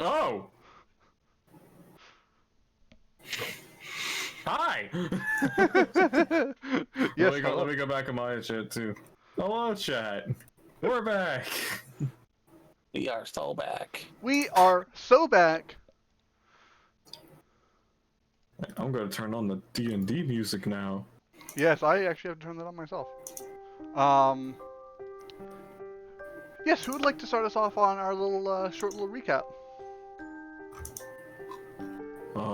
Oh! Hi! Yes, Let me go back on my chat too. Hello, chat. We're back. We are so back. we are so back. I'm gonna turn on the D&D music now. Yes, I actually have to turn that on myself. Yes, who would like to start us off on our little short little recap? Hold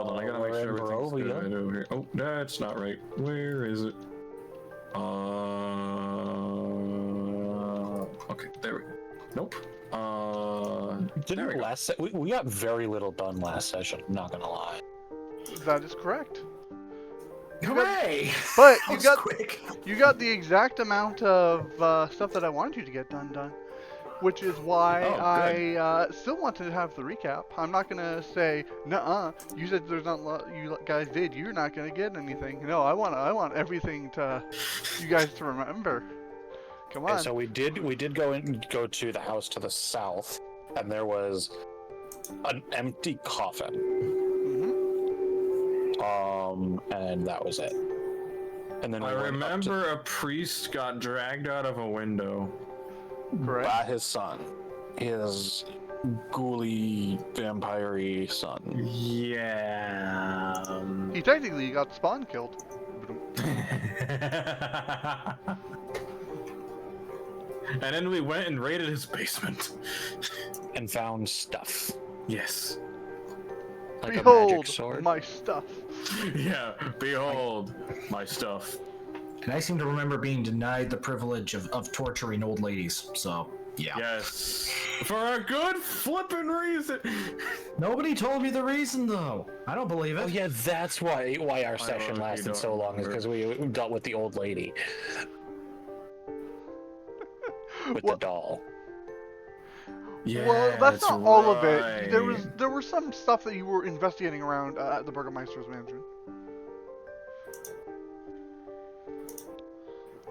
on, I gotta make sure everything's good over here. Oh, that's not right. Where is it? Okay, there we go. Nope. Didn't we last we got very little done last session, I'm not gonna lie. That is correct. Hooray! But Quick. you got the exact amount of stuff that I wanted you to get done. Which is why I still want to have the recap. I'm not gonna say, nuh-uh, you said there's not a lot you guys did, you're not gonna get anything. No, I want everything to, you guys to remember. Come on. Okay, so we did go to the house to the south, and there was an empty coffin. And that was it. And then I remember a priest got dragged out of a window. Correct. By his son. His ghouly, vampire-y son. Yeah. He technically got Spawn killed. And then we went and raided his basement. And found stuff. Yes. Like Behold, a magic sword. my stuff. Yeah, behold my stuff. And I seem to remember being denied the privilege of torturing old ladies, so, yeah. Yes. For a good flippin' reason. Nobody told me the reason, though. I don't believe it. Oh yeah, that's why our session lasted so long, is because we dealt with the old lady. With the doll. Yeah, Well, that's not all of it. right. There was some stuff that you were investigating around at the Burgermeister's mansion.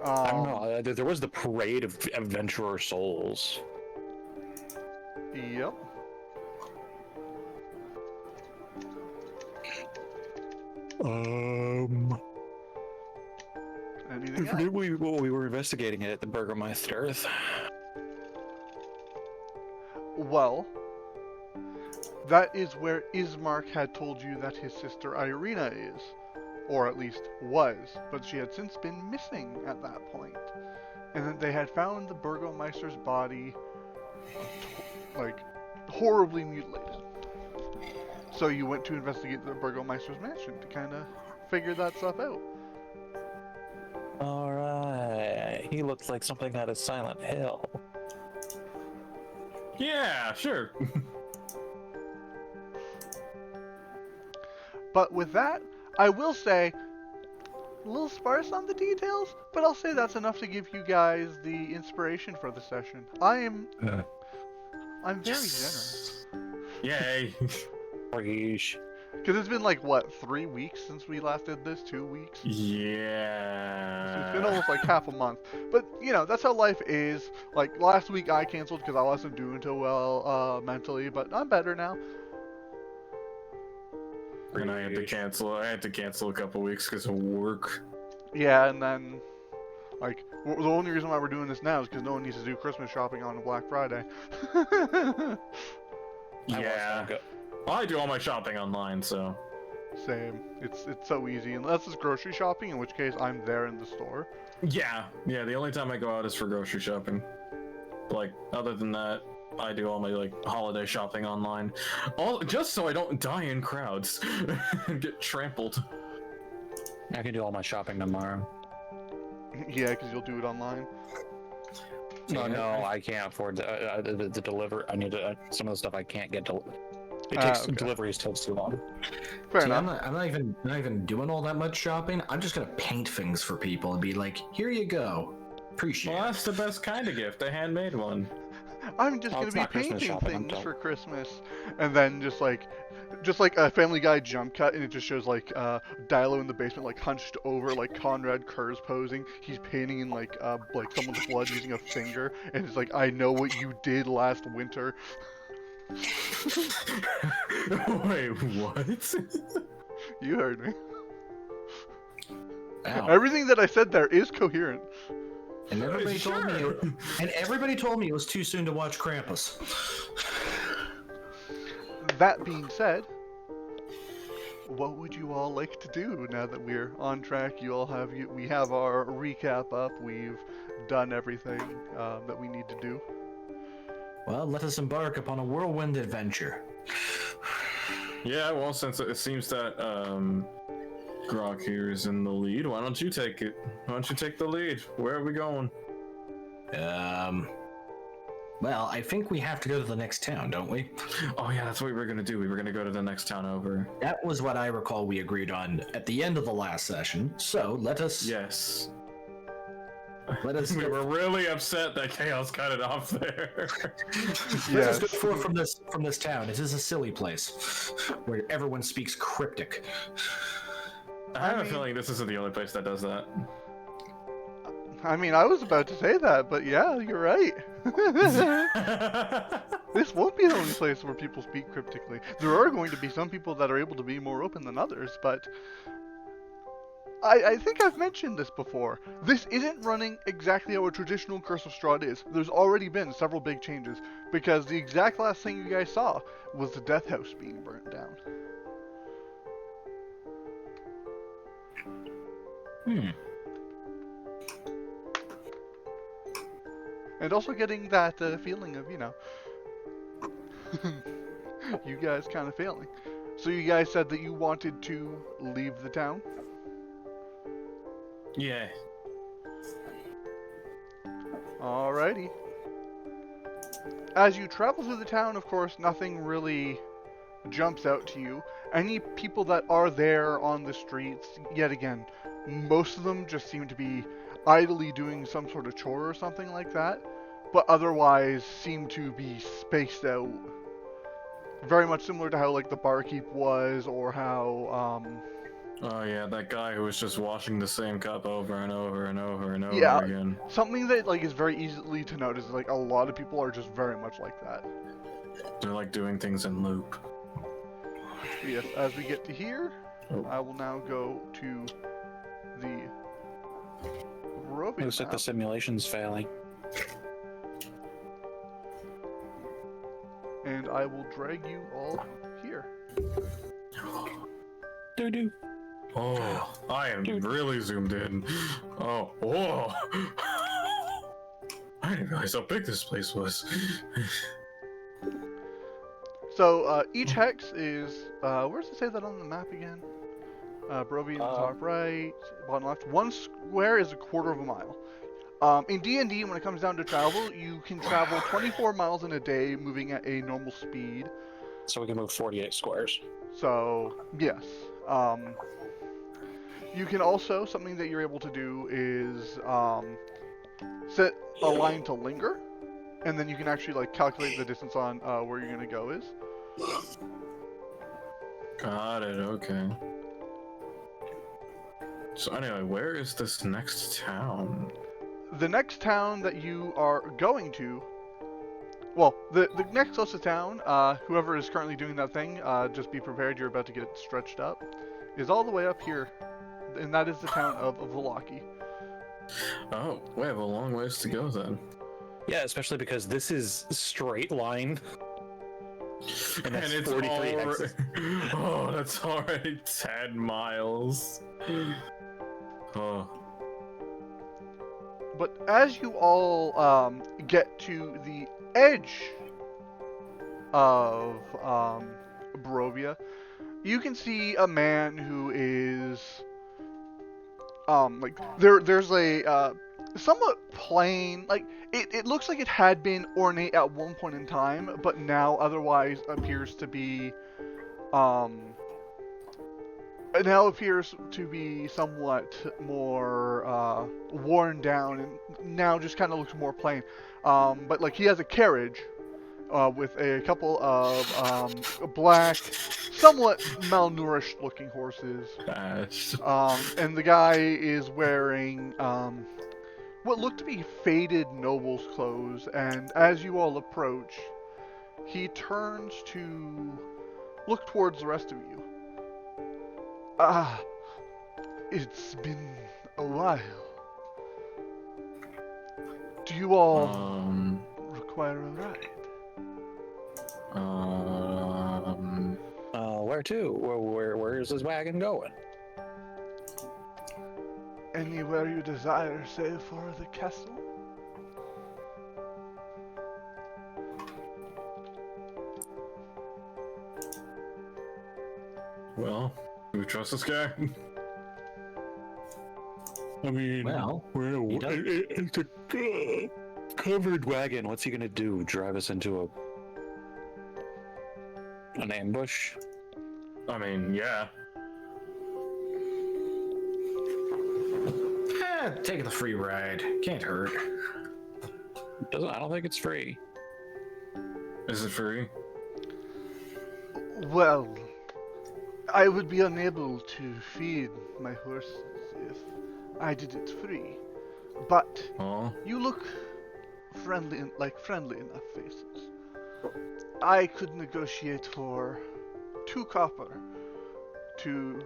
I don't know. There was the parade of adventurer souls. Yep. Anything I forget what we were investigating at the Burgermeister's. Well, that is where Ismark had told you that his sister Irina is. Or at least was, but she had since been missing at that point. And then they had found the Burgomeister's body, like, horribly mutilated. So you went to investigate the Burgomeister's mansion to kind of figure that stuff out. Alright. He looks like something out of Silent Hill. Yeah, sure. But with that, I will say, a little sparse on the details, but I'll say that's enough to give you guys the inspiration for the session. I'm very generous. Yay. Preach. Because it's been like, what, 3 weeks since we last did this? 2 weeks? Yeah. So it's been almost like half a month. But, you know, that's how life is. Like, last week I canceled because I wasn't doing too well mentally, but I'm better now. And I had to cancel. I had to cancel a couple weeks because of work. Yeah, and then, like, the only reason why we're doing this now is because no one needs to do Christmas shopping on Black Friday. Yeah. I do all my shopping online, so. Same. It's so easy. Unless it's grocery shopping, in which case I'm there in the store. Yeah. Yeah, the only time I go out is for grocery shopping. Like, other than that, I do all my, like, holiday shopping online. Just so I don't die in crowds and get trampled. I can do all my shopping tomorrow. Yeah, because you'll do it online. No, I can't afford to deliver. I need to, some of the stuff I can't get delivered. Deliveries takes too long. Fair See, enough. I'm not even doing all that much shopping. I'm just gonna paint things for people and be like, here you go. Appreciate Well, it. that's the best kind of gift, a handmade one. I'm just gonna it's be not Christmas painting shopping, I'm things done. for Christmas, and then just like a Family Guy jump cut, and it just shows like Dilo in the basement, like hunched over, like Conrad Kurz posing. He's painting in like someone's blood using a finger, and it's like, I know what you did last winter. Wait, what? You heard me. Ow. Everything that I said there is coherent. And everybody told me, Sure. and everybody told me it was too soon to watch Krampus. That being said, what would you all like to do now that we're on track? We have our recap up. We've done everything that we need to do. Well, let us embark upon a whirlwind adventure. Yeah, well, since it seems that Grok here is in the lead, why don't you take it? Why don't you take the lead? Where are we going? Well, I think we have to go to the next town, don't we? Oh yeah, that's what we were gonna do. We were gonna go to the next town over. That was what I recall we agreed on at the end of the last session. So let us. Yes. Let us. We were really upset that Chaos cut it off there. Let us go forth from this town. It is a silly place where everyone speaks cryptic. I have a feeling this isn't the only place that does that. I mean, I was about to say that, but yeah, you're right. This won't be the only place where people speak cryptically. There are going to be some people that are able to be more open than others, but I think I've mentioned this before. This isn't running exactly how a traditional Curse of Strahd is. There's already been several big changes, because the exact last thing you guys saw was the Death House being burnt down. And also getting that feeling of, you know, you guys kind of failing. So you guys said that you wanted to leave the town? Yeah. Alrighty. As you travel through the town, of course, nothing really jumps out to you. Any people that are there on the streets, yet again, most of them just seem to be idly doing some sort of chore or something like that, but otherwise seem to be spaced out. Very much similar to how, like, the barkeep was, or how, Oh yeah, that guy who was just washing the same cup over and over and over and over Yeah. again. something that, like, is very easily to notice is, like, a lot of people are just very much like that. They're like doing things in loop. Yes, as we get to here, Oh. I will now go to the Barovian Looks like the map. simulation's failing. And I will drag you all here. Doo-doo. Oh, I am really zoomed in. Oh, whoa. I didn't realize how big this place was. So each hex is, where does it say that on the map again? Barovian top right, bottom left. One square is a quarter of a mile. In D&D, when it comes down to travel, you can travel 24 miles in a day, moving at a normal speed. So we can move 48 squares. So, yes. You can also, something that you're able to do is set a line to linger, and then you can actually like calculate the distance on where you're gonna go is. Got it, okay. So anyway, where is this next town? The next town that you are going to, well, the next closest town, whoever is currently doing that thing, just be prepared, you're about to get stretched up, is all the way up here, and that is the town of Vulheim. Oh, we have a long ways to go then. Yeah, especially because this is straight line. And that's it's 43 already... hexes. Oh, that's already 10 miles. Oh. But as you all get to the edge of Barovia, you can see a man who is like there's a somewhat plain, like it looks like it had been ornate at one point in time, but now otherwise appears to be It now appears to be somewhat more worn down, and now just kind of looks more plain. But like he has a carriage with a couple of black, somewhat malnourished-looking horses. And the guy is wearing what look to be faded noble's clothes. And as you all approach, he turns to look towards the rest of you. It's been a while. Do you all require a ride? Where to? Where is this wagon going? Anywhere you desire, save for the castle. Well, do we trust this guy? I mean, Well, it's a covered wagon. What's he gonna do? Drive us into an ambush? I mean, yeah. Taking the free ride can't hurt. I don't think it's free. Is it free? Well, I would be unable to feed my horses if I did it free. But Oh. you look friendly enough faces. I could negotiate for 2 copper to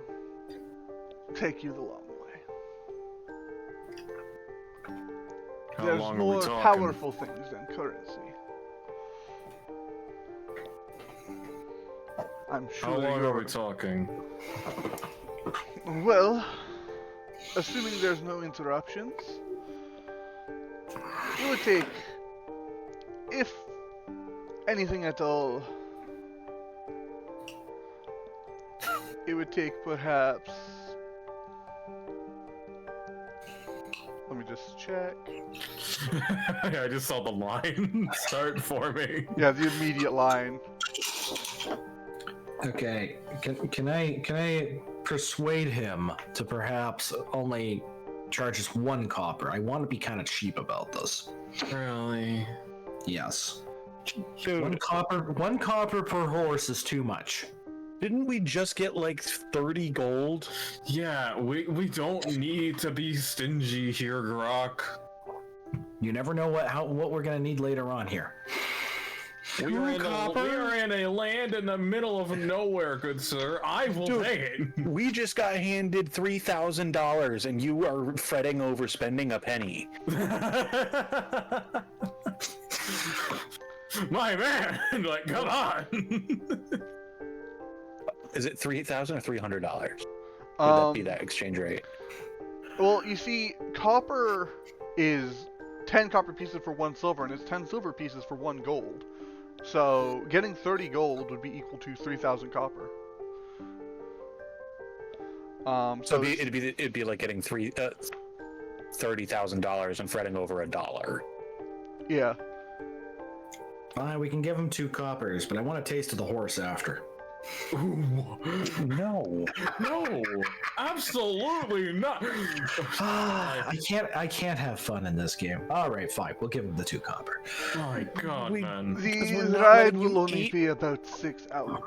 take you the long way. How There's long are we more talking? powerful things than currency. I'm sure. How long are we you're... talking? Well, assuming there's no interruptions, it would take, if anything at all, it would take perhaps, let me just check. I just saw the line start forming. Yeah, the immediate line. Okay, can I persuade him to perhaps only charge us 1 copper? I want to be kind of cheap about this. Really? Yes. 1 copper per horse is too much. Didn't we just get like 30 gold? Yeah, we don't need to be stingy here, Grok. You never know what we're gonna need later on here. We are in a land in the middle of nowhere, good sir. I will pay it. We just got handed $3,000 and you are fretting over spending a penny. My man, like, come on. Is it $3,000 or $300? Would that be that exchange rate? Well, you see, copper is 10 copper pieces for 1 silver, and it's 10 silver pieces for 1 gold. So, getting 30 gold would be equal to 3,000 copper. So it'd be like getting $30,000 and fretting over $1. Yeah. Fine, we can give him 2 coppers, but I want a taste of the horse after. No, absolutely not. I can't have fun in this game. All right, fine. We'll give him the 2 copper. My God, man. The ride will only be about 6 hours,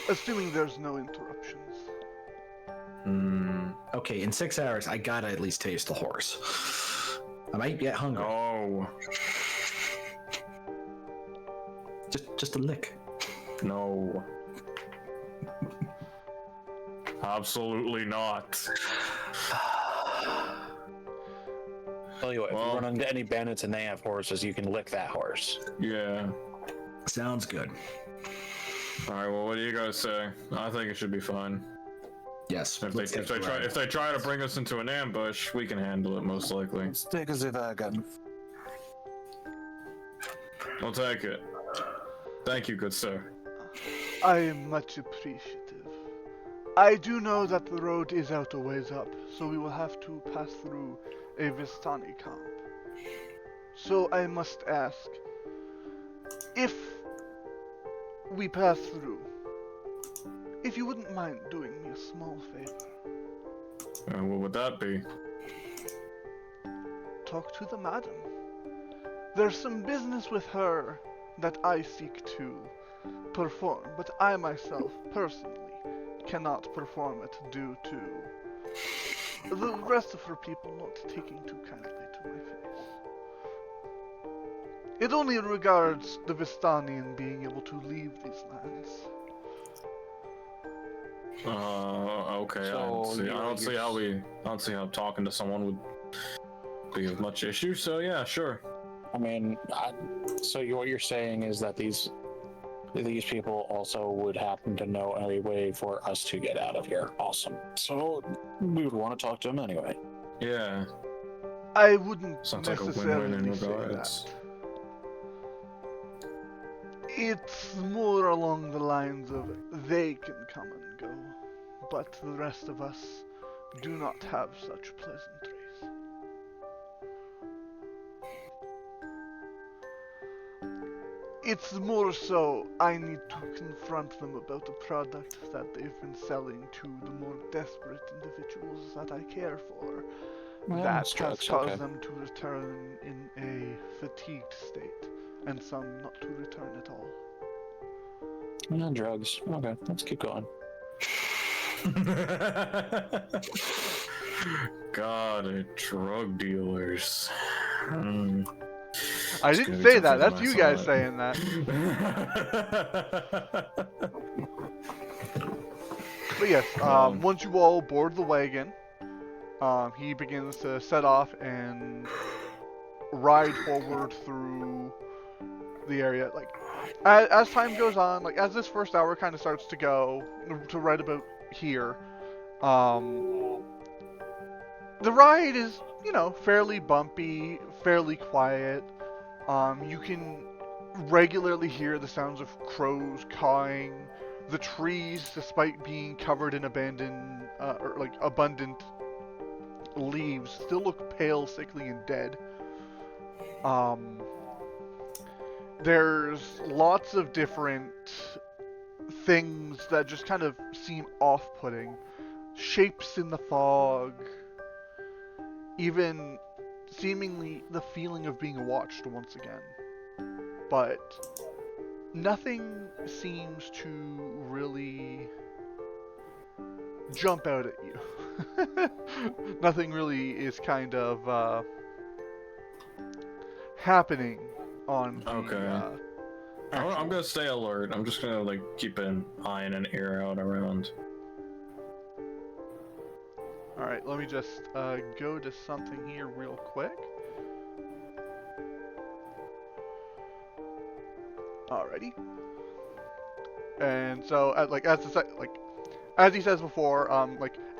assuming there's no interruptions. Okay, in 6 hours, I gotta at least taste the horse. I might get hungry. No. Just a lick. No. Absolutely not. Tell you what, if you run into any bandits and they have horses, you can lick that horse. Yeah. Sounds good. Alright, well, what do you guys say? I think it should be fine. Yes. If they try to bring us into an ambush, we can handle it most likely. Take as if I got. We'll take it. Thank you, good sir. I am much appreciative. I do know that the road is out a ways up, so we will have to pass through a Vistani camp. So I must ask, if we pass through, If you wouldn't mind doing me a small favor. What would that be? Talk to the madam. There's some business with her that I seek to perform, but I myself, personally, cannot perform it due to the rest of her people not taking too kindly to my face. It only regards the Vistanian being able to leave these lands. Okay. So I don't see how talking to someone would be of much issue. So yeah, sure. I mean, so what you're saying is that these people also would happen to know a way for us to get out of here. Awesome. So we would want to talk to them anyway. Yeah. I wouldn't Sounds like a necessarily win-win in say regards. that. It's more along the lines of they can come and go, but the rest of us do not have such pleasantries. It's more so I need to confront them about the product that they've been selling to the more desperate individuals that I care for. Well, That has strokes, caused okay. them to return in a fatigued state, and some not to return at all. No drugs. Okay, let's keep going. God, drug dealers. I It's didn't gonna be say that, tougher that's than I you guys thought. saying that. But yes, once you all board the wagon, he begins to set off and ride forward through the area. Like, as time goes on, like as this first hour kind of starts to go to right about here, the ride is, you know, fairly bumpy, fairly quiet. You can regularly hear the sounds of crows cawing. The trees, despite being covered in abundant leaves, still look pale, sickly, and dead. There's lots of different things that just kind of seem off-putting. Shapes in the fog. Even seemingly the feeling of being watched once again. But nothing seems to really jump out at you. Nothing really is kind of happening on the, Okay. I'm gonna stay alert. I'm just gonna like keep an eye and an ear out around. Alright, let me just go to something here real quick. Alrighty. And so, as he says before,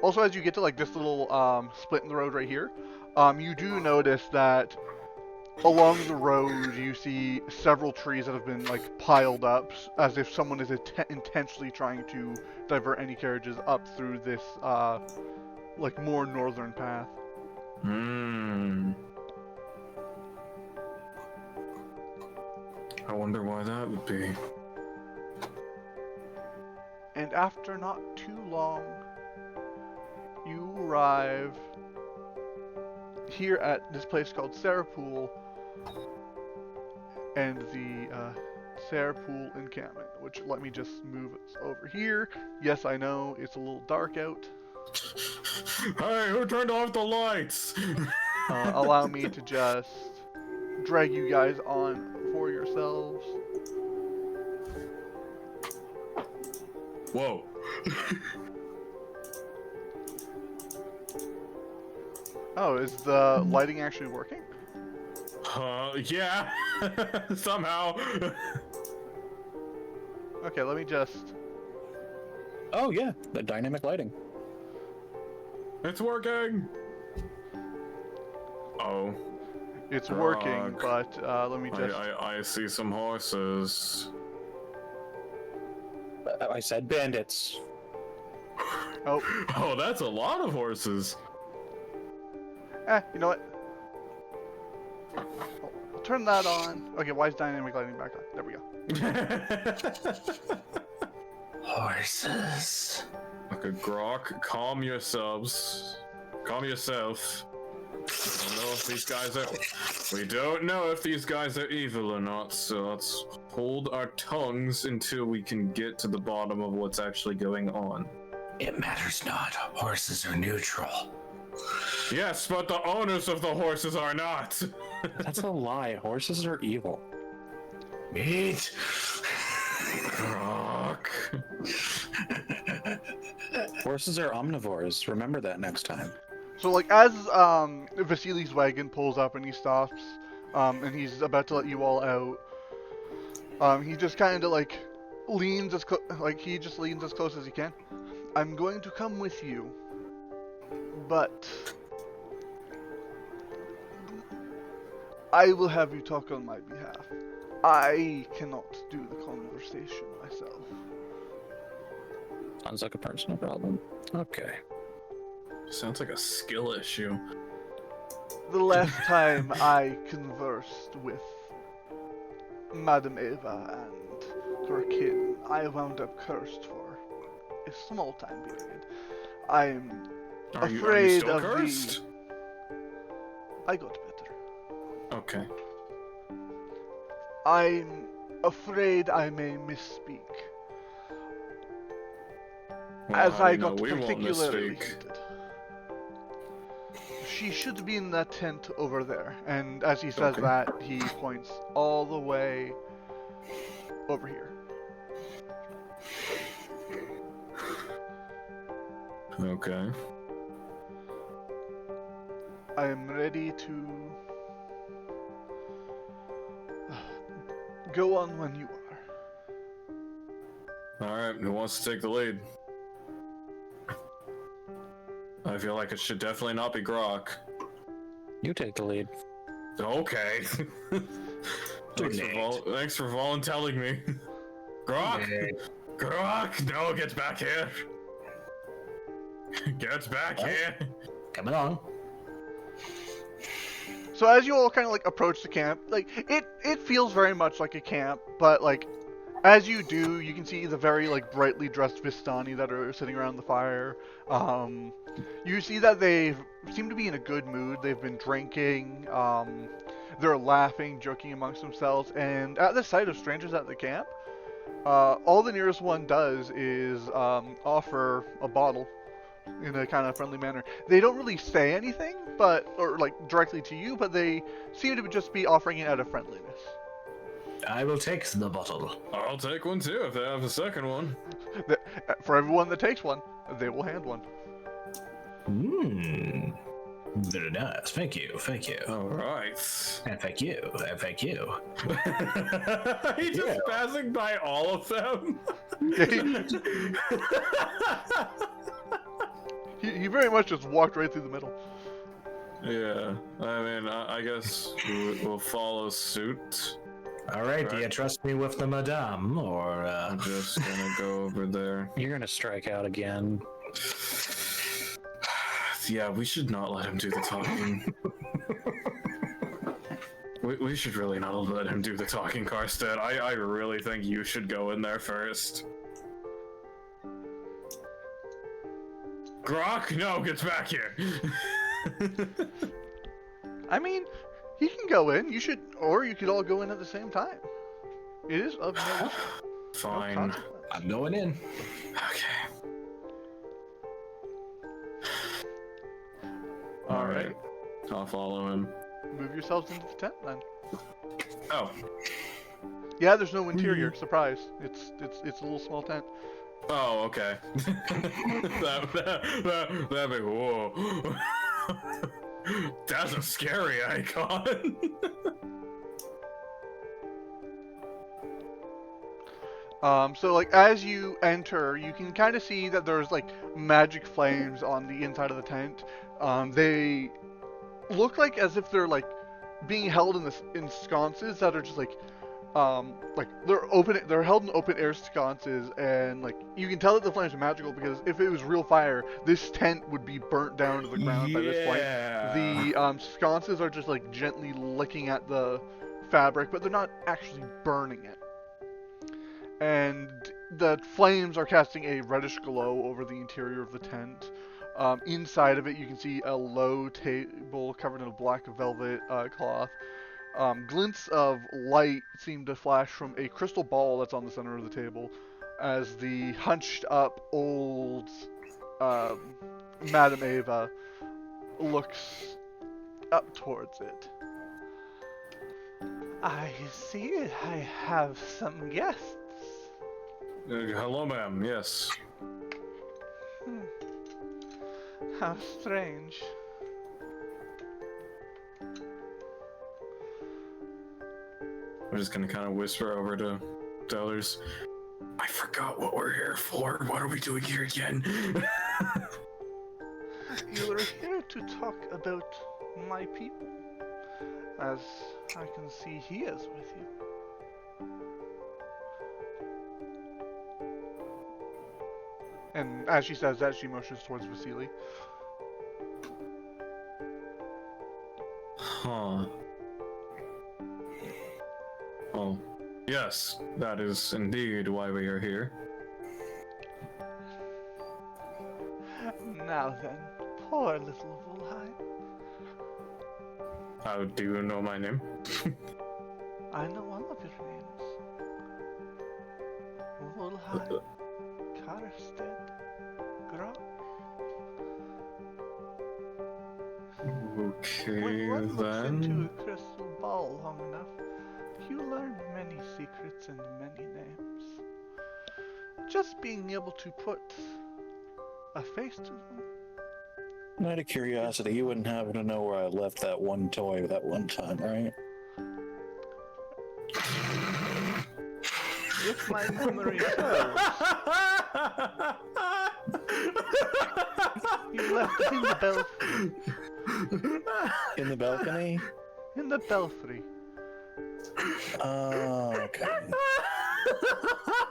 also as you get to like this little split in the road right here, you do notice that along the road you see several trees that have been like piled up, as if someone is intentionally trying to divert any carriages up through this like more northern path. I wonder why that would be. And after not too long, you arrive here at this place called Sarapool and the Sarapool encampment, which let me just move it over here. Yes, I know, it's a little dark out. Hey, who turned off the lights? Allow me to just drag you guys on for yourselves. Whoa. Oh, is the lighting actually working? Yeah. Somehow. Okay, let me just... Oh yeah, the dynamic lighting. It's working. Oh. It's working, but let me just... I see some horses. I said bandits. Oh. Oh, that's a lot of horses. You know what? I'll turn that on. Okay, why is dynamic lighting back on? There we go. Horses. Okay, Grok, calm yourselves. Calm yourself. We don't know if these guys are evil or not, so let's hold our tongues until we can get to the bottom of what's actually going on. It matters not. Horses are neutral. Yes, but the owners of the horses are not. That's a lie. Horses are evil. Meat. Grok. Horses are omnivores. Remember that next time. So like as Vasily's wagon pulls up and he stops, and he's about to let you all out, he just kind of like leans as close as he can. I'm going to come with you, but I will have you talk on my behalf. I cannot do the conversation myself. Sounds like a personal problem. Okay. Sounds like a skill issue. The last time I conversed with Madame Eva and her kin, I wound up cursed for a small time period. I'm Are you afraid still of cursed? I got better. Okay. I'm afraid I may misspeak. Well, as how do I you know got we won't particularly misspeak? heated. She should be in that tent over there. And as he says Okay. that, he points all the way over here. Okay. I am ready to go on when you are. Alright, who wants to take the lead? I feel like it should definitely not be Grok. You take the lead. Okay. Thanks for volunteering me. Grok! Hey. Grok! No, get back here! Get back here! Coming on. So as you all kind of like approach the camp, like it feels very much like a camp, but like as you do, you can see the very like brightly dressed Vistani that are sitting around the fire. You see that they seem to be in a good mood. They've been drinking. They're laughing, joking amongst themselves, and at the sight of strangers at the camp, all the nearest one does is offer a bottle in a kind of friendly manner. They don't really say anything, or like directly to you, but they seem to just be offering it out of friendliness. I will take the bottle. I'll take one too if they have a second one. For everyone that takes one, they will hand one. Very nice. Thank you. Thank you. Alright. And thank you. And thank you. He's just passing by all of them. He very much just walked right through the middle. Yeah, I mean, I guess we'll follow suit. All right. Do you Right. trust me with the madame, or I'm just gonna go over there. You're gonna strike out again. Yeah, we should not let him do the talking. we should really not let him do the talking, Karsted. I really think you should go in there first. Grok, no, get back here. I mean, he can go in. You should, or you could all go in at the same time. It is of no Fine. consequence. I'm going in. Okay. Alright. I'll follow him. Move yourselves into the tent then. Oh. Yeah, there's no interior. Surprise. It's a little small tent. Oh, okay. That'd be whoa. That's a scary icon. So like as you enter, you can kind of see that there's like magic flames on the inside of the tent. They look like as if they're like being held in sconces that are just like they're held in open air sconces, and like you can tell that the flames are magical because if it was real fire, this tent would be burnt down to the ground by this point. The sconces are just like gently licking at the fabric, but they're not actually burning it. and the flames are casting a reddish glow over the interior of the tent. Inside of it, you can see a low table covered in a black velvet cloth. Glints of light seem to flash from a crystal ball that's on the center of the table as the hunched up old Madame Ava looks up towards it. I see I have some guests. Hello, ma'am. Yes. How strange. I'm just gonna kind of whisper over to others. I forgot what we're here for. What are we doing here again? You are here to talk about my people, as I can see he is with you. And as she says that, she motions towards Vasily. Huh. Well, yes, that is indeed why we are here. Now then, poor little Vulheim. How do you know my name? I know all of your names. Vulheim, Karsted, Grok. Okay, When one looks into then. a crystal ball long enough, you learn many secrets and many names. Just being able to put a face to them. Out of curiosity, you wouldn't happen to know where I left that one toy that one time, right? If my memory serves, you left it in the belfry. In the balcony? In the belfry. Oh, okay.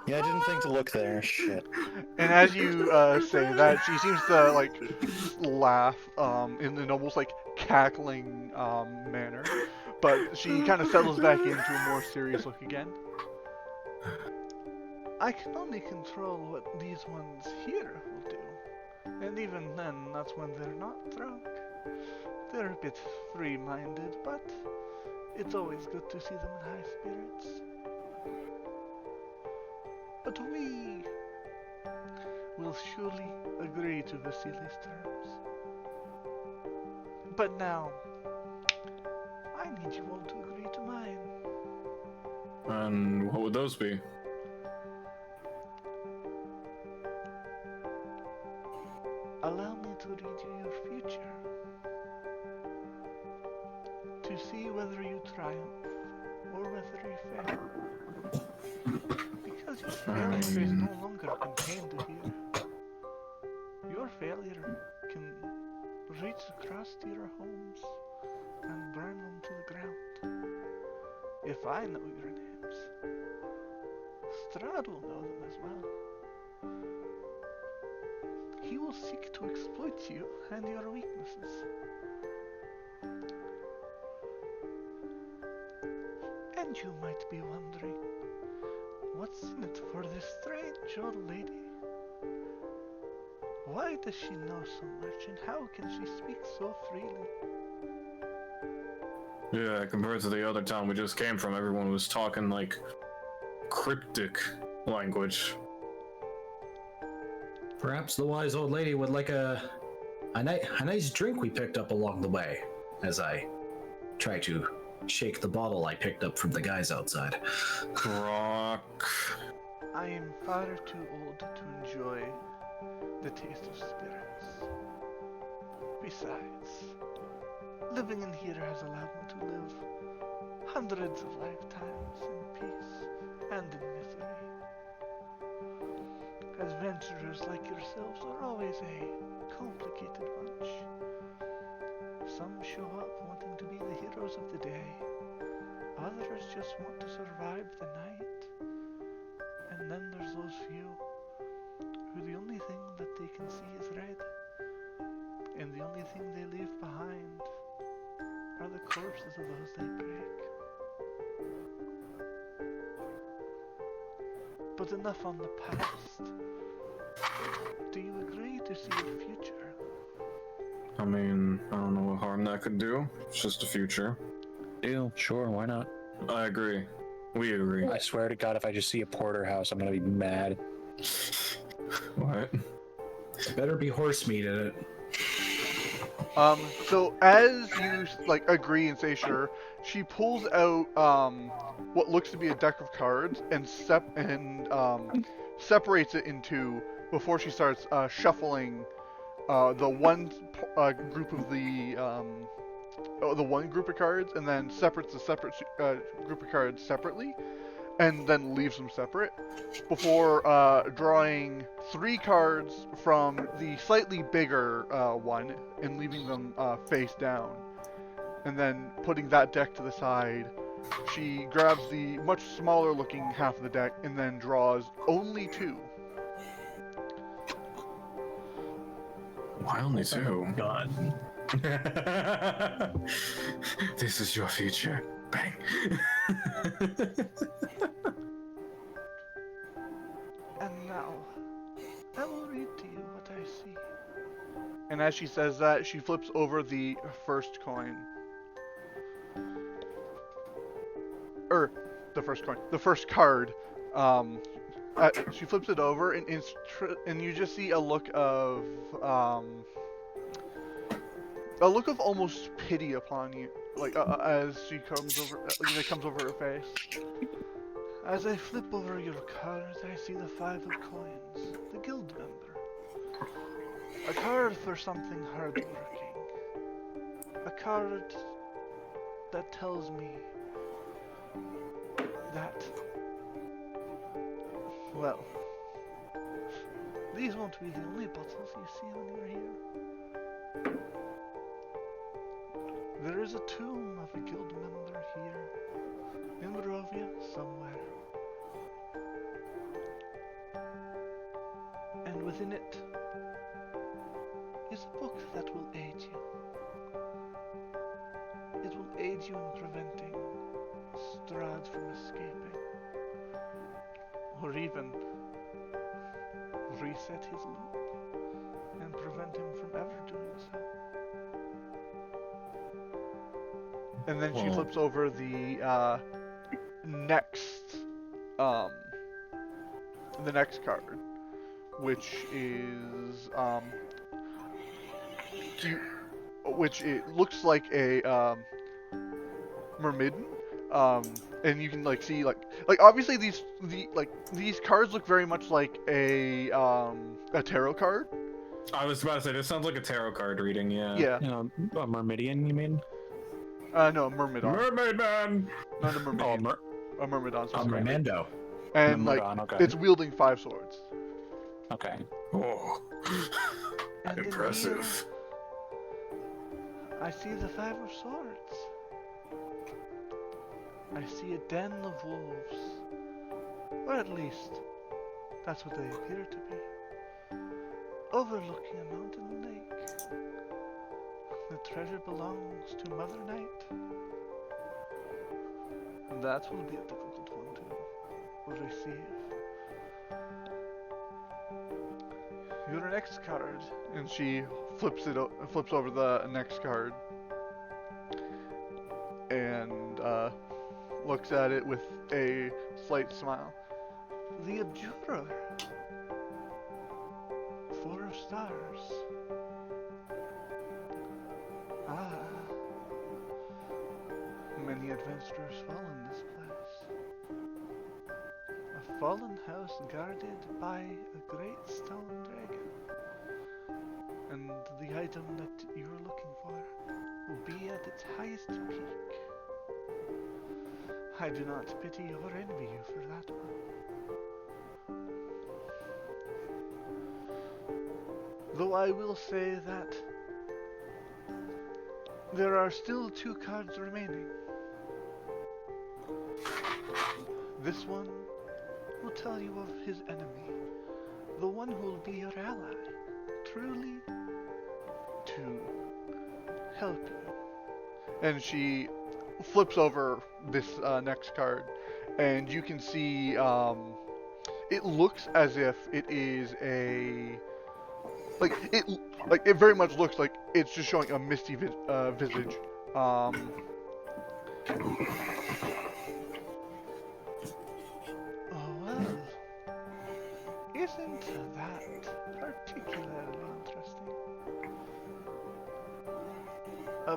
Yeah, I didn't think to look there. Shit. And as you say that, she seems to like laugh in an almost like cackling manner, but she kind of settles back into a more serious look again. I can only control what these ones here will do, and even then, that's when they're not drunk. They're a bit free-minded, but it's always good to see them in high spirits. But we will surely agree to Vasily's terms. But now, I need you all to agree to mine. And what would those be? Allow me to read you your future. To see whether you triumph or whether you fail. Because your failure is no longer contained here. Your failure can reach across to your homes and burn them to the ground. If I know your names, Strahd will know them as well. He will seek to exploit you and your weaknesses. And you might be wondering, what's in it for this strange old lady? Why does she know so much, and how can she speak so freely? Yeah, compared to the other town we just came from, everyone was talking like cryptic language. Perhaps the wise old lady would like a nice drink we picked up along the way, as I try to shake the bottle I picked up from the guys outside. Rock. I am far too old to enjoy the taste of spirits. Besides, living in here has allowed me to live hundreds of lifetimes in peace and in misery. Adventurers like yourselves are always a complicated bunch. Some show up wanting to be the heroes of the day. Others just want to survive the night. And then there's those few who the only thing that they can see is red. And the only thing they leave behind are the corpses of those they break. But enough on the past. Do you agree to see the future? I mean, I don't know what harm that could do. It's just a future. Deal, sure, why not? I agree. We agree. I swear to God, if I just see a porterhouse, I'm gonna be mad. What? Better be horse meat in it. So as you like agree and say sure, she pulls out what looks to be a deck of cards and separates it into before she starts shuffling the one group of the one group of cards, and then separates the separate group of cards separately, and then leaves them separate before drawing 3 cards from the slightly bigger one and leaving them face down, and then putting that deck to the side. She grabs the much smaller looking half of the deck and then draws only 2. Why only 2? God. This is your future. Bang. And now, I will read to you what I see. And as she says that, she flips over the first coin. The first card. She flips it over, and you just see a look of almost pity upon you, like as she comes over, it comes over her face. As I flip over your cards, I see the 5 of coins, the guild member. A card for something hardworking. A card that tells me that, well, these won't be the only bottles you see when you're here. There is a tomb of a guild member here, in Barovia somewhere. And within it is a book that will aid you. It will aid you in preventing Strahd from escaping, or even reset his loop and prevent him from ever doing so. And then she flips over the next card, which is which it looks like a Myrmidon. And you can like see like obviously these cards look very much like a tarot card. I was about to say, this sounds like a tarot card reading, yeah. Yeah. You know, a Myrmidian, you mean? No, Myrmidon. Mermaid Man! Not a Myrmidon. Oh, A Myrmidon. I'm Mando. And Myrmidon, like okay. it's wielding 5 swords. Okay. Oh, And in impressive. here, I see the 5 of swords. I see a den of wolves. Or at least, that's what they appear to be. Overlooking a mountain lake. The treasure belongs to Mother Night. And that will be a difficult one to receive. Your next card. And she flips over the next card. And looks at it with a slight smile. The Abjurer. 4 of stars. Ah. Many adventurers fall in this place. A fallen house guarded by a great stone dragon. And the item that you're looking for will be at its highest peak. I do not pity or envy you for that one. Though I will say that there are still 2 cards remaining. This one will tell you of his enemy, the one who will be your ally, truly to help you. And she flips over this next card, and you can see it looks as if it is a it very much looks like it's just showing a misty visage. Oh well, isn't that particularly interesting?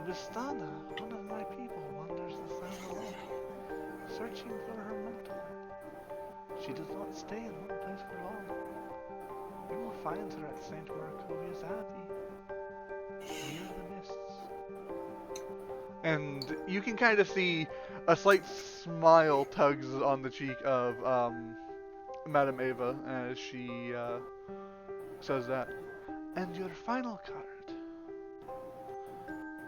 Vistana, one of my people, wanders the sand alone, searching for her mentor. She does not stay in one place for long. You will find her at St. Marcovia's Abbey, near the mists. And you can kind of see a slight smile tugs on the cheek of Madame Ava as she says that. And your final card.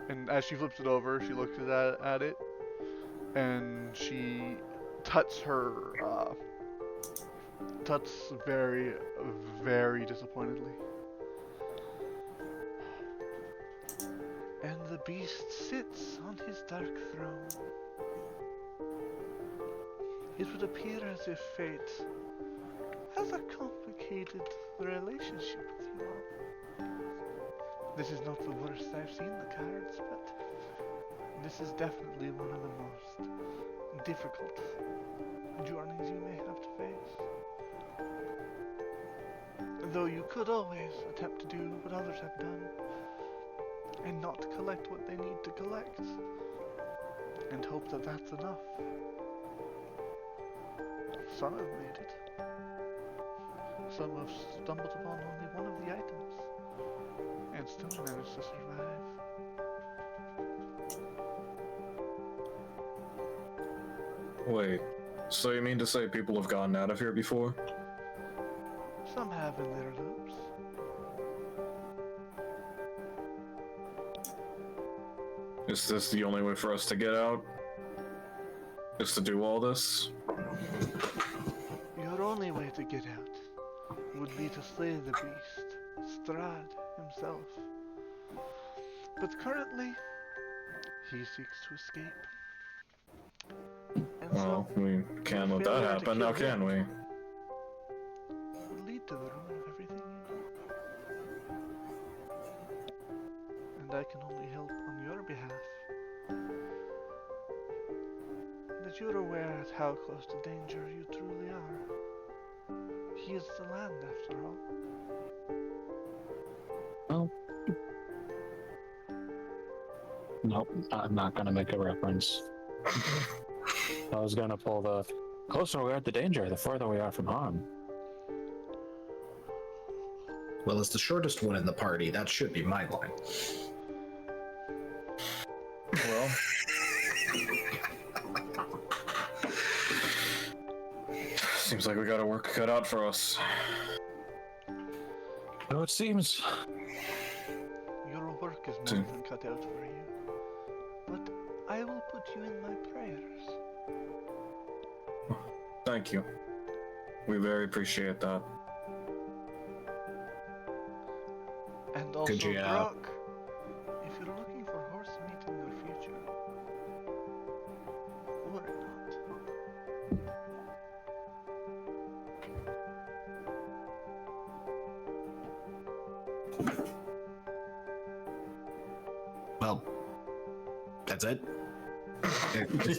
And as she flips it over, she looks at it, and she tuts very, very disappointedly. And the beast sits on his dark throne. It would appear as if fate has a complicated relationship with you all. This is not the worst I've seen the cards, but this is definitely one of the most difficult journeys you may have to face. Though you could always attempt to do what others have done, and not collect what they need to collect, and hope that that's enough. Some have made it. Some have stumbled upon only one of the items, and still managed to survive. Wait, so you mean to say people have gotten out of here before? Some have in their loops. Is this the only way for us to get out? Is to do all this? Your only way to get out would be to slay the beast, Strahd himself. But currently, he seeks to escape. And Well, we can't let that happen now, can we? Would lead to the ruin of everything you know. And I can only help on your behalf. That you're aware at how close to danger you truly are. He is the land, after all. Well, nope, I'm not gonna make a reference. I was gonna pull the closer we are to danger, the further we are from harm. Well, as the shortest one in the party, that should be my line. Well... Seems like we got our work cut out for us. So it seems. Your work is more than cut out for you. But I will put you in my prayers. Thank you. We very appreciate that. And also, Could you, Brock, if you're looking for horse meat in your future, worry not. Well, that's it.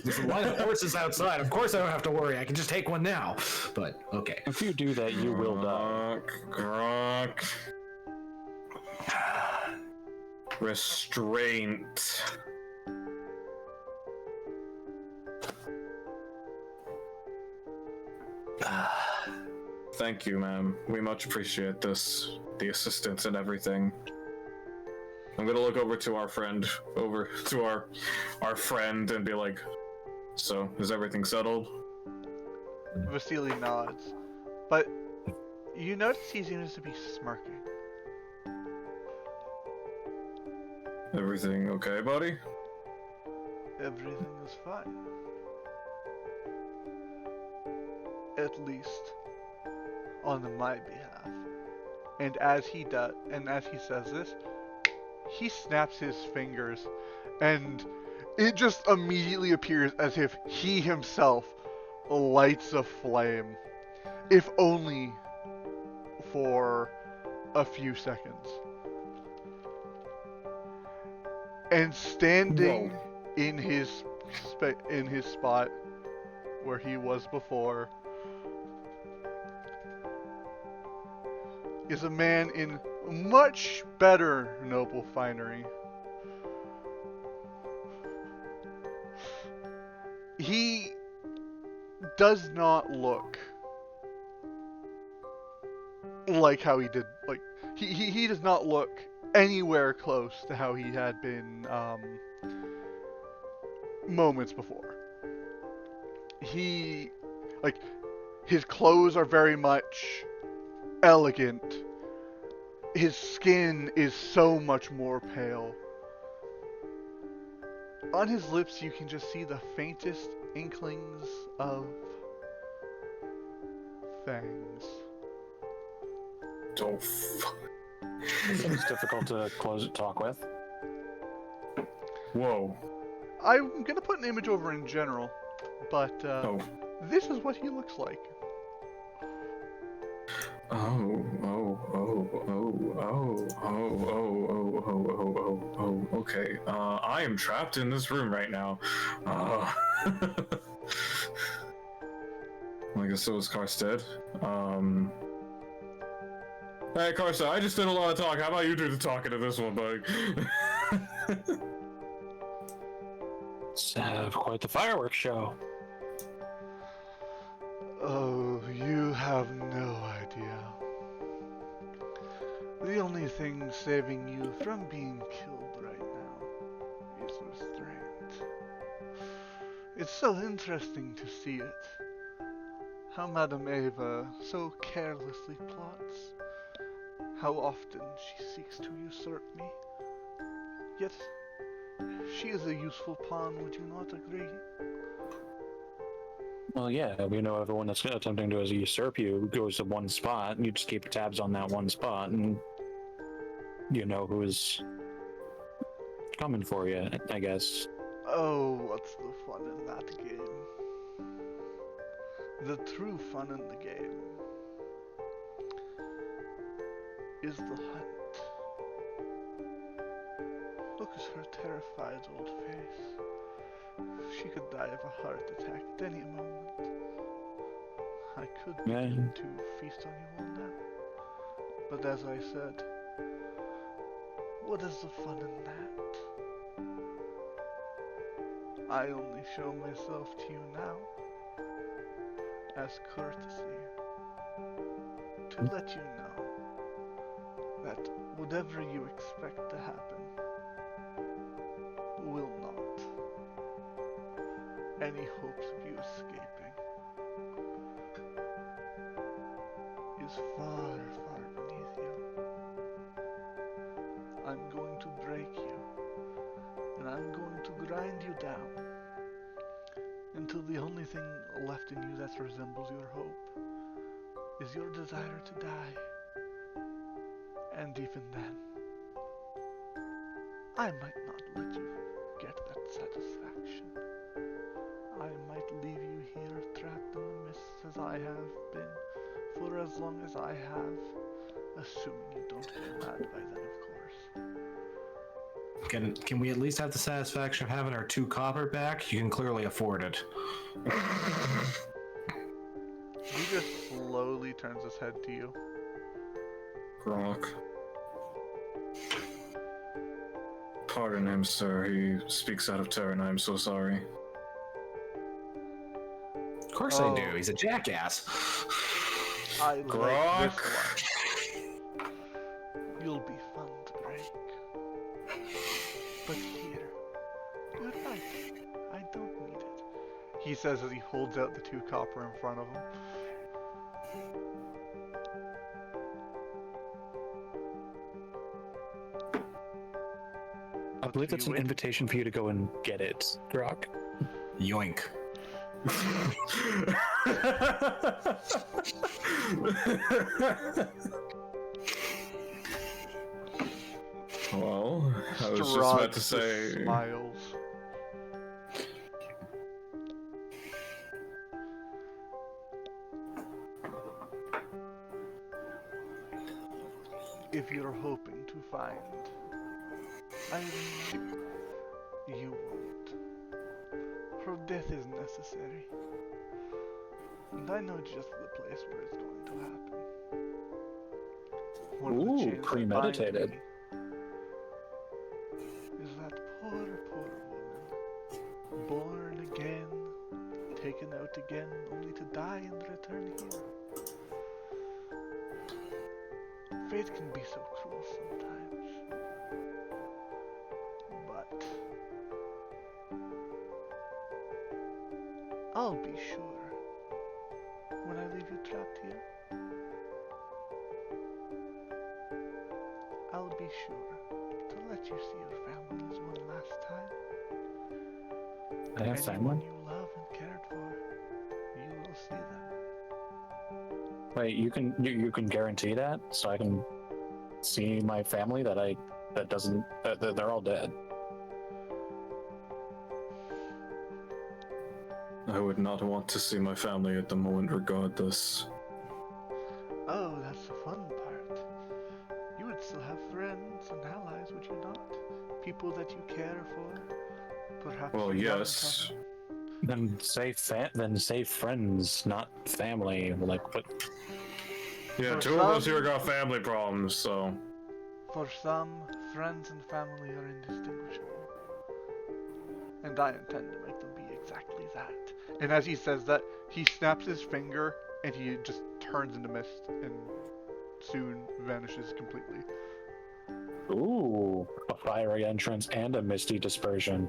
There's a line of horses outside. Of course I don't have to worry. I can just take one now. But, okay. If you do that, you will die. Grok. Restraint. Thank you, ma'am. We much appreciate this. The assistance and everything. I'm gonna look over to our friend, our friend, and be like, so, is everything settled? Vasily nods. But you notice he seems to be smirking. Everything okay, buddy? Everything is fine. At least on my behalf. And as he says this, he snaps his fingers, and it just immediately appears as if he himself lights a flame. if only for a few seconds. And standing in his spot where he was before is a man in much better noble finery. He does not look like how he did. Like he does not look anywhere close to how he had been moments before. He, like, his clothes are very much elegant. His skin is so much more pale. On his lips, you can just see the faintest inklings of fangs. Oh, fuck. It's difficult to talk with. Whoa. I'm gonna put an image over in general, but this is what he looks like. Okay. I am trapped in this room right now. I guess so is Karsted. Hey, Karsted, I just did a lot of talk. How about you do the talking to this one, bud? It's quite the fireworks show. Oh, you have no idea. The only thing saving you from being killed right now is restraint. It's so interesting to see it. How Madame Eva so carelessly plots. How often she seeks to usurp me. Yet, she is a useful pawn, would you not agree? Well, yeah, we know everyone that's attempting to usurp you goes to one spot, and you just keep tabs on that one spot, and you know who is coming for you, I guess. Oh, what's the fun in that game? The true fun in the game is the hunt. Look at her terrified old face. She could die of a heart attack at any moment. I could begin to feast on you all now. But as I said, what is the fun in that? I only show myself to you now as courtesy, to let you know that whatever you expect to happen will not. Any hopes of you escaping is far, far beneath you. I'm going to break you, and I'm going to grind you down until the only thing left in you that resembles your hope is your desire to die. And even then, I might not let you get that satisfaction. I might leave you here trapped in the mists as I have been for as long as I have, assuming you don't get mad by then, of course. Can we at least have the satisfaction of having our 2 copper back? You can clearly afford it. He just slowly turns his head to you. Rock. Pardon him, sir. He speaks out of turn. I am so sorry. Of course I do. He's a jackass. I like Grok. this one. You'll be fun to break. But here, you're right. I don't need it. He says as he holds out the 2 copper in front of him. I believe that's an invitation for you to go and get it, Grok. Yoink. Well, I was just about to say. Smiles. if you're hoping to find Irene, you won't. Her death is necessary. And I know just the place where it's going to happen. One of the Ooh, chains that premeditated. bind me is that poor, poor woman. Born again, taken out again, only to die and return here. Fate can be so cruel sometimes. But I'll be sure when I leave you trapped here. I'll be sure to let you see your families one last time. I have family? Anyone you love and cared for, you will see them. Wait, you can guarantee that, so I can see my family that they're all dead. I would not want to see my family at the moment regardless. Oh, that's the fun part. You would still have friends and allies, would you not? People that you care for. Perhaps. Well, your young yes. cousin. Then say friends, not family. Like, but Yeah, For two of us some- here got family problems, so... For some, friends and family are indistinguishable. And I intend to make them be exactly that. And as he says that, he snaps his finger and he just turns into mist and soon vanishes completely. ooh, a fiery entrance and a misty dispersion.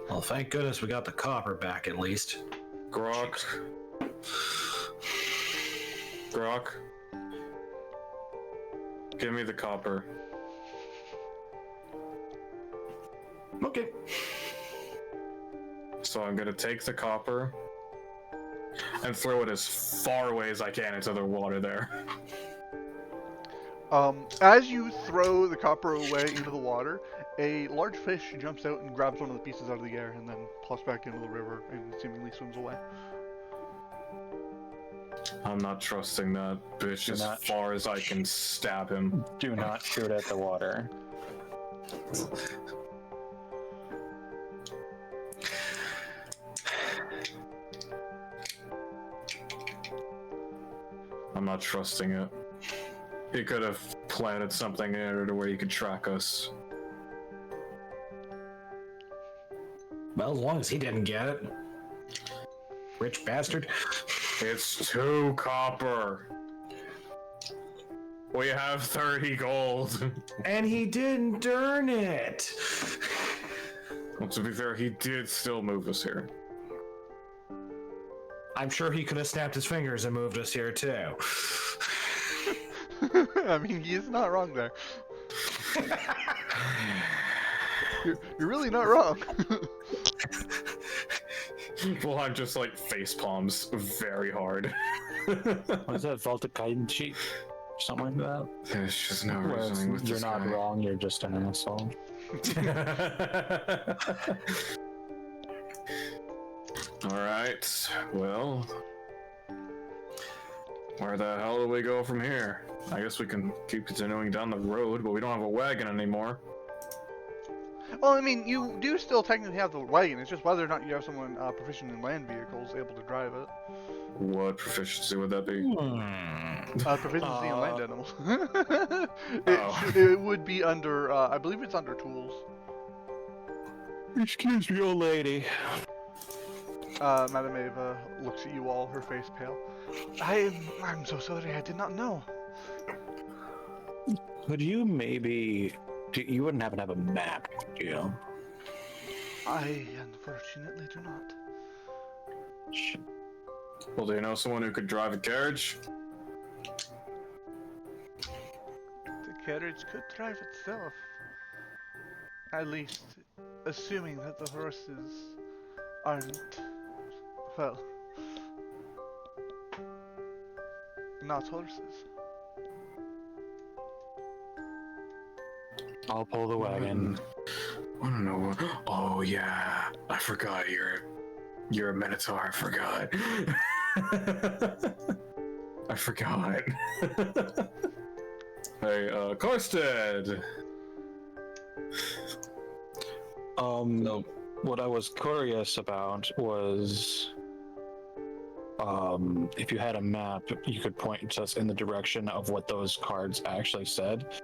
Well, thank goodness we got the copper back at least. Grok. Grok. Give me the copper. Okay. So I'm gonna take the copper and throw it as far away as I can into the water there. As you throw the copper away into the water, a large fish jumps out and grabs one of the pieces out of the air and then plops back into the river and seemingly swims away. I'm not trusting that bitch Do as not- far as I can stab him. Do not shoot at the water. I'm not trusting it. He could have planted something in it to where he could track us. Well, as long as he didn't get it. Rich bastard. It's 2 copper. We have 30 gold. And he didn't earn it. Well, to be fair, he did still move us here. I'm sure he could have snapped his fingers and moved us here too. I mean, he's not wrong there. You're really not wrong. Well, I'm just like face palms very hard. What is that? Voltakainchi? Something like that? There's just no Where reasoning with you're this not guy. wrong, you're just an asshole. Alright, well... Where the hell do we go from here? I guess we can keep continuing down the road, but we don't have a wagon anymore. Well, I mean, you do still technically have the wagon. It's just whether or not you have someone proficient in land vehicles able to drive it. What proficiency would that be? Proficiency in land animals. Oh. It would be under, I believe it's under tools. Excuse me, old lady. Madame Ava looks at you all, her face pale. I'm so sorry, I did not know. Could you maybe... You wouldn't happen to have a map, do you? I unfortunately do not. Well, do you know someone who could drive a carriage? The carriage could drive itself. At least, assuming that the horses aren't, well, not horses. I'll pull the wagon. I don't know what... Oh, yeah. I forgot you're a Minotaur. I forgot. I forgot. Hey, Karsted! What I was curious about was, if you had a map, you could point us in the direction of what those cards actually said.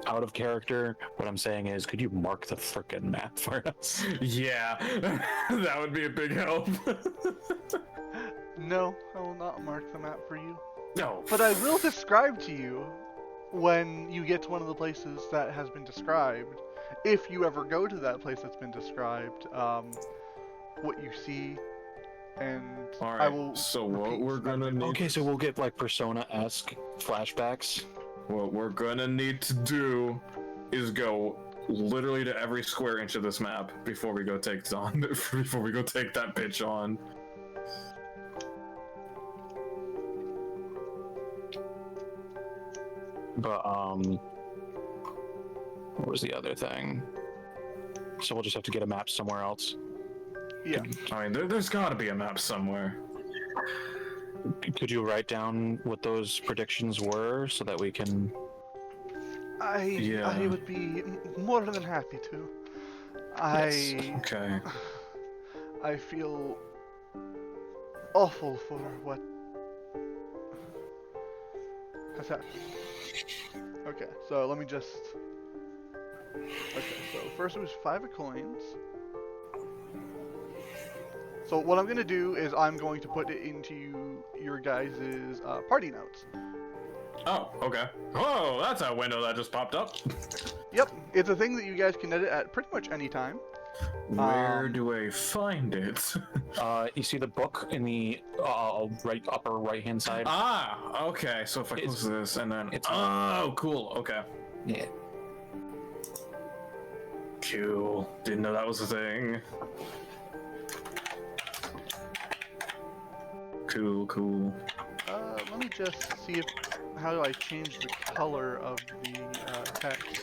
Out of character, what I'm saying is, could you mark the frickin' map for us? Yeah, that would be a big help. No, I will not mark the map for you. No. But I will describe to you when you get to one of the places that has been described, if you ever go to that place that's been described, what you see, and Alright, I will. so what repeat we're gonna need... Okay, so we'll get like Persona-esque flashbacks. What we're gonna need to do is go literally to every square inch of this map before we go take before we go take that bitch on. But what was the other thing? So we'll just have to get a map somewhere else. Yeah. I mean, there's gotta be a map somewhere. Could you write down what those predictions were so that we can... I would be more than happy to. Okay. I feel awful for what has happened. Okay, so let me just... Okay, so first it was 5 of coins. So what I'm going to do is I'm going to put it into your guys' party notes. Oh, okay. Oh, that's a window that just popped up. Yep, it's a thing that you guys can edit at pretty much any time. Where do I find it? you see the book in the upper right-hand side? Ah, okay. So if I close this and then... Oh, cool. Okay. Yeah. Cool. Didn't know that was a thing. Cool. Let me just see if... How do I change the color of the text?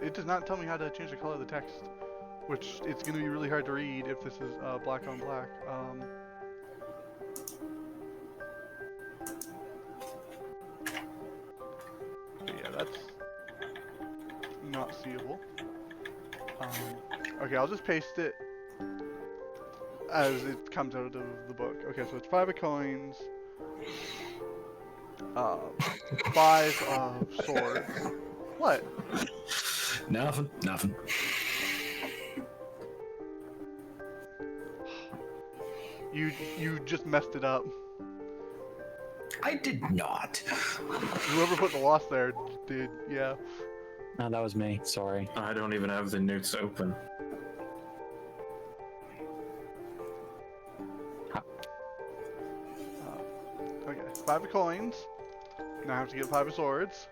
It does not tell me how to change the color of the text, which it's going to be really hard to read if this is black on black. Yeah, that's not seeable. Okay, I'll just paste it as it comes out of the book. Okay, so it's 5 of coins, 5 of swords. What? Nothing. You just messed it up. I did not. Whoever put the loss there did, yeah. No, that was me. Sorry. I don't even have the notes open. Okay, 5 of coins. Now I have to get 5 of swords.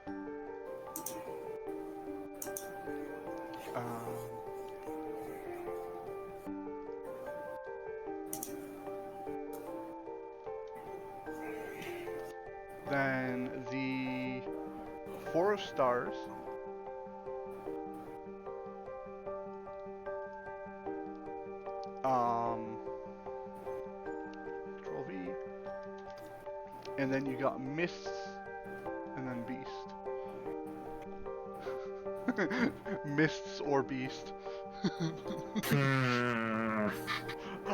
Then the 4 of stars. Control V. And then you got mists, and then beast. Mists or beast.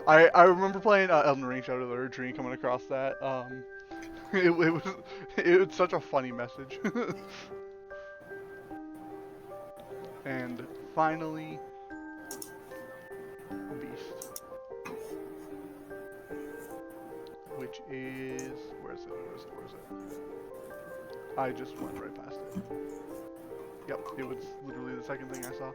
I remember playing Elden Ring Shadow of the Erd Tree, coming across that. It was such a funny message. And finally, beast, which is where is it? I just went right past it. Yep, it was literally the second thing I saw.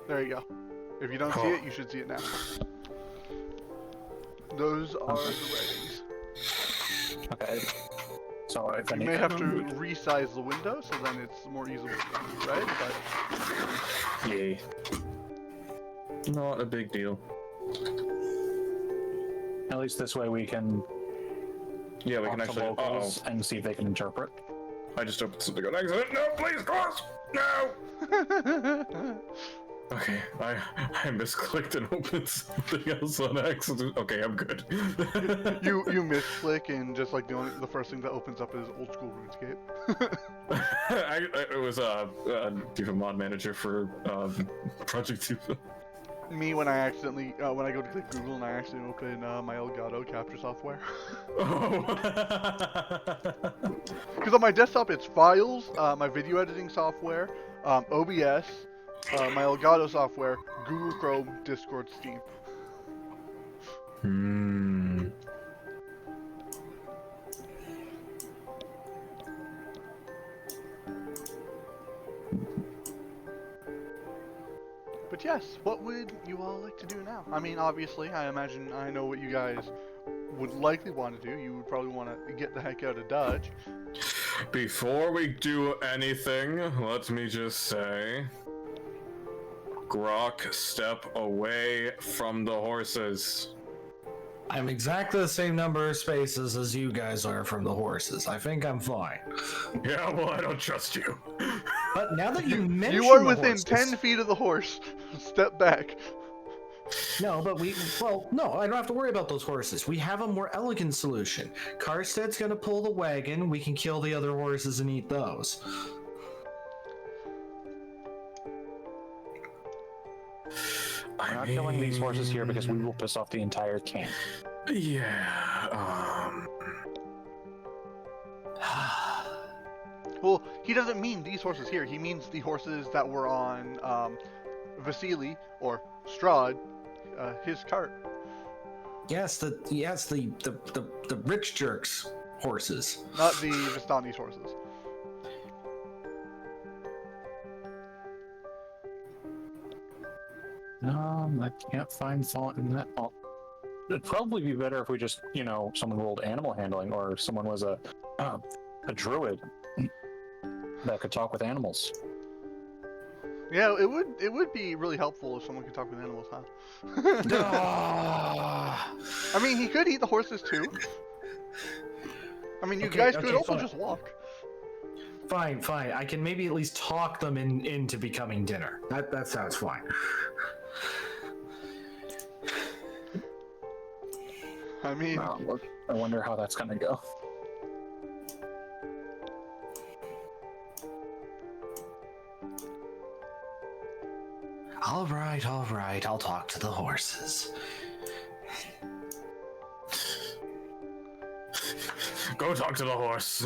There you go. If you don't see it, you should see it now. Those are the writings. Okay. So if You may have to resize the window so then it's more easily read, but... Yay. Not a big deal. At least this way we can Yeah, we talk can to actually... locals and see if they can interpret. I just opened something on accident. No, please close. No. Okay, I misclicked and opened something else on accident. Okay, I'm good. You misclick and just like the first thing that opens up is old school RuneScape. It was Diva mod manager for Project Diva. Me when I accidentally when I go to click Google and I accidentally open my Elgato capture software. Because on my desktop it's files, my video editing software, OBS, my Elgato software, Google Chrome, Discord, Steam. But yes, what would you all like to do now? I mean, obviously, I imagine I know what you guys would likely want to do. You would probably want to get the heck out of Dodge. Before we do anything, let me just say, Grok, step away from the horses. I'm exactly the same number of spaces as you guys are from the horses. I think I'm fine. Yeah, well, I don't trust you. But now that you mention You are the within horses, 10 feet of the horse. Step back. No, but no, I don't have to worry about those horses. We have a more elegant solution. Karsted's gonna pull the wagon, we can kill the other horses and eat those. We're not killing these horses here because we will piss off the entire camp. Yeah, Well, he doesn't mean these horses here. He means the horses that were on Vasily or Strahd, his cart. Yes, the rich jerks horses. Not the Vistani's horses. I can't find fault in that. Oh, it'd probably be better if we just, someone rolled animal handling, or someone was a druid that could talk with animals. Yeah, it would be really helpful if someone could talk with animals, huh? I mean, he could eat the horses too. I mean, you guys could also just walk. Fine. I can maybe at least talk them into becoming dinner. That sounds fine. I mean, I wonder how that's gonna go. All right, I'll talk to the horses. go talk to the horse.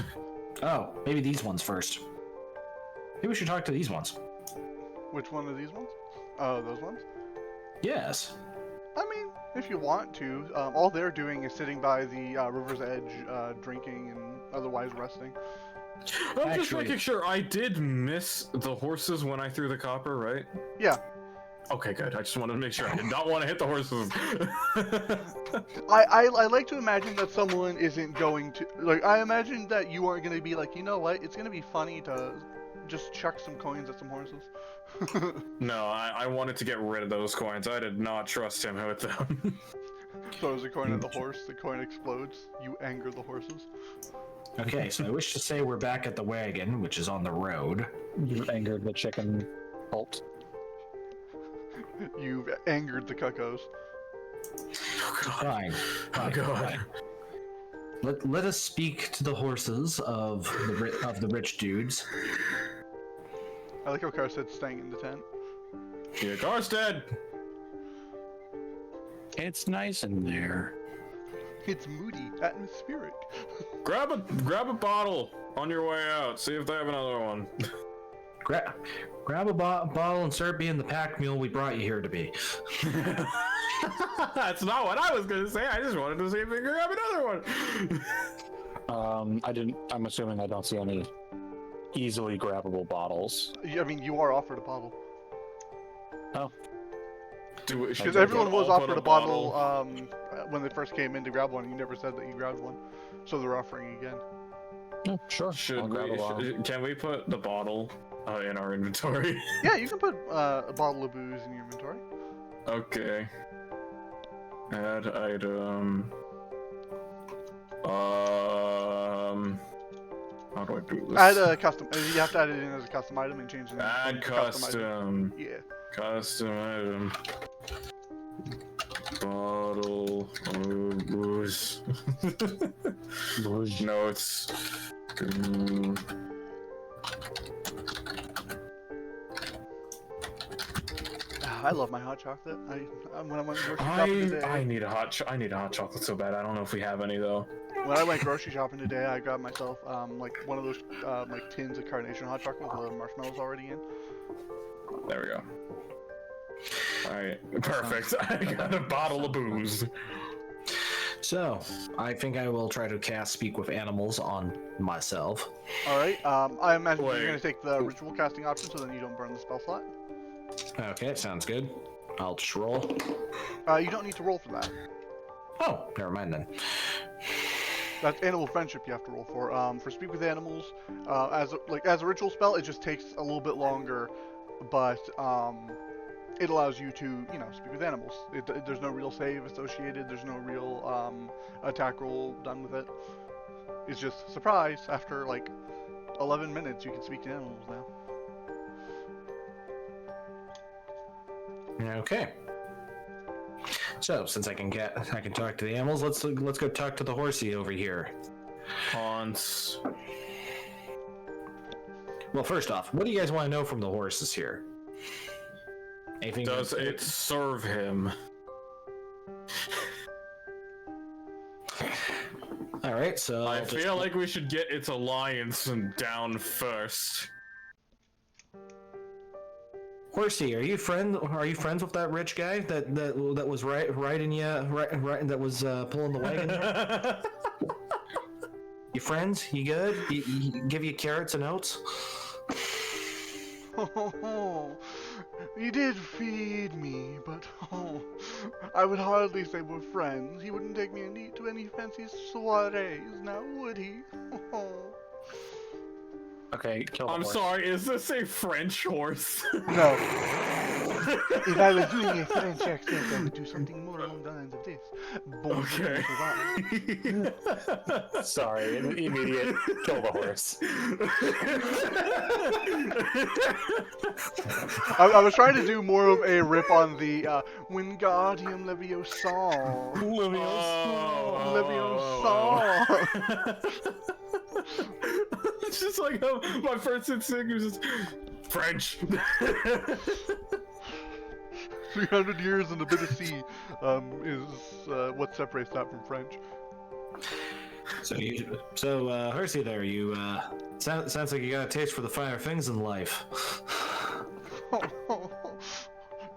Oh, maybe these ones first. Maybe we should talk to these ones. which one are these ones? Oh, those ones? Yes. I mean, if you want to. All they're doing is sitting by the river's edge, drinking and otherwise resting. I'm just making sure. I did miss the horses when I threw the copper, right? Yeah. Okay, good. I just wanted to make sure. I did not want to hit the horses. I like to imagine that someone isn't going to... Like, I imagine that you aren't going to be like, you know what, it's going to be funny to just chuck some coins at some horses. No, I wanted to get rid of those coins. I did not trust him with them. Throws a coin at the horse, the coin explodes, you anger the horses. Okay, so I wish to say we're back at the wagon, which is on the road. You angered the chicken cult. You've angered the cuckoos. Oh, God. Fine. Oh, God. Fine. Let us speak to the horses of the rich dudes. I like how Karsted's staying in the tent. Yeah, Karsted! It's nice in there. It's moody, atmospheric. Grab a bottle on your way out. See if they have another one. Grab a bottle and start being the pack mule we brought you here to be. That's not what I was gonna say. I just wanted to see if we could grab another one. I'm assuming I don't see any easily grabbable bottles. I mean, you are offered a bottle. Oh. Because everyone was offered a bottle when they first came in to grab one. You never said that you grabbed one, so they're offering again. Yeah, sure. Can we put the bottle in our inventory? Yeah, you can put a bottle of booze in your inventory. Okay. Add item. How do I do this? Add a custom. You have to add it in as a custom item and change the name. Add to custom. item. Yeah. Custom item. Bottle of booze. Notes. I love my hot chocolate. When I went grocery shopping today, I need a hot chocolate so bad. I don't know if we have any though. when I went grocery shopping today, I grabbed myself like one of those like tins of carnation hot chocolate with the marshmallows already in. There we go. Alright, perfect. I got a bottle of booze. So, I think I will try to cast Speak with Animals on myself. Alright, I imagine Wait. you're going to take the ritual casting option so then you don't burn the spell slot. Okay, sounds good. I'll just roll. You don't need to roll for that. Oh, never mind then. That's animal friendship you have to roll for. For Speak with Animals, as a ritual spell, it just takes a little bit longer, but it allows you to, speak with animals. There's no real save associated. There's no real attack roll done with it. It's just surprise. After like 11 minutes, you can speak to animals now. Okay. So, since I can talk to the animals, let's go talk to the horsey over here. Hans. Well, first off, what do you guys want to know from the horses here? Anything? Does it serve him? All right, so I feel like we should get its alliance down first. Horsey, are you friends with that rich guy that was riding you that was pulling the wagon there? You friends? You good? He give you carrots and oats? He did feed me, but I would hardly say we're friends. He wouldn't take me to any fancy soirees, now would he? Okay, kill the I'm horse. sorry, is this a French horse? No. If I was doing a French accent, I would do something more along the lines of this. Okay. Sorry, immediate kill the horse. I was trying to do more of a rip on the Wingardium Leviosa. Leviosa. It's just like how my first instinct was just French. 300 years and a bit of sea is what separates that from French. So Hersey, there, you sounds like you got a taste for the finer things in life.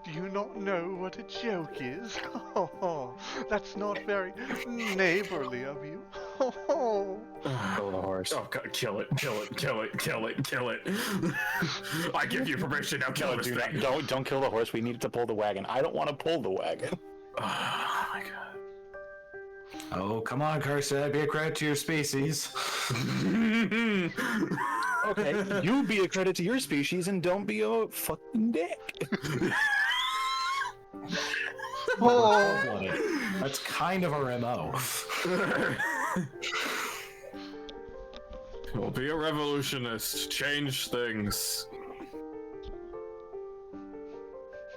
Do you not know what a joke is? That's not very neighborly of you. Kill the horse. Oh god, kill it. I give you permission, now kill No, this do thing. not, don't kill the horse. We need to pull the wagon. I don't want to pull the wagon. Oh my god. Oh, come on, Karsted, be a credit to your species. Okay, you be a credit to your species and don't be a fucking dick. Cold-blooded. That's kind of our MO. We'll be a revolutionist, change things.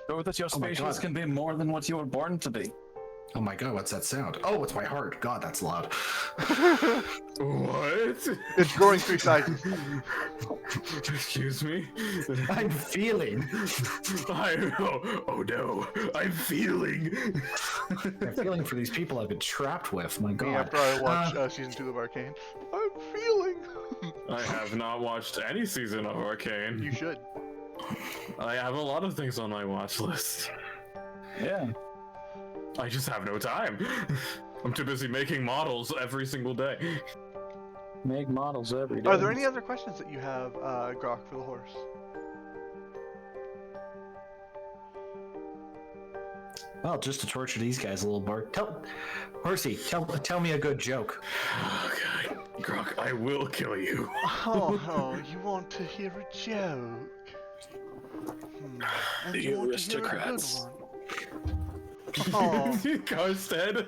Show that your Oh my species God. can be more than what you were born to be. Oh my god, what's that sound? Oh, it's my heart. God, that's loud. What? It's growing 3 sizes. Excuse me? I'm feeling. Oh no, I'm feeling. I'm feeling for these people I've been trapped with. My Me god. after I watch season 2 of Arcane. I'm feeling. I have not watched any season of Arcane. You should. I have a lot of things on my watch list. Yeah. I just have no time. I'm too busy making models every single day. Make models every day. Are there any other questions that you have, Grok, for the horse? Well, just to torture these guys a little more. Horsey, tell me a good joke. Oh god, Grok, I will kill you. Oh, you want to hear a joke? And The you want to hear a good aristocrats. one? Oh. Karsted.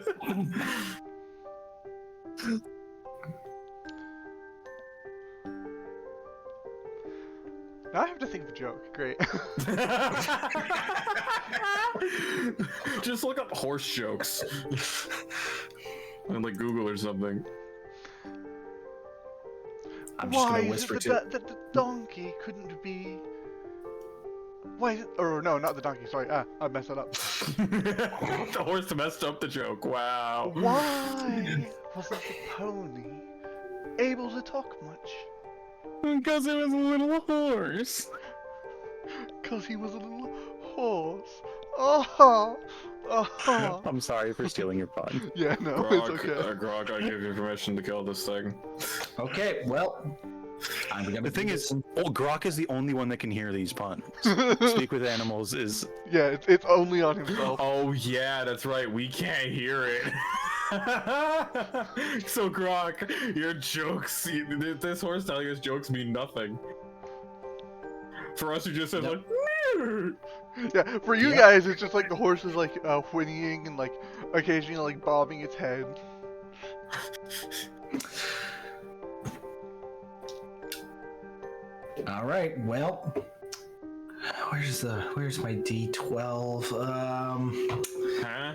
Now I have to think of a joke. Great. Just look up horse jokes. And like Google or something. I'm just Why gonna is whisper it to. that the donkey couldn't be? Why? Or no, not the donkey. Sorry. I messed it up. The horse messed up the joke. Wow. Why wasn't the pony able to talk much? Because it was a little horse. Cause he was a little horse. Oh. Oh. I'm sorry for stealing your pun. Yeah, no, Grog, it's okay. Grog, I give you permission to kill this thing. Okay, well. The thing is, Grok is the only one that can hear these puns. Speak with animals is... Yeah, it's only on himself. Oh yeah, that's right. We can't hear it. So Grok, your jokes, this horse telling us jokes mean nothing. For us, who just said like. Yeah, for you guys, it's just like the horse is like whinnying and like occasionally like bobbing its head. All right, well. Where's my D12? Huh?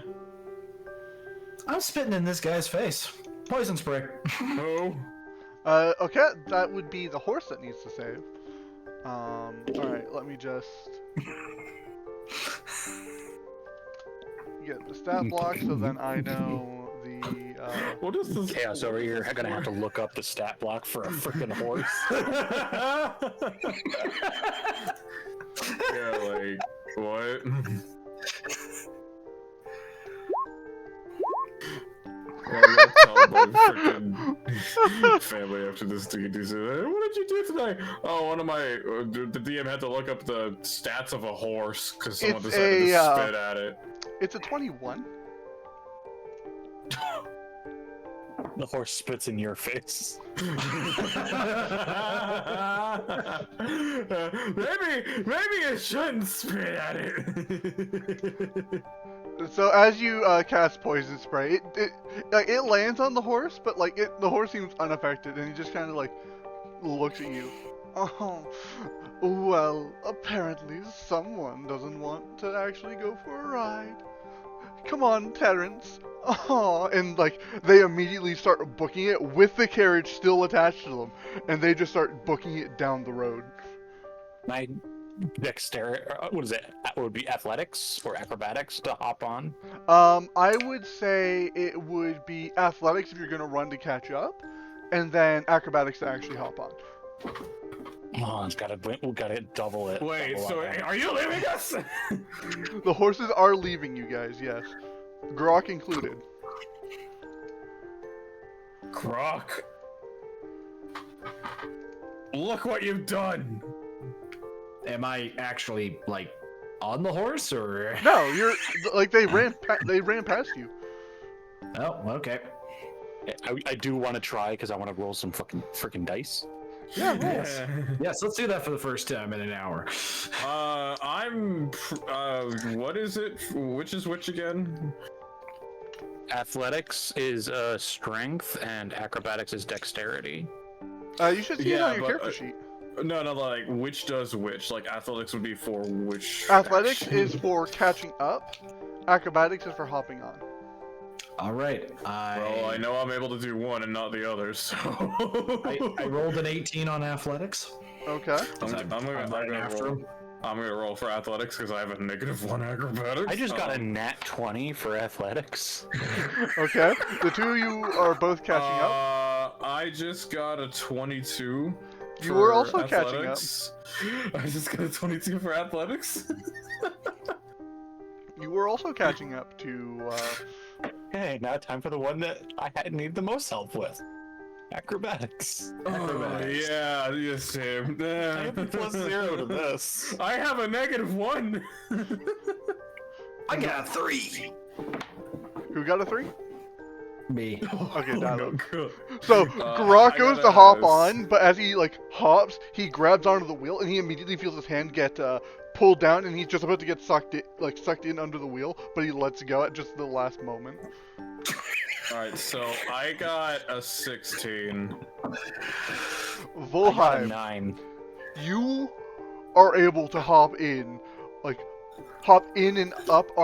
I'm spitting in this guy's face. Poison spray. Oh. Okay, that would be the horse that needs to save. Alright, let me just get the stat block so then I know the, What is this? Chaos over here. I'm gonna have to look up the stat block for a freaking horse. Yeah, like, what? I gotta tell my freaking family after this D&D. What did you do tonight? Oh, one of my the DM had to look up the stats of a horse because someone It's decided to a, spit at it. it's a 21. The horse spits in your face. Maybe it shouldn't spit at it. So as you cast poison spray, it lands on the horse, but like the horse seems unaffected, and he just kind of like looks at you. Oh, well, apparently someone doesn't want to actually go for a ride. Come on, Terrence. Oh, and like they immediately start booking it with the carriage still attached to them, and they just start booking it down the road. My dexterity, what is it? It would be athletics or acrobatics to hop on. I would say it would be athletics if you're gonna run to catch up, and then acrobatics to actually hop on. Oh, we gotta double it. Wait, double so up. are you leaving us? The horses are leaving you guys, yes. Grok included. Grok. Look what you've done. Am I actually like on the horse or? No, you're like they ran past you. Oh, okay. I do want to try because I want to roll some freaking dice. Yeah, roll. Yes. Yes, let's do that for the first time in an hour. What is it? Which is which again? Athletics is strength, and acrobatics is dexterity. You should see it Yeah, on your but, character sheet. No, like which does which? Like athletics would be for which? Athletics action? is for catching up. Acrobatics is for hopping on. All right. Well, I know I'm able to do one and not the other, so. I rolled an 18 on athletics. Okay. I'm gonna roll for athletics because I have a -1 acrobatics. I just got a nat 20 for athletics. Okay. The two of you are both catching up. I just got a 22. You were for also catching up. athletics. I just got a 22 for athletics. You were also catching up to. Okay, now time for the one that I need the most help with. Acrobatics. Oh, yeah, Sam. I have a +0 to this. I have a -1. I got a 3. Who got a 3? Me. Okay, Dilo. cool. So I Grok goes got to a- hop on, but as he like hops, he grabs onto the wheel, and he immediately feels his hand get pulled down, and he's just about to get sucked in under the wheel, but he lets go at just the last moment. Alright, so I got a 16. I got a Vulheim, 9. you are able to hop in and up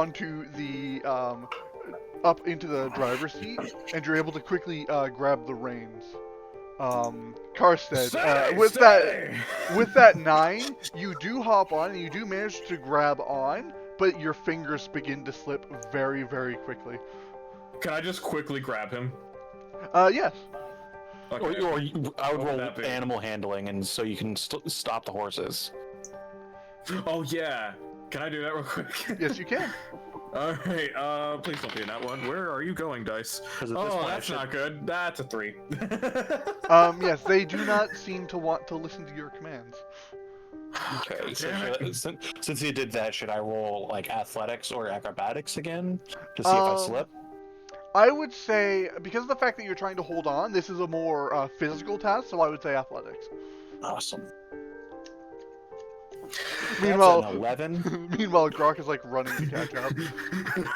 into the driver's seat, and you're able to quickly grab the reins. Karsted, with that 9, you do hop on and you do manage to grab on, but your fingers begin to slip very, very quickly. Can I just quickly grab him? Yes. Okay. I would What would roll that be? animal handling, and so you can stop the horses. Oh yeah. Can I do that real quick? Yes, you can. Alright, please don't be in that one. Where are you going, dice? Because at this Oh, point, that's not good. That's a 3. Yes, they do not seem to want to listen to your commands. Okay, so Damn it. since he did that, should I roll like athletics or acrobatics again to see if I slip? I would say, because of the fact that you're trying to hold on, this is a more physical task, so I would say athletics. Awesome. Meanwhile, That's an 11. meanwhile, Grok is like running to catch up.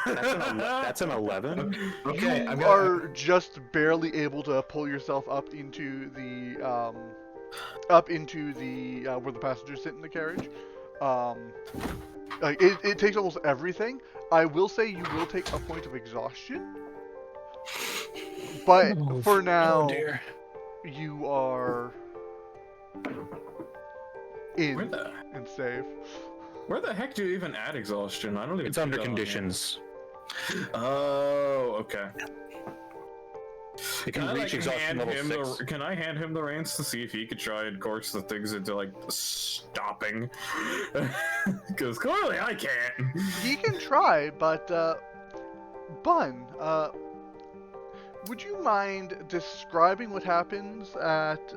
That's an 11. Okay, You are just barely able to pull yourself up into the where the passengers sit in the carriage. Like it takes almost everything. I will say you will take a point of exhaustion, but for now, dear. you are in and safe. Where the heck do you even add exhaustion? I don't even. It's see under that on here. conditions. Oh, okay. You Can can I, reach exhaustion level 6. Can I hand him the reins to see if he could try and coerce the things into like stopping? Because clearly I can't. He can try, but Bun, would you mind describing what happens at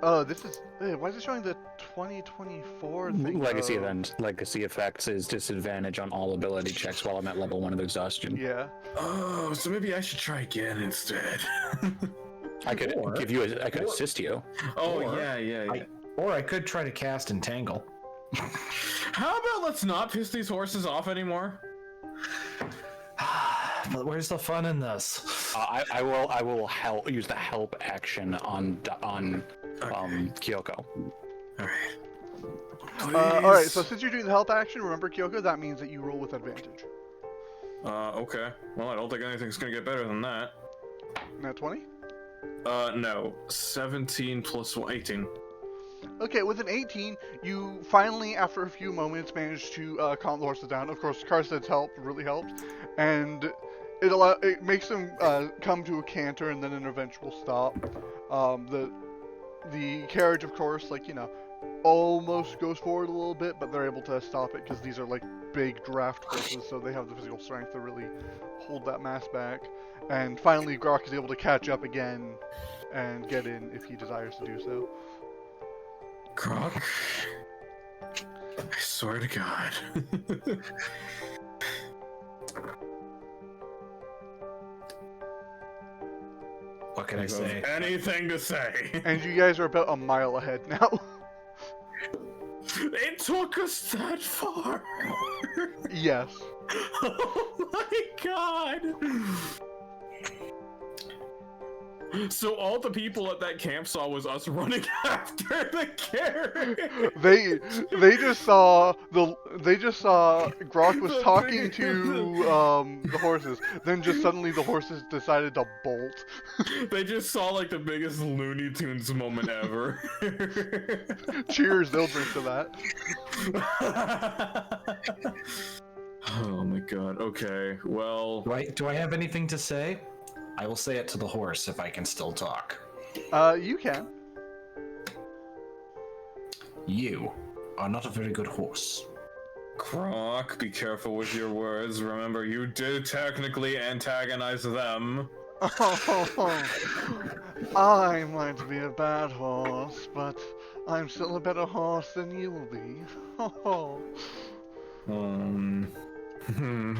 oh, this is why is it showing the 2024 thing? Legacy event. Legacy effects is disadvantage on all ability checks while I'm at level 1 of exhaustion. Yeah. Oh, so maybe I should try again instead. I could give you. I could assist you. Oh Or- yeah. Or I could try to cast Entangle. How about let's not piss these horses off anymore? But where's the fun in this? I will help use the help action on Kyoko. Alright, so since you're doing the health action, remember Kyoko, that means that you roll with advantage. Okay. Well, I don't think anything's gonna get better than that. Nat 20? No. 17 plus 1, 18. Okay, with an 18, you finally, after a few moments, manage to calm the horses down. Of course, Karsted's help really helped, and it makes them come to a canter and then an eventual stop. The carriage, of course, like, you know, almost goes forward a little bit, but they're able to stop it because these are like big draft horses, so they have the physical strength to really hold that mass back. And finally, Grok is able to catch up again and get in if he desires to do so. Grok? I swear to God. What can I say? Anything to say. And you guys are about a mile ahead now. It took us that far. Yes. Oh my God. So all the people at that camp saw was us running after the carriage. They just saw Grok was talking to the horses. Then just suddenly the horses decided to bolt. They just saw like the biggest Looney Tunes moment ever. Cheers, they'll drink to that. Oh my God. Okay. Well. Do I have anything to say? I will say it to the horse if I can still talk. You can. You are not a very good horse. Grok, be careful with your words. Remember, you did technically antagonize them. I might be a bad horse, but I'm still a better horse than you will be.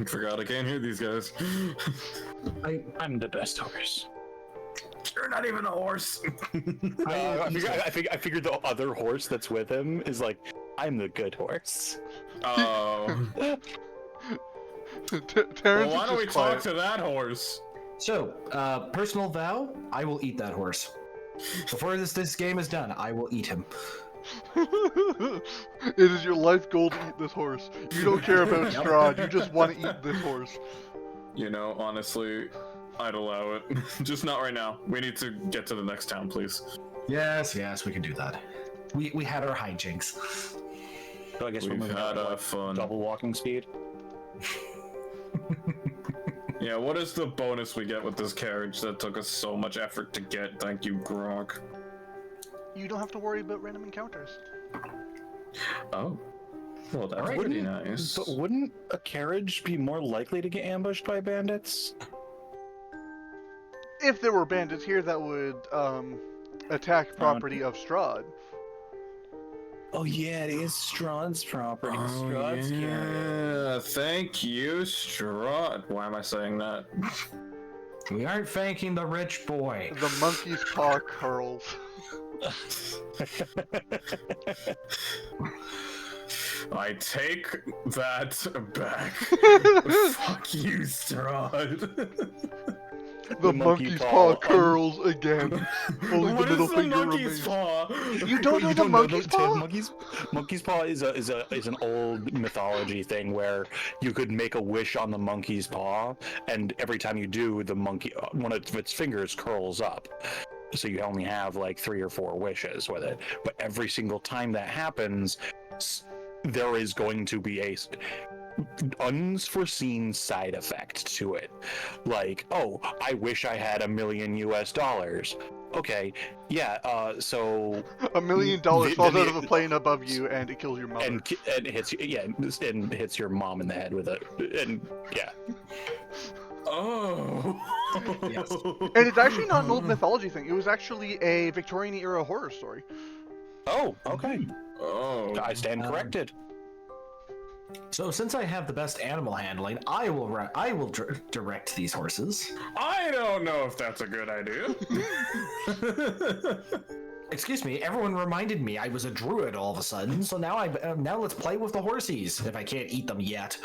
Forgot I can't hear these guys. I'm the best horse. You're not even a horse. I figured the other horse that's with him is like, I'm the good horse. Oh. Terrence Well, is why don't we just talk quiet. to that horse? So, personal vow, I will eat that horse. Before this game is done, I will eat him. It is your life goal to eat this horse. You don't care about Strahd, you just want to eat this horse. You know, honestly, I'd allow it. Just not right now. We need to get to the next town, please. Yes, we can do that. We had our hijinks. So I guess we're We've moving had at, fun. double walking speed. Yeah, what is the bonus we get with this carriage that took us so much effort to get? Thank you, Gronk. You don't have to worry about random encounters. Oh. Well, that's Alright. pretty nice. But wouldn't a carriage be more likely to get ambushed by bandits? If there were bandits here that would attack property of Strahd. Oh yeah, it is Strahd's property. Oh, Strahd's carriage. yeah, thank you, Strahd. Why am I saying that? We aren't thanking the rich boy. The monkey's paw curls. I take that back. Fuck you, Strahd. The monkey's paw curls again. Only What the middle is the finger monkey's remains. paw? You don't know the monkey's paw? Monkey's paw is an old mythology thing where you could make a wish on the monkey's paw, and every time you do, the monkey, one of its fingers curls up. So you only have like 3 or 4 wishes with it. But every single time that happens, there is going to be a unforeseen side effect to it. Like, oh, I wish I had $1 million US. Okay, yeah, so... $1 million falls out of a plane above you and it kills your mother. and hits you, yeah, and hits your mom in the head with it, and yeah. Oh. Yes. And it's actually not an old mythology thing. It was actually a Victorian era horror story. Oh, okay. Oh. I stand corrected. So since I have the best animal handling, I will direct these horses. I don't know if that's a good idea. Excuse me, everyone reminded me I was a druid all of a sudden, so now now let's play with the horsies, if I can't eat them yet.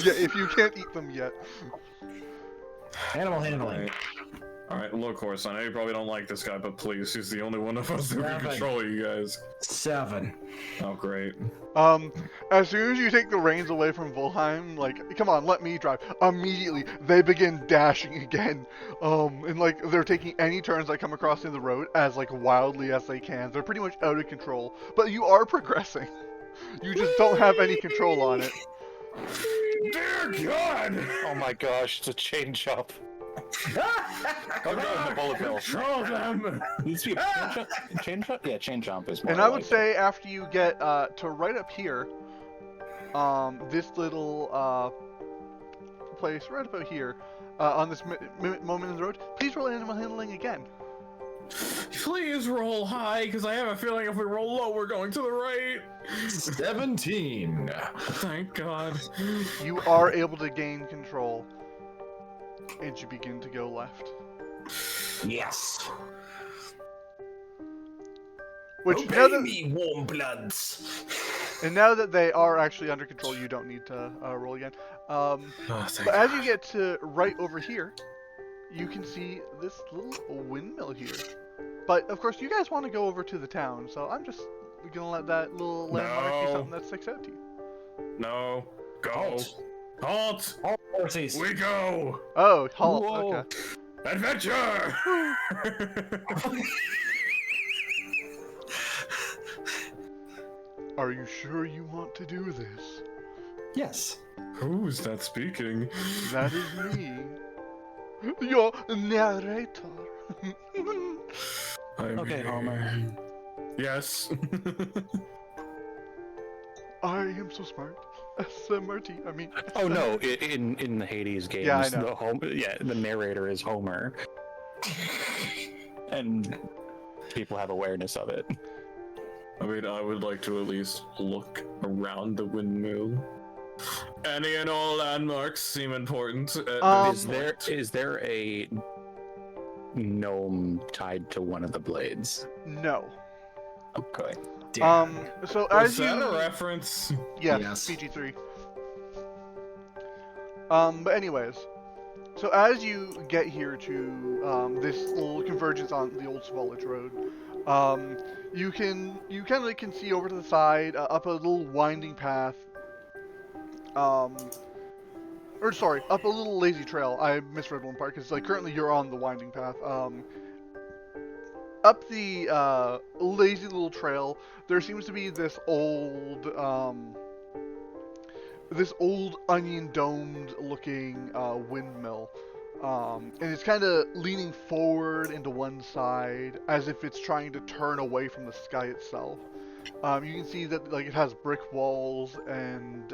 Yeah, if you can't eat them yet. Animal handling. Alright, look, horse, I know you probably don't like this guy, but please, he's the only one of us who can 7. control you guys. 7. Oh, great. As soon as you take the reins away from Vulheim, like, come on, let me drive. Immediately, they begin dashing again. And like, they're taking any turns that come across in the road as like wildly as they can. They're pretty much out of control, but you are progressing. You just don't have any control on it. Dear God! Oh my gosh, it's a chain chomp. Oh no, the bullet bill. Control them! Needs to be a chain chomp? Yeah, chain chomp is more And I would like say after you get to right up here, this little place right about here, on this moment in the road, please roll animal handling again. Please roll high, because I have a feeling if we roll low, we're going to the right. 17. Thank God. You are able to gain control, and you begin to go left. Yes. Which Obey now that, me, warm bloods. and now that they are actually under control, you don't need to roll again. Oh, thank But as you get to right over here, you can see this little windmill here. But of course, you guys want to go over to the town, so I'm just gonna let that little landmark be No. something that sticks out to you. No. Go. Halt. Halt! All horses. We go! Oh, halt. Whoa. Okay. Adventure! Are you sure you want to do this? Yes. Who's that speaking? That is me, your narrator. Okay, Homer. Yes. I am so smart. SMRT. I mean. Oh no! In the Hades games, Yeah, I know. the narrator is Homer, and people have awareness of it. I mean, I would like to at least look around the windmill. Any and all landmarks seem important. At Is this there a gnome tied to one of the blades? No. Okay. So point. as Is you. that a reference? Yes, Yes. PG-3. But anyways, so as you get here to this little convergence on the old Svalich Road, You kind of can see over to the side, up a little winding path. Or sorry, up a little lazy trail. I misread one part because like currently you're on the winding path. Up the lazy little trail, there seems to be this old onion domed looking windmill. And it's kind of leaning forward into one side as if it's trying to turn away from the sky itself. You can see that like it has brick walls, and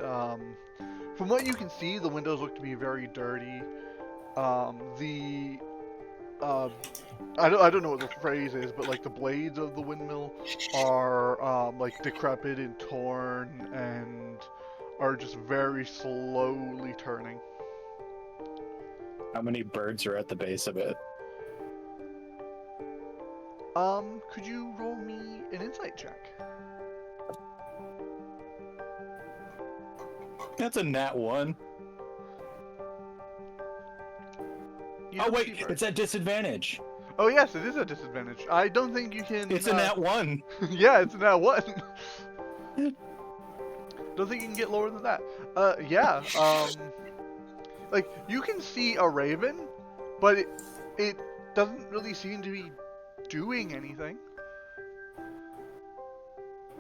from what you can see, the windows look to be very dirty. I don't know what the phrase is, but like the blades of the windmill are like decrepit and torn, and are just very slowly turning. How many birds are at the base of it? Could you roll me an insight check? That's a nat 1. You Oh don't wait, see birds. it's at disadvantage. Oh yes, it is a disadvantage. I don't think you can. It's a nat 1. Yeah, it's a nat 1. Don't think you can get lower than that. Yeah. Like you can see a raven, but it doesn't really seem to be doing anything.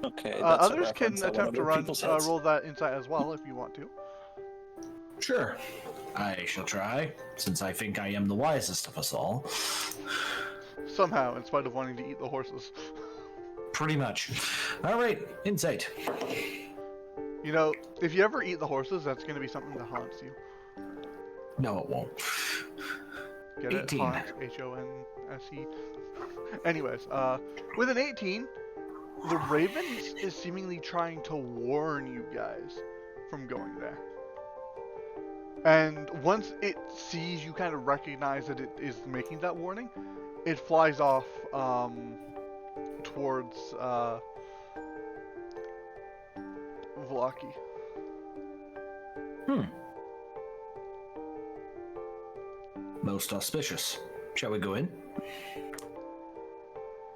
Okay. Others can attempt to roll that insight as well if you want to. Sure. I shall try, since I think I am the wisest of us all. Somehow, in spite of wanting to eat the horses. Pretty much. Alright, insight. You know, if you ever eat the horses, that's going to be something that haunts you. No, it won't. Get 18. it? Haunts, H-O-N-S-E. Anyways, with an 18, the raven is seemingly trying to warn you guys from going there. And once it sees you kind of recognize that it is making that warning, it flies off towards Vlaki. Most auspicious. Shall we go in?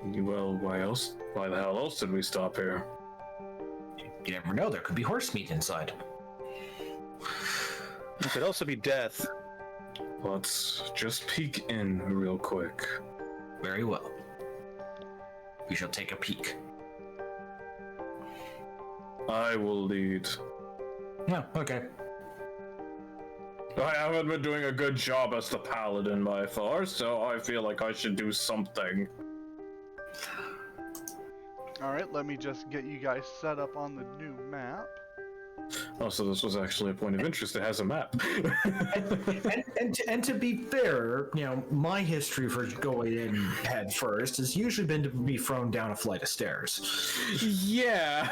Well, why else? Why the hell else did we stop here? You never know, there could be horse meat inside. It could also be death. Let's just peek in real quick. Very well. We shall take a peek. I will lead. Yeah, okay. I haven't been doing a good job as the paladin by far, so I feel like I should do something. Alright, let me just get you guys set up on the new map. Oh, so this was actually a point of interest. It has a map. and to be fair, you know, my history for going in head first has usually been to be thrown down a flight of stairs. Yeah,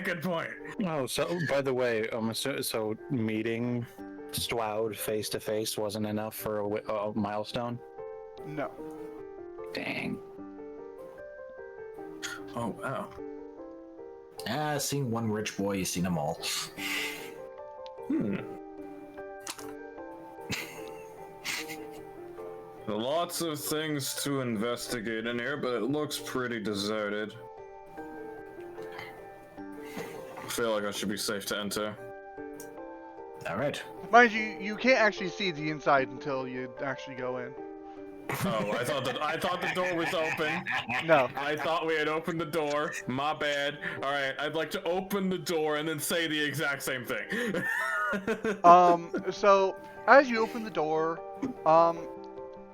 good point. Oh, so by the way, so meeting Strahd face to face wasn't enough for a milestone? No. Dang. Oh, wow. Seen one rich boy, you've seen them all. Lots of things to investigate in here, but it looks pretty deserted. I feel like I should be safe to enter. Alright. Mind you, you can't actually see the inside until you actually go in. Oh, I thought the door was open. No. I thought we had opened the door. My bad. All right, I'd like to open the door and then say the exact same thing. So as you open the door,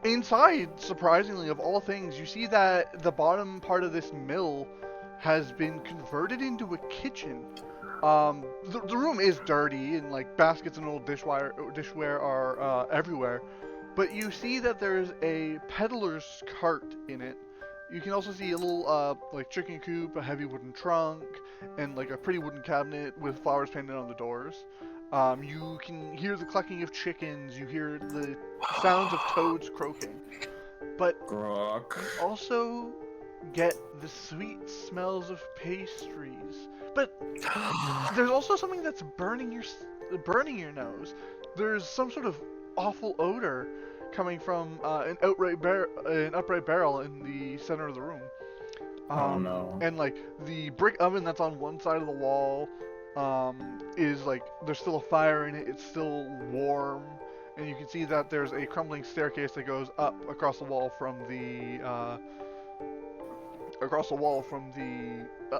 inside, surprisingly, of all things, you see that the bottom part of this mill has been converted into a kitchen. The room is dirty, and like baskets and old dishware are everywhere. But you see that there's a peddler's cart in it. You can also see a little like chicken coop, a heavy wooden trunk, and like a pretty wooden cabinet with flowers painted on the doors. You can hear the clucking of chickens. You hear the sounds of toads croaking. But Grok. you also get the sweet smells of pastries. But there's also something that's burning your nose. There's some sort of awful odor coming from an upright barrel in the center of the room. Oh, no. And like the brick oven that's on one side of the wall is like there's still a fire in it. It's still warm, and you can see that there's a crumbling staircase that goes up across the wall from the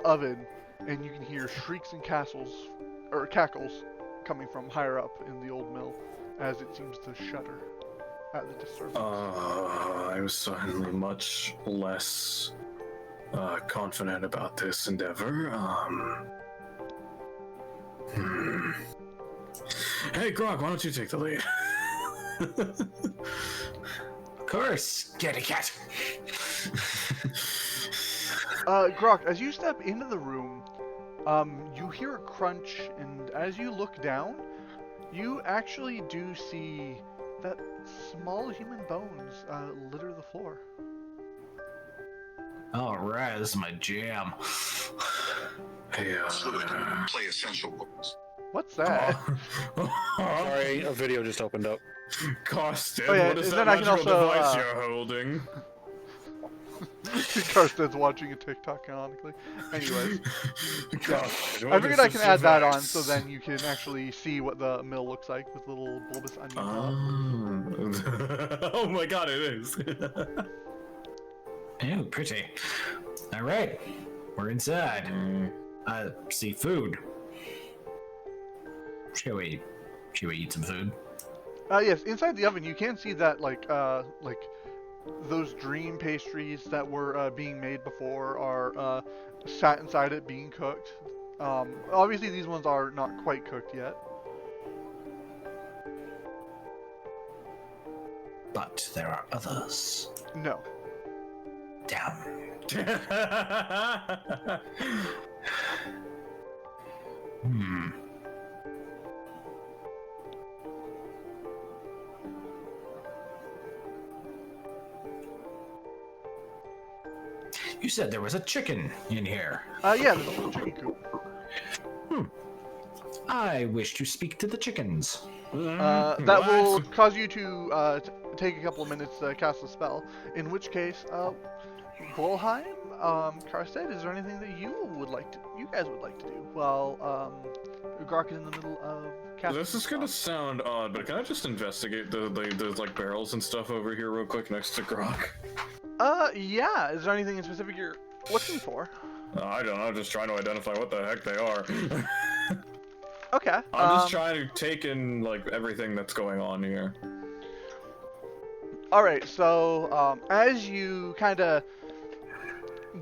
oven, and you can hear shrieks and cackles coming from higher up in the old mill as it seems to shudder at the disturbance. I'm suddenly much less confident about this endeavor. Hey, Grog, why don't you take the lead? Of course, kitty cat. Grok, as you step into the room, you hear a crunch, and as you look down, you actually do see that small human bones litter the floor. All right, this is my jam. Hey, play essential roles. What's that? Sorry, a video just opened up. Karsted, Oh, yeah, what is and that then I can magical also, device you're holding? Karsted's watching a TikTok canonically. Anyways, Karsted, I what figured is I can this add that on device? so then you can actually see what the mill looks like with little bulbous onions on. Oh my god, it is. Oh, pretty. All right, we're inside. I see food. Shall we eat some food? Yes, inside the oven you can see that like those dream pastries that were being made before are sat inside it being cooked. Obviously these ones are not quite cooked yet. But there are others. No. Damn. You said there was a chicken in here. Yeah, there's a little chicken coop. I wish to speak to the chickens. That will cause you to take a couple of minutes to cast a spell. In which case, Vulheim, Karsted, is there anything that you guys would like to do while Grok is in the middle of casting? This is gonna sound odd, but can I just investigate those like barrels and stuff over here real quick next to Grok? Yeah. Is there anything in specific you're looking for? I don't know, just trying to identify what the heck they are. Okay. I'm just trying to take in like everything that's going on here. Alright, so as you kind of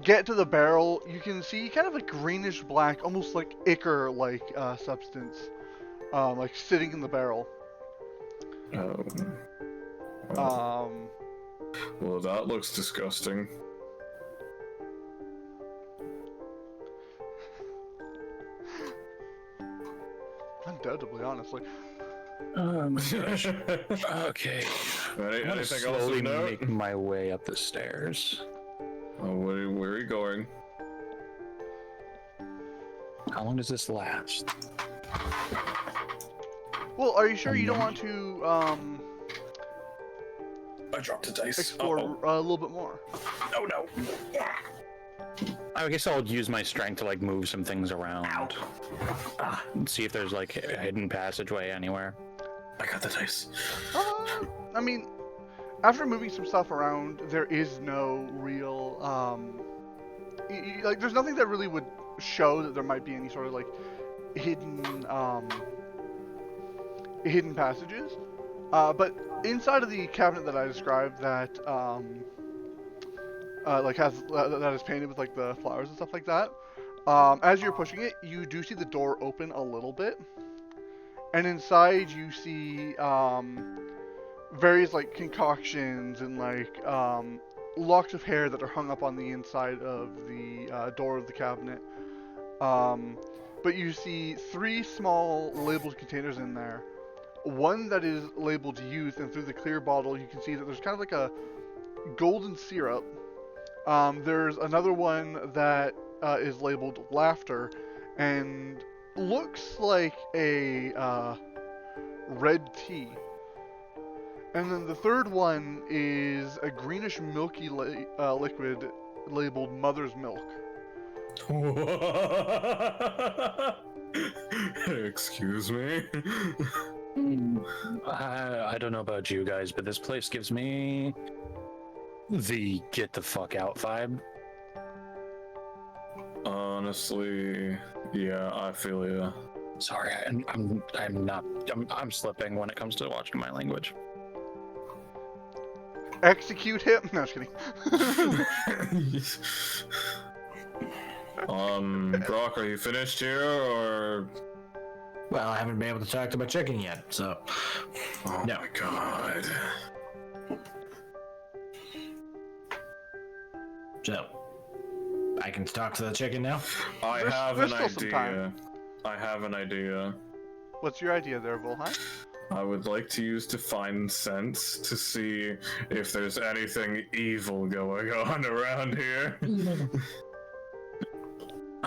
get to the barrel, you can see kind of a greenish black, almost like ichor-like substance, like sitting in the barrel. Well, that looks disgusting. Undoubtedly, honestly. Oh my gosh. Okay. I'm gonna Anything else slowly of note? make my way up the stairs. Oh, where are you going? How long does this last? Well, are you sure you don't want to I dropped the dice. explore a little bit more? No. I guess I'll use my strength to like move some things around. And see if there's like a hidden passageway anywhere. I got the dice. I mean, after moving some stuff around, there is no real like there's nothing that really would show that there might be any sort of like hidden passages. But inside of the cabinet that I described that like that is painted with like the flowers and stuff like that, as you're pushing it, you do see the door open a little bit, and inside you see various like concoctions and like locks of hair that are hung up on the inside of the door of the cabinet. But you see 3 small labeled containers in there. One that is labeled youth, and through the clear bottle you can see that there's kind of like a golden syrup. There's another one that is labeled laughter and looks like a red tea. And then the third one is a greenish milky liquid labeled mother's milk. Excuse me? I don't know about you guys, but this place gives me the get the fuck out vibe. Honestly, yeah, I feel ya. Sorry, I'm slipping when it comes to watching my language. Execute him. No, just kidding. Brock, are you finished here, or? Well, I haven't been able to talk to my chicken yet, so. Oh No. my god. So, I can talk to the chicken now? I There's- have there's an still some time. idea. I have an idea. What's your idea there, Vulheim? I would like to use Define Sense to see if there's anything evil going on around here.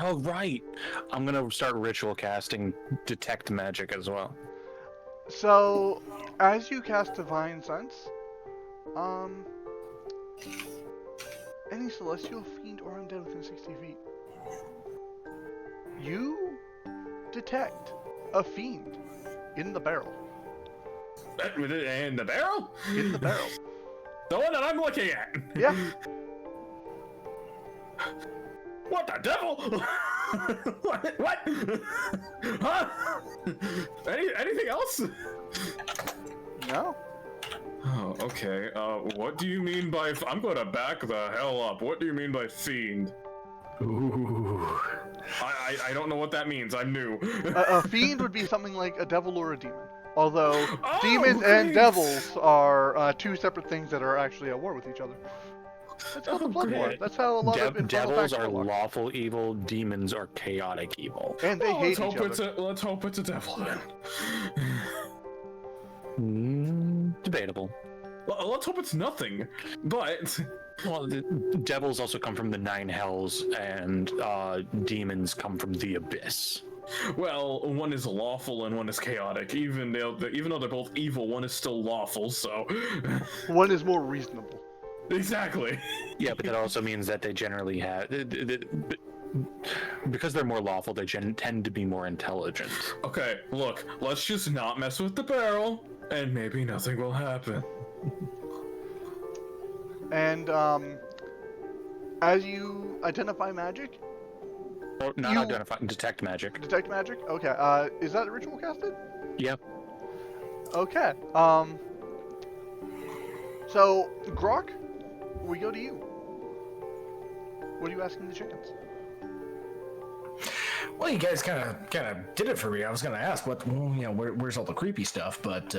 Oh, right. I'm gonna start ritual casting Detect Magic as well. So, as you cast Divine Sense, any celestial, fiend, or undead within 60 feet, you detect a fiend in the barrel. In the barrel? In the barrel. The one that I'm looking at? Yeah. What the devil? What? Huh? Anything else? No. Oh, okay. What do you mean by... I'm gonna back the hell up. What do you mean by fiend? Ooh. I don't know what that means. I'm new. A fiend would be something like a devil or a demon. Although, Oh, demons and great. devils are two separate things that are actually at war with each other. That's called the blood war. great. That's how a lot of infernal Devils pacts are work. lawful evil, demons are chaotic evil. And they Well, hate let's each hope other. let's hope it's a devil then. Debatable. Well, let's hope it's nothing. But Well, the devils also come from the nine hells, and demons come from the abyss. well, one is lawful and one is chaotic. Even though they're both evil, one is still lawful. So One is more reasonable. exactly. Yeah, but that also means that they generally have, because they're more lawful, they tend to be more intelligent. Okay, look, let's just not mess with the barrel, and maybe nothing will happen. And as you identify magic, Or not You- identify, detect magic. detect magic. Okay. Is that ritual casted? Yep. Okay. So Grok, we go to you. What are you asking the chickens? Well, you guys kind of did it for me. I was gonna ask where's all the creepy stuff, but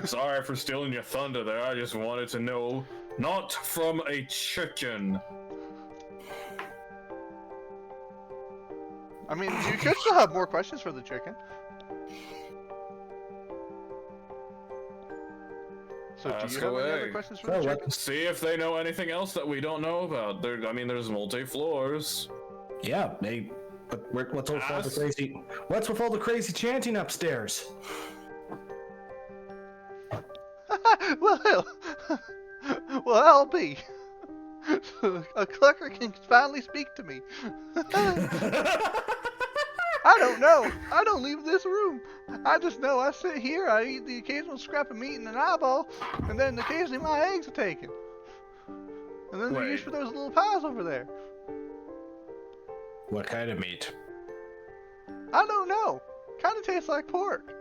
Sorry for stealing your thunder there. I just wanted to know, not from a chicken. I mean, you could still have more questions for the chicken. So do Ask you have any other away. questions for Oh, the what- chicken? See if they know anything else that we don't know about. There's multi-floors. yeah, but what's with all the Ask- crazy? What's with all the crazy chanting upstairs? Well, I'll be. A clucker can finally speak to me. I don't know. I don't leave this room. I just know I sit here, I eat the occasional scrap of meat and an eyeball, and then occasionally my eggs are taken. And then they're used for those little pies over there. What kind of meat? I don't know. Kind of tastes like pork.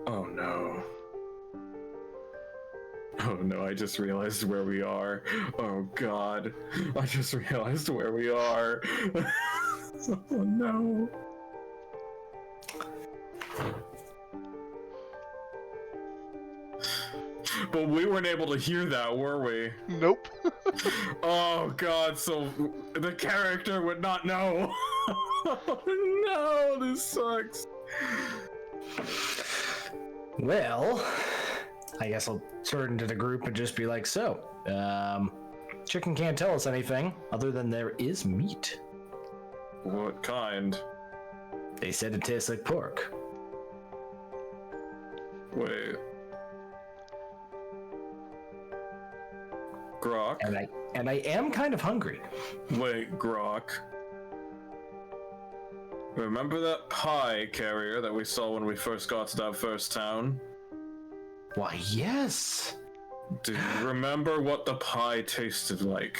Oh no. Oh no, I just realized where we are. Oh god. I just realized where we are. Oh no. But we weren't able to hear that, were we? Nope. Oh god, so the character would not know. Oh no, this sucks. Well, I guess I'll turn to the group and just be like, so, chicken can't tell us anything other than there is meat. What kind? They said it tastes like pork. Wait. Grok. And I am kind of hungry. Wait, Grok. Remember that pie carrier that we saw when we first got to that first town? Why, yes. Do you remember what the pie tasted like?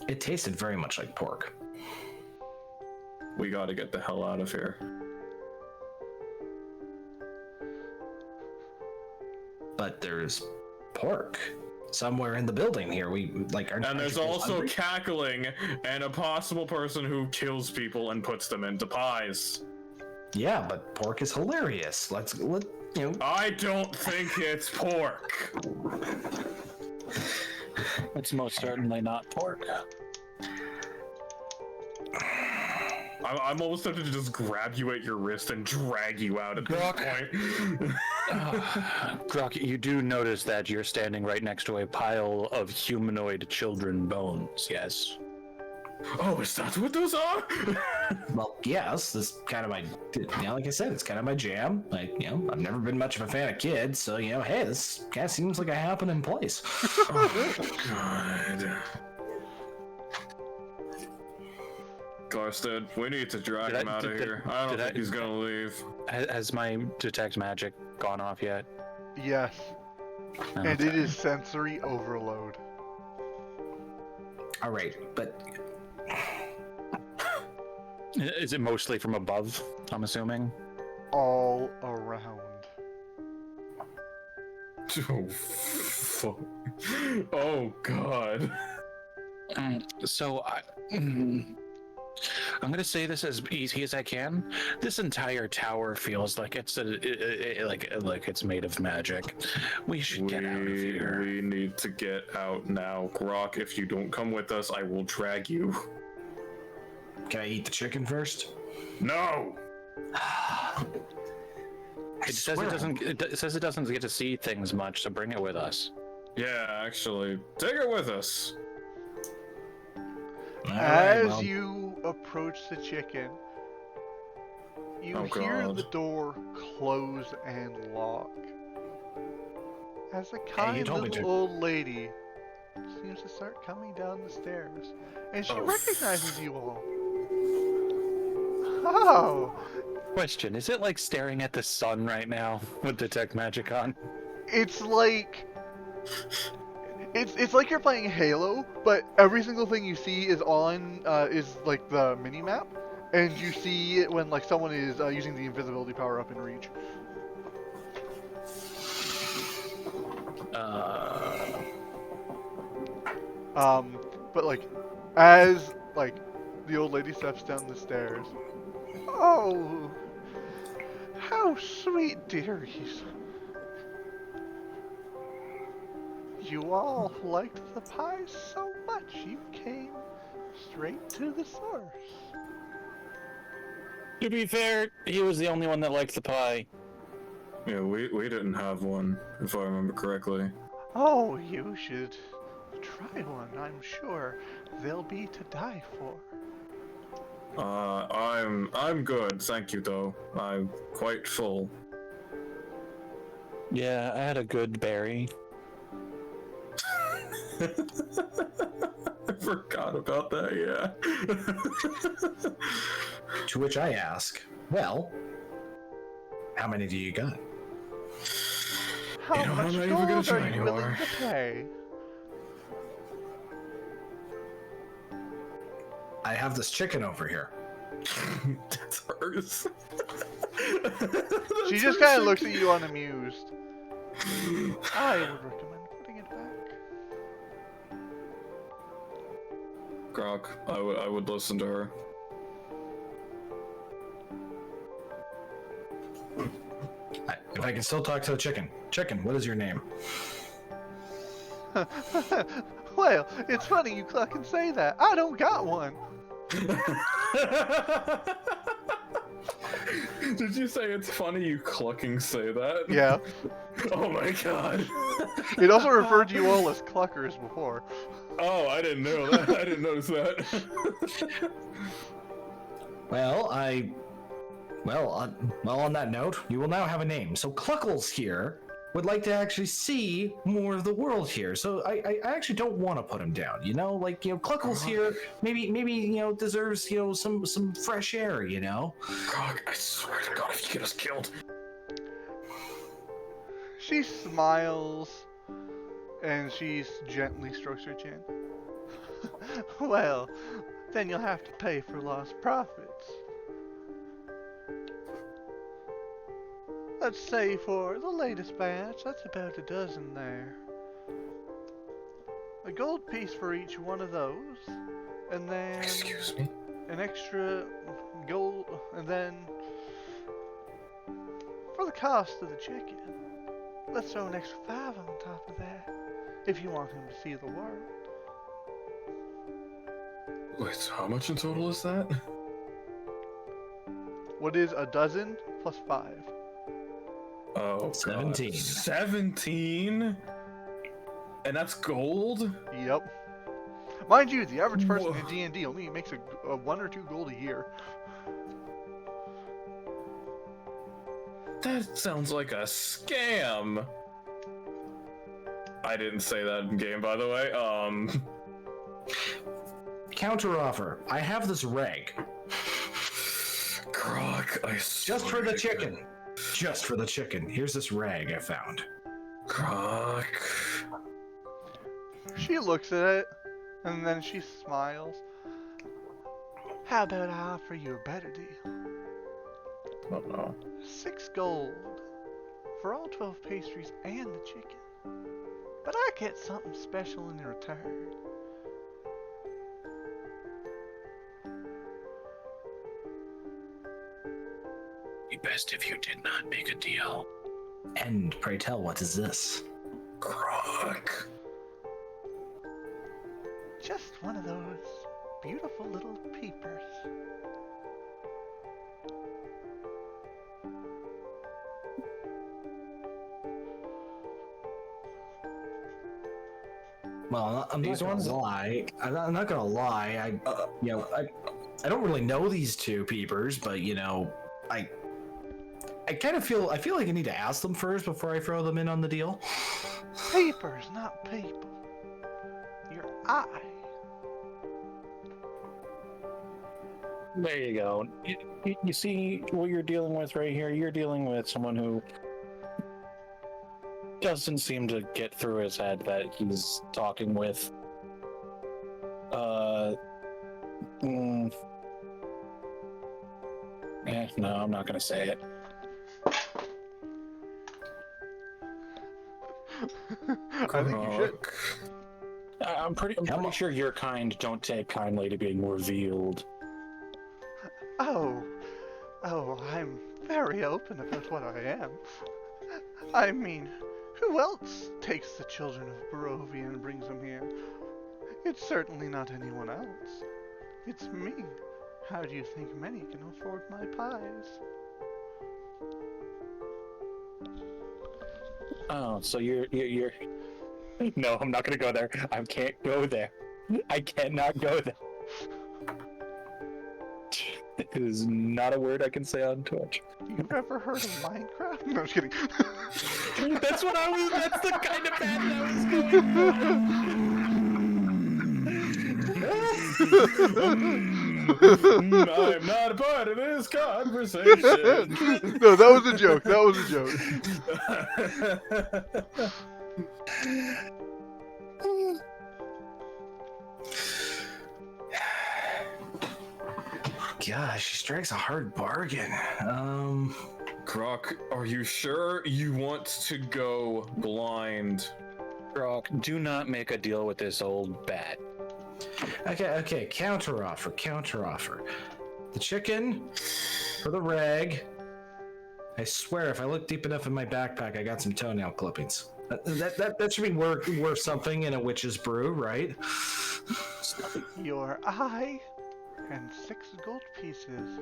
It tasted very much like pork. We gotta get the hell out of here. But there's pork somewhere in the building here. We like are. And there's also cackling and a possible person who kills people and puts them into pies. Yeah, but pork is hilarious. Let you know. I don't think it's pork. It's most certainly not pork. I'm almost tempted to just grab you at your wrist and drag you out at this point. Grok, you do notice that you're standing right next to a pile of humanoid children bones, yes? Oh, is that what those are? Well, yes, this is kind of my, like I said, it's kind of my jam. Like, I've never been much of a fan of kids, so, hey, this kind of seems like a happening place. Oh, God. Karsted, we need to drag him out of here. I don't think he's gonna leave. Has my detect magic gone off yet? Yes. Okay. And it is sensory overload. All right, but Is it mostly from above, I'm assuming? All around. Oh, fuck. Oh, God. So, I'm gonna say this as easy as I can. This entire tower feels like it's like it's made of magic. We should get out of here. We need to get out now. Grok, if you don't come with us, I will drag you. can I eat the chicken first? No! It says it doesn't get to see things much, so bring it with us. Yeah, actually, take it with us. As you approach the chicken, you hear God. the door close and lock. As a kind told me little to. old lady seems to start coming down the stairs, and she Oh, recognizes you all. Oh, Question: is it like staring at the sun right now with detect magic on? it's like it's like you're playing Halo, but every single thing you see is on is like the mini map, and you see it when like someone is using the invisibility power up in Reach. But like, as like the old lady steps down the stairs. Oh, how sweet, dearies. You all liked the pie so much you came straight to the source. To be fair, he was the only one that liked the pie. Yeah, we didn't have one, if I remember correctly. Oh, you should try one, I'm sure. They'll be to die for. I'm good, thank you though. I'm quite full. Yeah, I had a good berry. I forgot about that, yeah. To which I ask, well, how many do you got? How You know, much I'm not even gonna gold try are you willing anymore. to pay? I have this chicken over here. That's hers. She just kind of looks at you unamused. I would recommend putting it back. Grok, I would listen to her. If I can still talk to the chicken. Chicken, what is your name? Well, it's funny you can say that. I don't got one. Did you say it's funny you clucking say that? Yeah. Oh my god. It also referred to you all as cluckers before. Oh, I didn't know that. I didn't notice that. Well, on that note, you will now have a name. So Cluckles here would like to actually see more of the world here. So I actually don't want to put him down. You know, like Cluckle's here. Maybe deserves some fresh air. You know. Grog, I swear to God, if you get us killed. She smiles, and she gently strokes her chin. Well, then you'll have to pay for lost profits. Let's say for the latest batch, that's about a dozen there. A gold piece for each one of those, and then Excuse me? an extra gold, and then for the cost of the chicken, let's throw an extra 5 on top of that, if you want him to see the world. Wait, so how much in total is that? What is a dozen plus 5? Oh, 17. 17? And that's gold? Yep. Mind you, the average person Whoa. in D&D only makes a 1 or 2 gold a year. That sounds like a scam. I didn't say that in game, by the way. Counter offer. I have this reg Grog, I swear just for the to chicken. God. Just for the chicken. Here's this rag I found. Grog. She looks at it, and then she smiles. How about I offer you a better deal? Oh no. 6 gold for all 12 pastries and the chicken. But I get something special in return. Be best if you did not make a deal. And pray tell, what is this? Grog. Just one of those beautiful little peepers. Well, I'm not These gonna ones? lie. I'm not gonna lie. I don't really know these two peepers, but I kind of feel like I need to ask them first before I throw them in on the deal. Peepers, not people. Your eye. There you go. You see what you're dealing with right here? You're dealing with someone who doesn't seem to get through his head that he's talking with no, I'm not gonna say it. I think you should. Grog. I'm pretty sure your kind don't take kindly to being revealed. Oh, I'm very open about what I am. I mean, who else takes the children of Barovia and brings them here? It's certainly not anyone else. It's me. How do you think many can afford my pies? Oh, so you're No, I'm not gonna go there. I can't go there. I cannot go there. It is not a word I can say on Twitch. You ever heard of Minecraft? No, I'm just kidding. That's the kind of path I was going I'm not a part of this conversation. No, that was a joke. That was a joke. Gosh, she strikes a hard bargain. Grok, are you sure you want to go blind? Brock, do not make a deal with this old bat. Okay, counter offer. The chicken for the rag. I swear, if I look deep enough in my backpack, I got some toenail clippings. That should be worth something in a witch's brew, right? Your eye and 6 gold pieces.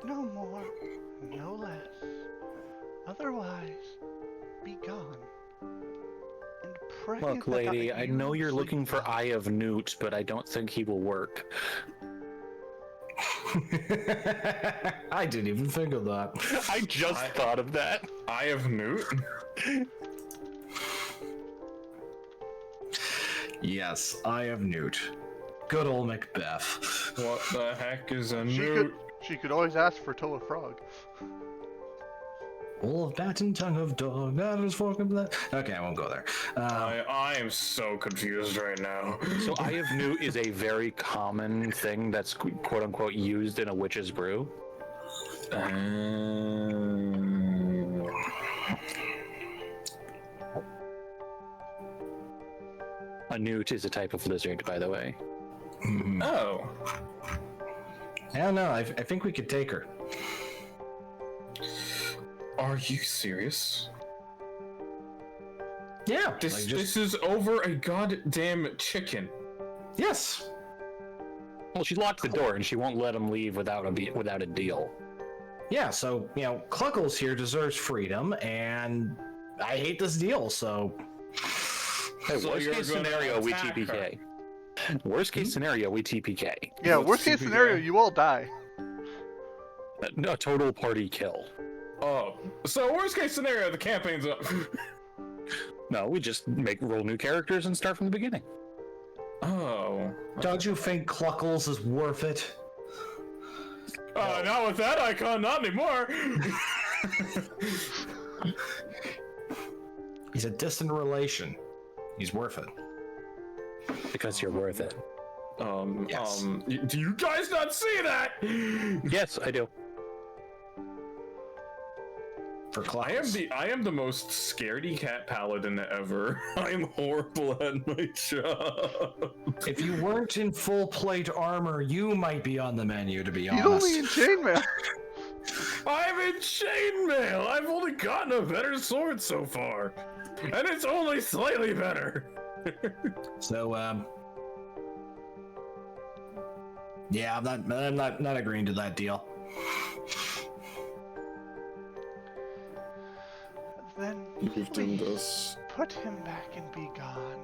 No more, no less. Otherwise, be gone. And pray Look, that lady, I know you're sleep looking for well. Eye of Newt, but I don't think he will work. I didn't even think of that. I just thought of that. Eye of Newt? Yes, I have Newt. Good old Macbeth. What the heck is a She newt? she could always ask for Toa Frog. Full of bat and tongue of dog, that is fucking that. Okay, I won't go there. I am so confused right now. So Eye of Newt is a very common thing that's quote unquote used in a witch's brew. A newt is a type of lizard, by the way. Oh. I don't know. I think we could take her. Are you serious? Yeah. This is over a goddamn chicken. Yes. Well, she locked the door and she won't let him leave without a deal. Yeah. So Cluckles here deserves freedom, and I hate this deal. So. Hey, So worst you're case gonna scenario, we attack TPK. Worst case scenario, we TPK. Yeah, What's worst case CPK? scenario, you all die. A total party kill. Oh, so worst case scenario, the campaign's up. No, we just roll new characters and start from the beginning. Oh. Don't you think Cluckles is worth it? Not with that icon, not anymore. He's a distant relation. He's worth it. Because you're worth it. Yes. Do you guys not see that? Yes, I do. For Cluckles. I am the most scaredy cat paladin ever. I am horrible at my job. If you weren't in full plate armor, you might be on the menu, to be He's honest. only in chainmail. I'm in chainmail. I've only gotten a better sword so far, and it's only slightly better. So, yeah, I'm not agreeing to that deal. Then You've done this. put him back and be gone.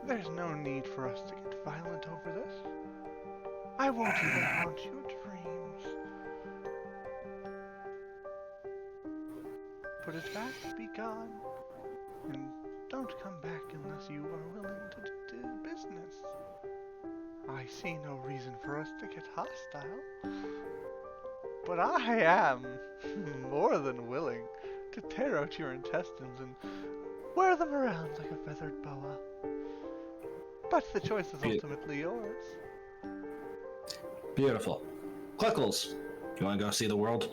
There's no need for us to get violent over this. I won't even haunt your dreams. Put it back, be gone, and don't come back unless you are willing to do business. I see no reason for us to get hostile, but I am more than willing to tear out your intestines and wear them around like a feathered boa. But the choice is ultimately yours. Beautiful. Cluckles, you want to go see the world?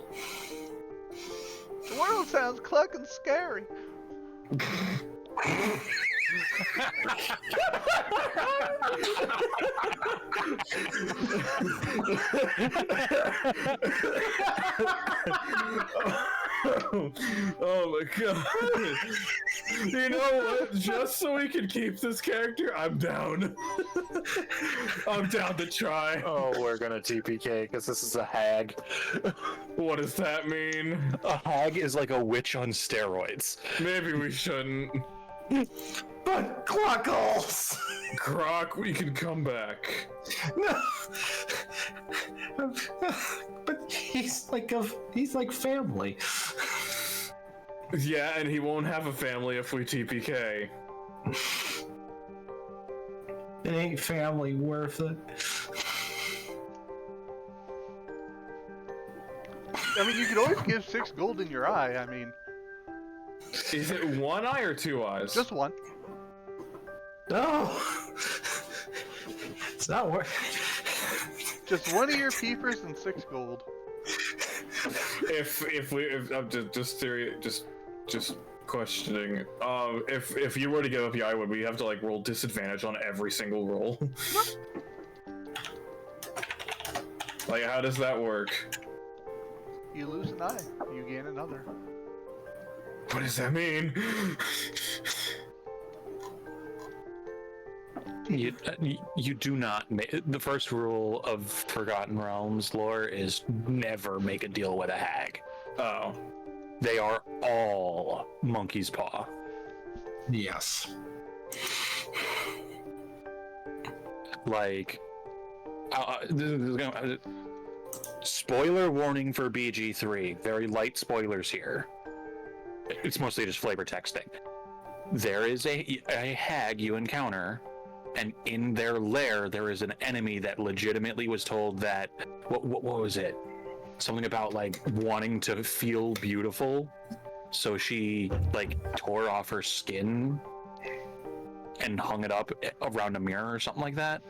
The world sounds cluck and scary. Oh my god. You know what? Just so we can keep this character, I'm down. I'm down to try. Oh, we're gonna TPK because this is a hag. What does that mean? A hag is like a witch on steroids. Maybe we shouldn't. But Cluckles! Croc, we can come back. No. But he's like family. Yeah, and he won't have a family if we TPK. It ain't family worth it. I mean, you could always give 6 gold in your eye. I mean, Is it one eye or two eyes? just one. No. It's not worth. Just one of your peepers and 6 gold. If I'm just questioning. If you were to give up the eye, would we have to like roll disadvantage on every single roll? Like, how does that work? You lose an eye, you gain another. What does that mean? You do not make the first rule of Forgotten Realms lore is never make a deal with a hag. Oh. They are all monkey's paw. Yes. Like, spoiler warning for BG3. Very light spoilers here. It's mostly just flavor texting. There is a hag you encounter and in their lair there is an enemy that legitimately was told that what was it? Something about like wanting to feel beautiful, so she like tore off her skin and hung it up around a mirror or something like that.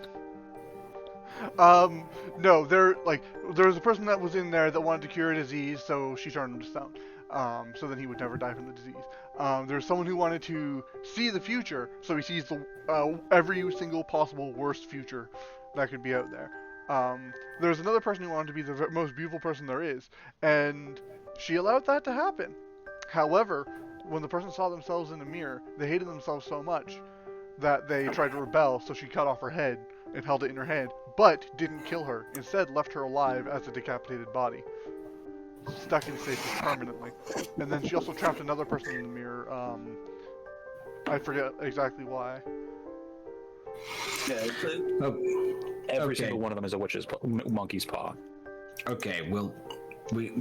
No, there was a person that was in there that wanted to cure a disease, so she turned him to stone. So then he would never die from the disease. There's someone who wanted to see the future, so he sees the every single possible worst future that could be out there. There's another person who wanted to be the most beautiful person there is, and she allowed that to happen. However, when the person saw themselves in the mirror, they hated themselves so much that they tried to rebel, so she cut off her head and held it in her hand, but didn't kill her. Instead, left her alive as a decapitated body, stuck in stasis permanently. And then she also trapped another person in the mirror. I forget exactly why. Yeah, every single one of them is a witch's monkey's paw. Okay, well, we.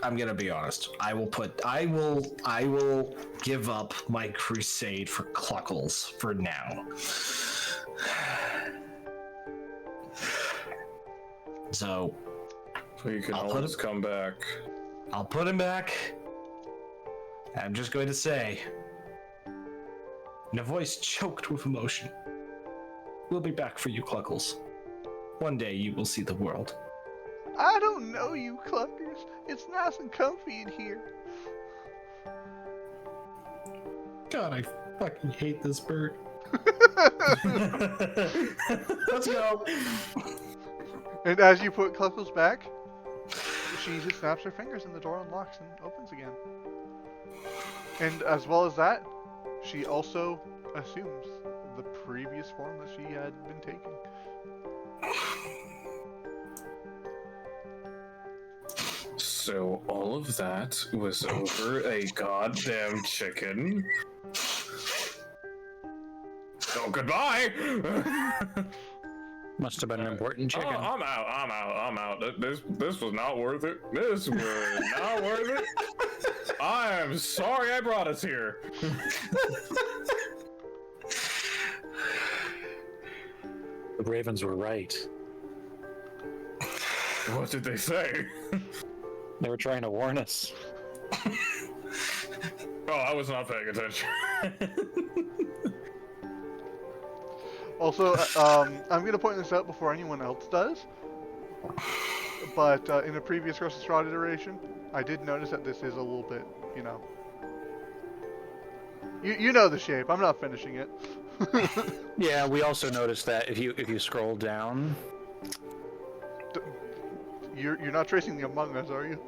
I'm gonna be honest. I will give up my crusade for Cluckles for now. So you can always come back. I'll put him back. I'm just going to say, in a voice choked with emotion, we'll be back for you, Cluckles. One day you will see the world. I don't know you, Cluckers. It's nice and comfy in here. God, I fucking hate this bird. Let's go. And as you put Cluckles back, she just snaps her fingers and the door unlocks and opens again. And as well as that, she also assumes the previous form that she had been taking. So all of that was over a goddamn chicken. Oh, goodbye! Must have been an important chicken. Oh, I'm out. This was not worth it. This was not worth it. I am sorry I brought us here. The Ravens were right. What did they say? They were trying to warn us. Oh, I was not paying attention. Also, I'm going to point this out before anyone else does, but in a previous Curse of Strahd iteration, I did notice that this is a little bit, you know... You know the shape, I'm not finishing it. Yeah, we also noticed that if you scroll down... You're not tracing the Among Us, are you?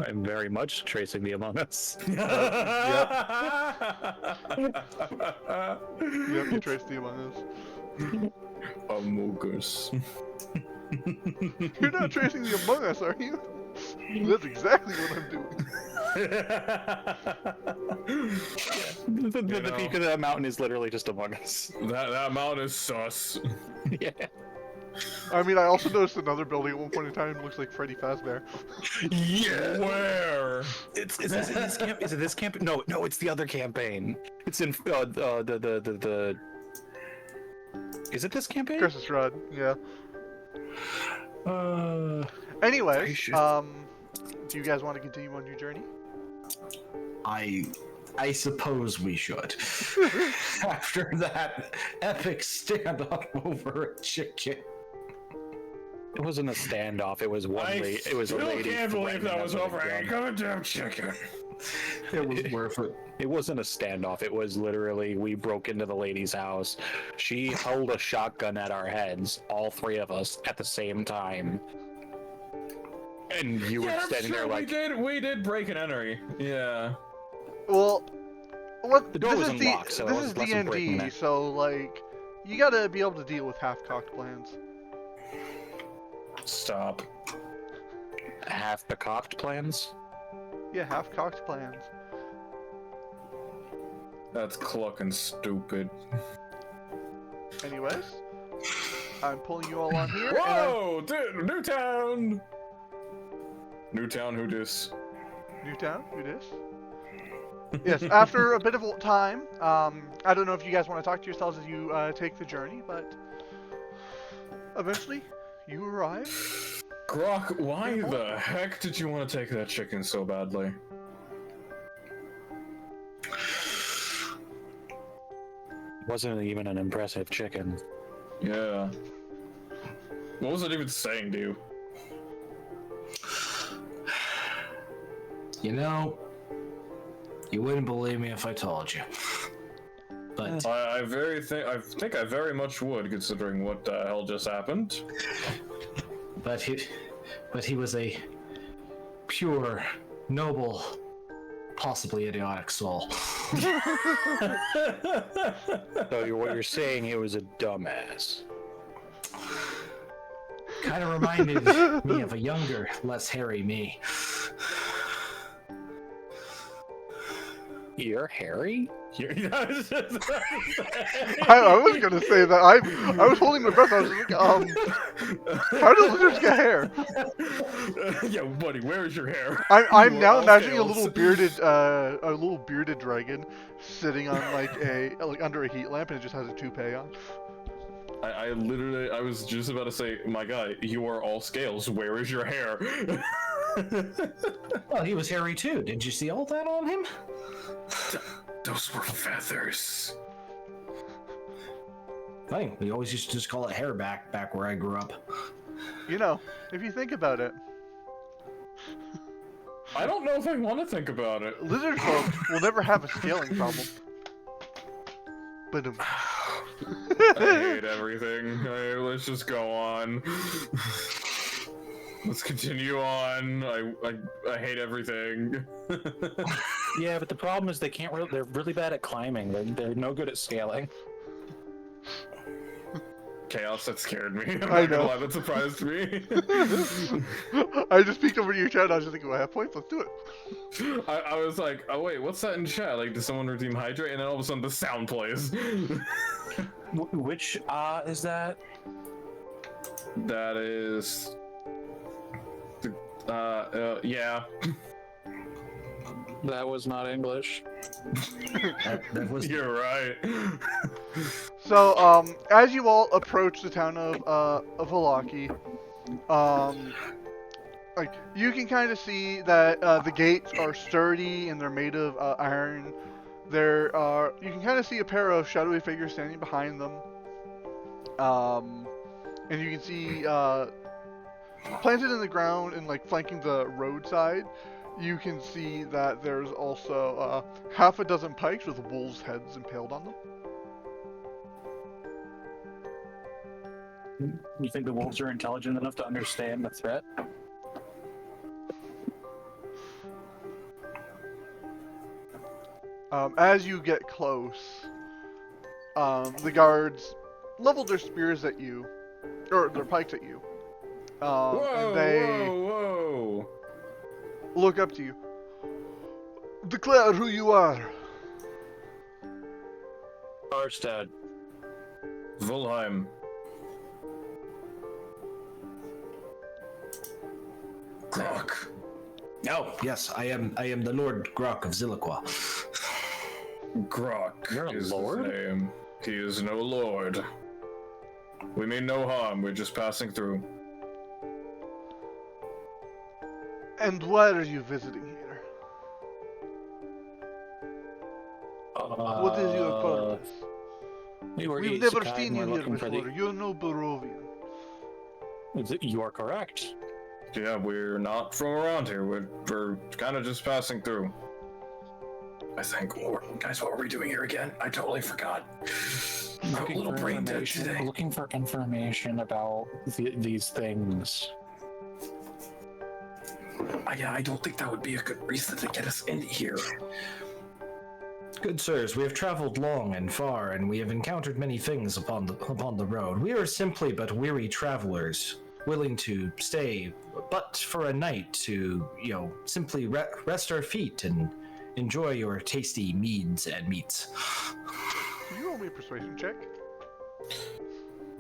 I'm very much tracing the Among Us. Yep, you traced the Among Us. Among Us. You're not tracing the Among Us, are you? That's exactly what I'm doing. The peak of that mountain is literally just Among Us. That mountain is sus. Yeah. I mean, I also noticed another building at one point in time looks like Freddy Fazbear. Yeah. Where? Is this in this camp? Is it this camp? No, it's the other campaign. It's in the. Is it this campaign? Curse of Strahd, yeah. Anyways, do you guys want to continue on your journey? I suppose we should. After that epic standoff over a chicken. It wasn't a standoff. It was one lady. It was a lady. I can't believe that was over a a goddamn chicken. It was worth it. It wasn't a standoff. It was literally we broke into the lady's house. She held a shotgun at our heads, all three of us, at the same time. And you were standing there like... We did break and enter. Yeah. Well, what? The door was this unlocked, is so this it is wasn't breaking D&D, that. so like, you gotta be able to deal with half-cocked plans. Stop. Half the cocked plans? Yeah, half-cocked plans. That's clucking stupid. Anyways, I'm pulling you all on here. Whoa! Dude, Newtown! Newtown, who dis? Newtown, who dis? Yes, after a bit of time, I don't know if you guys want to talk to yourselves as you take the journey, but eventually you arrive. Grok, why the heck did you want to take that chicken so badly? Wasn't even an impressive chicken. Yeah. What was it even saying to you? You know, you wouldn't believe me if I told you. But I think I very much would, considering what the hell just happened. But he was a pure, noble, possibly idiotic soul. So what you're saying, it was a dumbass. Kind of reminded me of a younger, less hairy me. You're Harry? I was gonna say that. I was holding my breath. I was like, how do lizards get hair? Yeah, buddy, where is your hair? I'm You now are imagining all a little bearded dragon sitting on like under a heat lamp, and it just has a toupee on. I literally, I was just about to say, my guy, you are all scales. Where is your hair? Well, he was hairy too. Didn't you see all that on him? Those were feathers. Funny, we always used to just call it hair back where I grew up. You know, if you think about it, I don't know if I want to think about it. lizard folk will never have a scaling problem. But I hate everything. Let's just go on. Let's continue on. I hate everything. Yeah, but the problem is they're really bad at climbing. They're no good at scaling. Chaos, that scared me. I'm I not gonna know. lie, that surprised me. I just peeked over to your chat. And I was just thinking, well, I have points. Let's do it. I was like, oh wait, what's that in chat? Like, did someone redeem hydrate? And then all of a sudden the sound plays. Which is that? That is... yeah. That was not English. That was You're right. So, as you all approach the town of Valaki, like you can kind of see that the gates are sturdy and they're made of iron. You can kind of see a pair of shadowy figures standing behind them, and you can see planted in the ground and like flanking the roadside. You can see that there's also half a dozen pikes with wolves' heads impaled on them. You think the wolves are intelligent enough to understand the threat? As you get close, the guards leveled their spears at you, or their pikes at you, and they whoa! look up to you. Declare who you are. Karsted. Vulheim. Grok. Oh, yes, I am the Lord Grok of Zilliqua. Grok You're a is lord? his name. He is no lord. We mean no harm, we're just passing through. And why are you visiting here? What is your purpose? We've never seen you here before. You're no Barovian. You are correct. Yeah, we're not from around here. We're kind of just passing through. I think. Guys, what were we doing here again? I totally forgot. I'm a little brain dead today. Looking for information about these things. Yeah, I don't think that would be a good reason to get us in here. Good sirs, we have traveled long and far, and we have encountered many things upon the road. We are simply but weary travelers, willing to stay but for a night to, simply rest our feet and enjoy your tasty meads and meats. Can you roll me a persuasion check?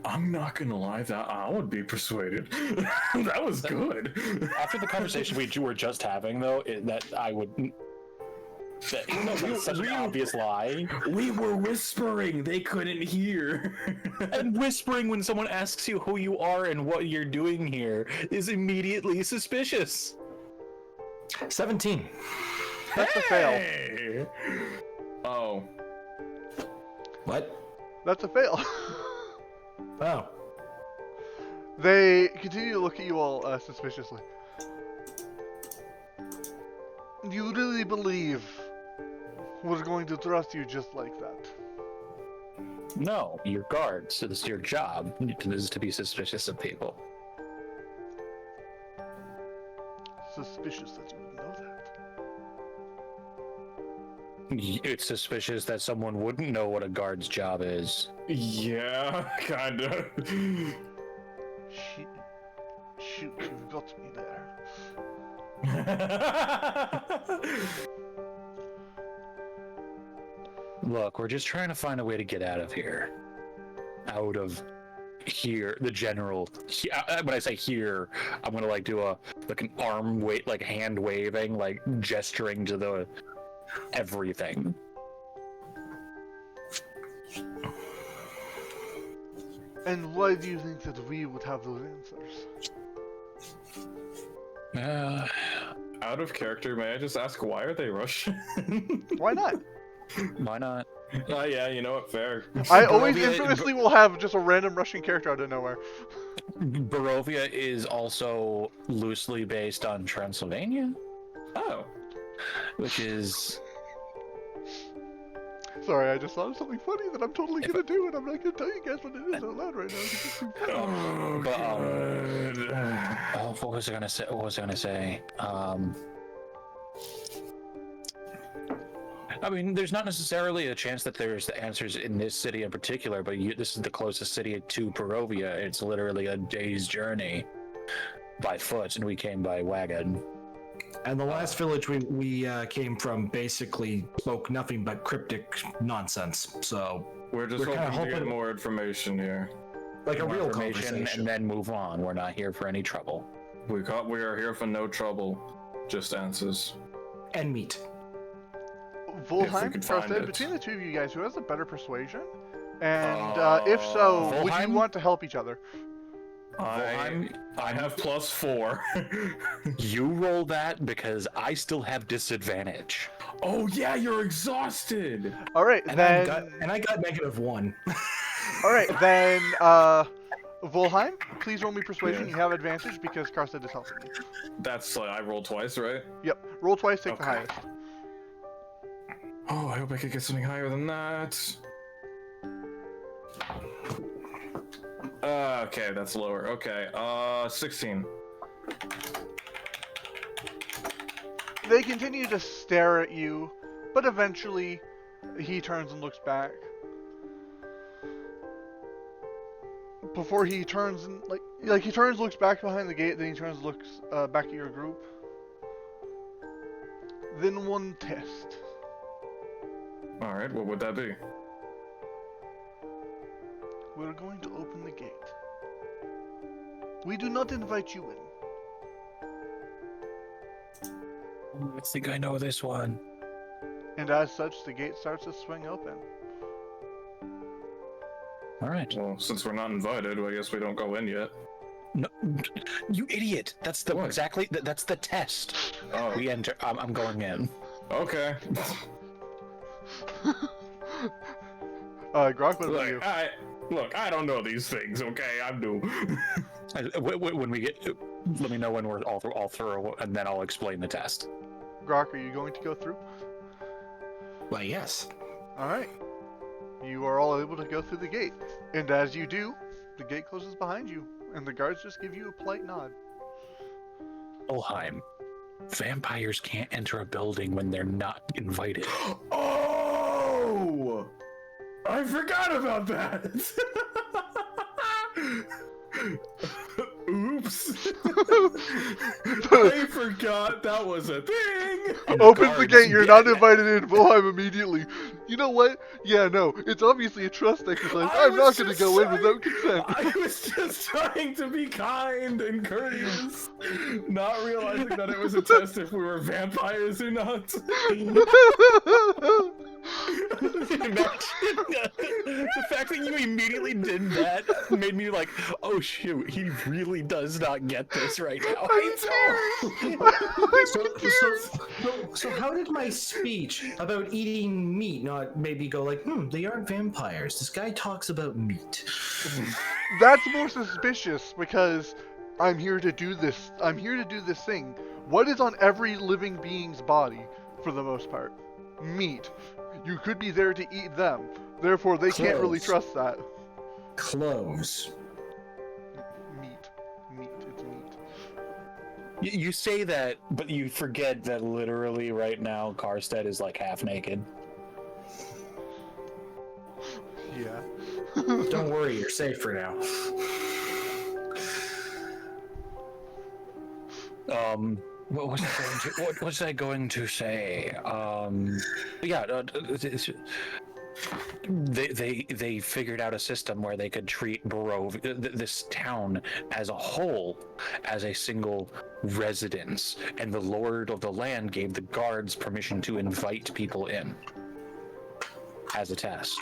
I'm not gonna lie, that I would be persuaded. That was good. After the conversation we were just having, though, that I would. That's such an obvious lie. We were whispering. They couldn't hear. And whispering when someone asks you who you are and what you're doing here is immediately suspicious. 17. That's a fail. Hey! Oh. What? That's a fail. Oh. They continue to look at you all suspiciously. You really believe we're going to trust you just like that? No, you're guards, so this is your job. This is to be suspicious of people. Suspicious that you would know that. It's suspicious that someone wouldn't know what a guard's job is. Yeah, kinda. Shoot, you've got me there. Look, we're just trying to find a way to get out of here. Out of here, the general. When I say here, I'm gonna like do an arm wave, like hand waving, like gesturing to the everything. And why do you think that we would have those answers? Out of character, may I just ask why are they Russian? Why not? Why not? Oh yeah, you know what? Fair. I always Barovia- infamously will have just a random Russian character out of nowhere. Barovia is also loosely based on Transylvania, Oh. which is Sorry, I just thought of something funny that I'm totally gonna do, and I'm not gonna tell you guys what it is out loud right now. It's just too funny. Oh, But, God. what was I gonna say? I mean, there's not necessarily a chance that there's the answers in this city in particular, but this is the closest city to Barovia. It's literally a day's journey by foot, and we came by wagon. And the last village we came from basically spoke nothing but cryptic nonsense. So We're just We're kinda hoping to get hoping- more information here. like a More real information, conversation. and then move on. We're not here for any trouble. We are here for no trouble, just answers. And meat. Vulheim, could find Karsted, it. between the two of you guys, who has a better persuasion? And if so, would you Vulheim? want to help each other? I have +4. You roll that because I still have disadvantage. Oh yeah, you're exhausted. All right, And then. I got -1. All right, then. Vulheim, please roll me persuasion. Yeah. You have advantage because Karsted is helping you. That's like I rolled twice, right? Yep. Roll twice, take the Okay. highest. Oh, I hope I could get something higher than that. Okay, that's lower. Okay, 16. They continue to stare at you, but eventually he turns and looks back. Before he turns and like he turns, looks back behind the gate, then he turns, looks back at your group. Then one test. All right, what would that be? We're going to open the gate. We do not invite you in. I think I know this one. And as such, the gate starts to swing open. All right. Well, since we're not invited, I guess we don't go in yet. No, you idiot! That's the What? exactly. That's the test. Oh, We enter. I'm going in. okay. Grok, what about you? Look, I don't know these things. Okay, I'm new. When we get, let me know when we're all through, and then I'll explain the test. Grok, are you going to go through? Well, yes. Alright. You are all able to go through the gate. And as you do, the gate closes behind you, and the guards just give you a polite nod. Vulheim, vampires can't enter a building when they're not invited. Oh! I forgot about that. Oops. Oops! I forgot that was a thing! Opens the Guards gate, you're get not it. invited in, Vulheim immediately. You know what? Yeah, no, it's obviously a trust exercise. I I'm not was gonna just go in trying- without consent. I was just trying to be kind and courteous, not realizing that it was a test if we were vampires or not. The fact that you immediately did that made me like, oh shoot, he really does not get this right now. So how did my speech about eating meat not maybe go like, they aren't vampires. This guy talks about meat. That's more suspicious because I'm here to do this. I'm here to do this thing. What is on every living being's body, for the most part? Meat. You could be there to eat them. Therefore, they can't really Clothes. trust that. Clothes. Meat. Meat. It's meat. You say that, but you forget that literally right now Karsted is like half naked. Yeah. Don't worry, you're safe for now. What was I going to say? They figured out a system where they could treat Barovia, this town as a whole, as a single residence, and the Lord of the Land gave the guards permission to invite people in as a test.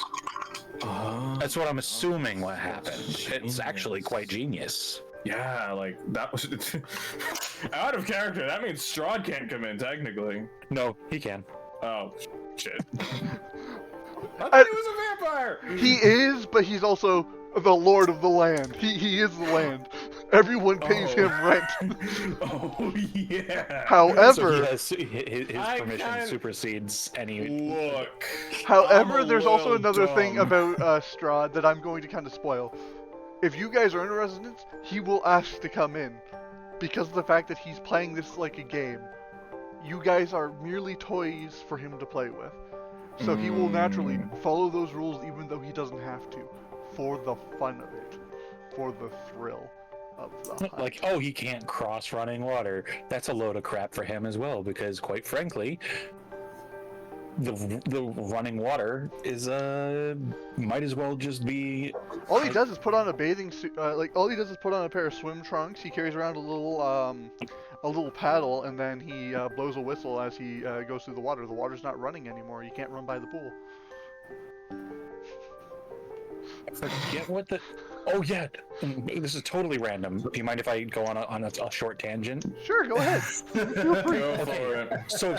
That's what I'm assuming what happened. It's actually quite genius. Yeah, like, that was... Out of character, that means Strahd can't come in, technically. No, he can. Oh, shit. I thought he was a vampire! He is, but he's also the lord of the land. He is the land. Everyone pays him rent. Oh, yeah. However, So his I permission kinda- supersedes any... Look. however, I'm a there's also little another thing dumb. about Strahd that I'm going to kind of spoil. If you guys are in a residence, he will ask to come in. Because of the fact that he's playing this like a game. You guys are merely toys for him to play with. So he will naturally follow those rules even though he doesn't have to. For the fun of it. For the thrill of the hunt. Like, oh, he can't cross running water. That's a load of crap for him as well, because quite frankly, the running water is might as well just be. All he does is put on a bathing suit. All he does is put on a pair of swim trunks. He carries around a little paddle, and then he blows a whistle as he goes through the water. The water's not running anymore. You can't run by the pool. Forget what the. Oh yeah, this is totally random. Do you mind if I go on a short tangent? Sure, go ahead. Feel free. Go for it. So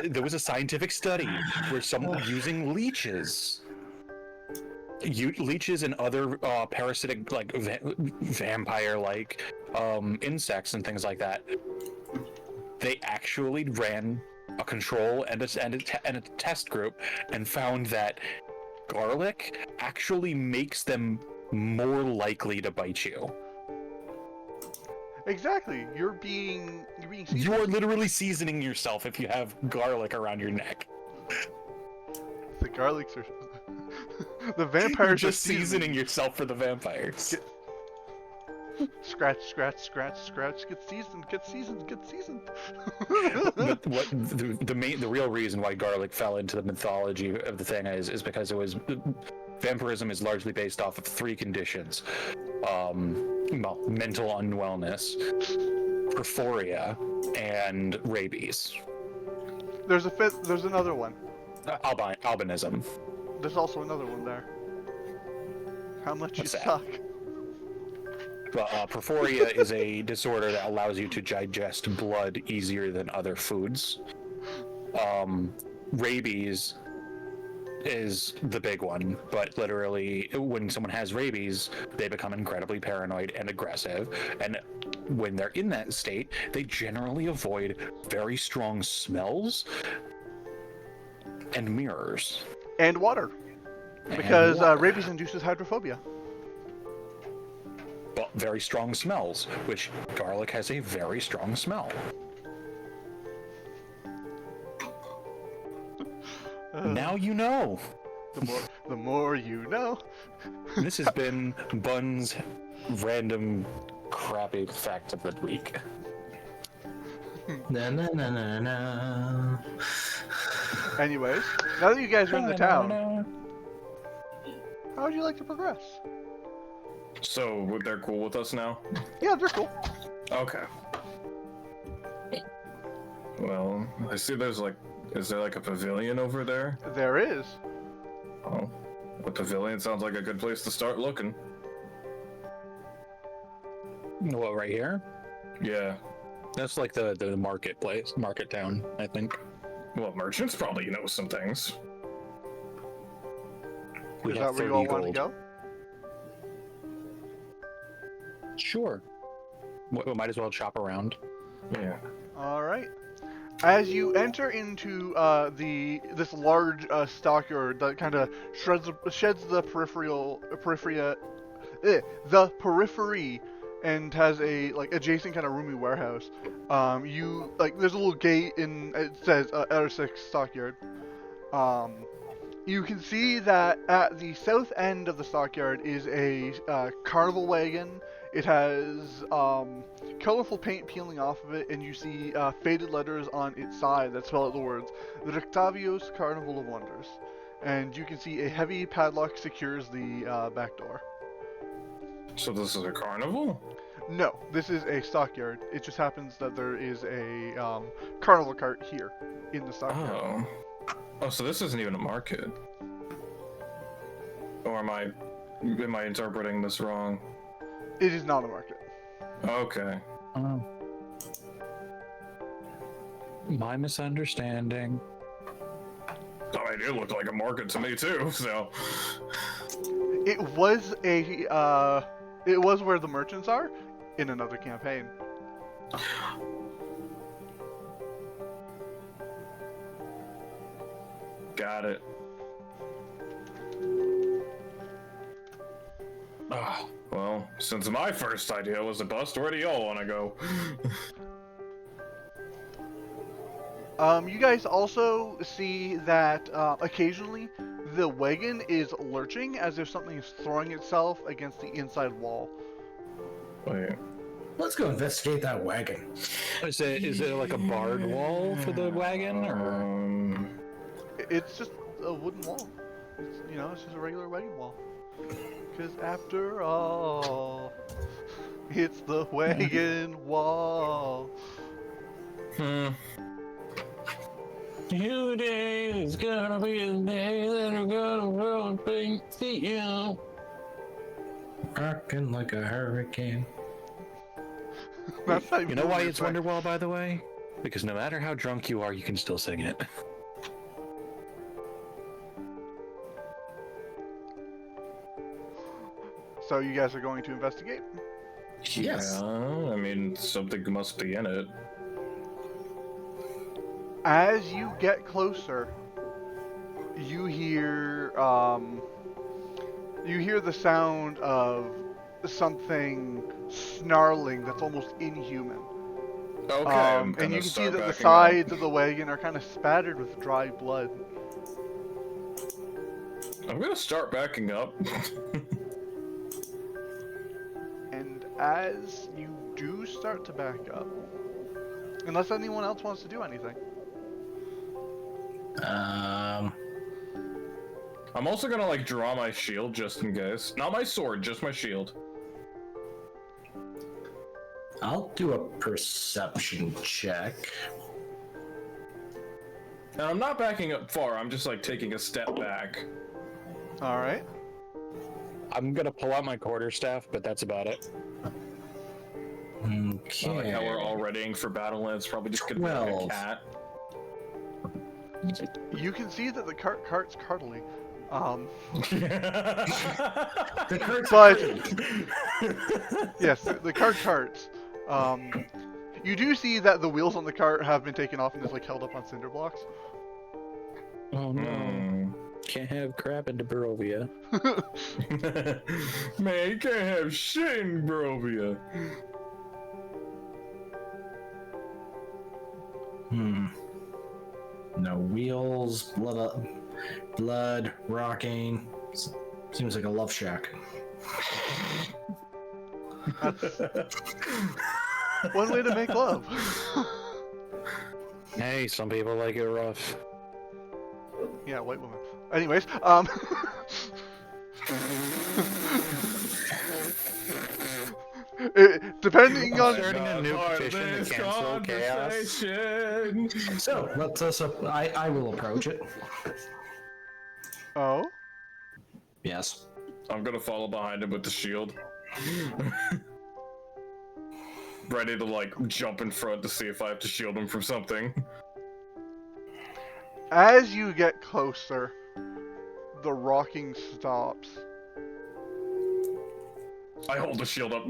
there was a scientific study where someone using leeches and other parasitic, like vampire-like insects and things like that. They actually ran a control and a test group and found that garlic actually makes them more likely to bite you. Exactly. You're being seasoned. You are literally seasoning yourself if you have garlic around your neck. The garlics are. The You're vampires are just seasoning yourself for the vampires. Scratch, scratch, scratch, scratch. Get seasoned. Get seasoned. Get seasoned. The real reason why garlic fell into the mythology of the thing is because it was vampirism is largely based off of three conditions: mental unwellness, perforia, and rabies. There's a fifth. There's another one. Albinism. There's also another one there. How much What's you that? suck? But perforia is a disorder that allows you to digest blood easier than other foods. Rabies is the big one, but literally when someone has rabies, they become incredibly paranoid and aggressive, and when they're in that state, they generally avoid very strong smells and mirrors. And water. And Because water. rabies induces hydrophobia. But very strong smells, which garlic has a very strong smell. Now you know. The more you know. This has been Bun's random crappy fact of the week. Na na na na na. Anyways, now that you guys are in the town, how would you like to progress? So they're cool with us now? Yeah, they're cool. Okay. Well, I see there's like, is there like a pavilion over there? There is. Oh, the pavilion sounds like a good place to start looking. What, right here? Yeah. That's like the marketplace, market town, I think. Well, merchants probably know some things. We Is have that where you 30 all want to gold. go? Sure. We might as well shop around. Yeah. All right. As you enter into this large stockyard that kind of sheds the periphery and has a like adjacent kind of roomy warehouse. You like there's a little gate in it says Ersix stockyard. You can see that at the south end of the stockyard is a carnival wagon. It has colorful paint peeling off of it, and you see faded letters on its side that spell out the words, the Rictavios Carnival of Wonders. And you can see a heavy padlock secures the back door. So this is a carnival? No, this is a stockyard. It just happens that there is a carnival cart here in the stockyard. Oh. Oh, so this isn't even a market. Or am I interpreting this wrong? It is not a market. Okay. My misunderstanding. Oh, it did look like a market to me too, so. It was it was where the merchants are in another campaign. Got it. Well, since my first idea was a bust, where do y'all want to go? You guys also see that occasionally the wagon is lurching as if something is throwing itself against the inside wall. Wait. Let's go investigate that wagon. Is it like a barred wall for the wagon, or? It's just a wooden wall. It's, you know, it's just a regular wagon wall. Because after all, it's the wagon wall. Today is gonna be the day that we're gonna roll and see you. Rocking like a hurricane. That's not even You know what why we're it's saying. Wonderwall, by the way? Because no matter how drunk you are, you can still sing it. So you guys are going to investigate? Yes. Yeah, I mean, something must be in it. As you get closer, you hear the sound of something snarling that's almost inhuman. Okay, I'm And gonna you can see start that the backing sides of the wagon are kind of spattered with dry blood. I'm gonna start backing up. And as you do start to back up, unless anyone else wants to do anything. I'm also gonna like draw my shield just in case. Not my sword, just my shield. I'll do a perception check. And I'm not backing up far, I'm just like taking a step back. Alright. I'm gonna pull out my quarterstaff, but that's about it. Okay. I like how we're all readying for battle and it's probably just gonna be like a 12. cat. You can see that the cart's cartily. The cart's But yes, the cart carts. You do see that the wheels on the cart have been taken off and is like held up on cinder blocks. Oh no. Can't have crap into Barovia. Man, you can't have shit in Barovia. No wheels, blood, rocking. Seems like a love shack. One way to make love. Hey, some people like it rough. Yeah, white woman. Anyways, depending on Starting a new petition to cancel chaos. So let's us. I will approach it. oh, Yes. I'm gonna follow behind him with the shield. Ready to like jump in front to see if I have to shield him from something. as you get closer, the rocking stops. I hold the shield up.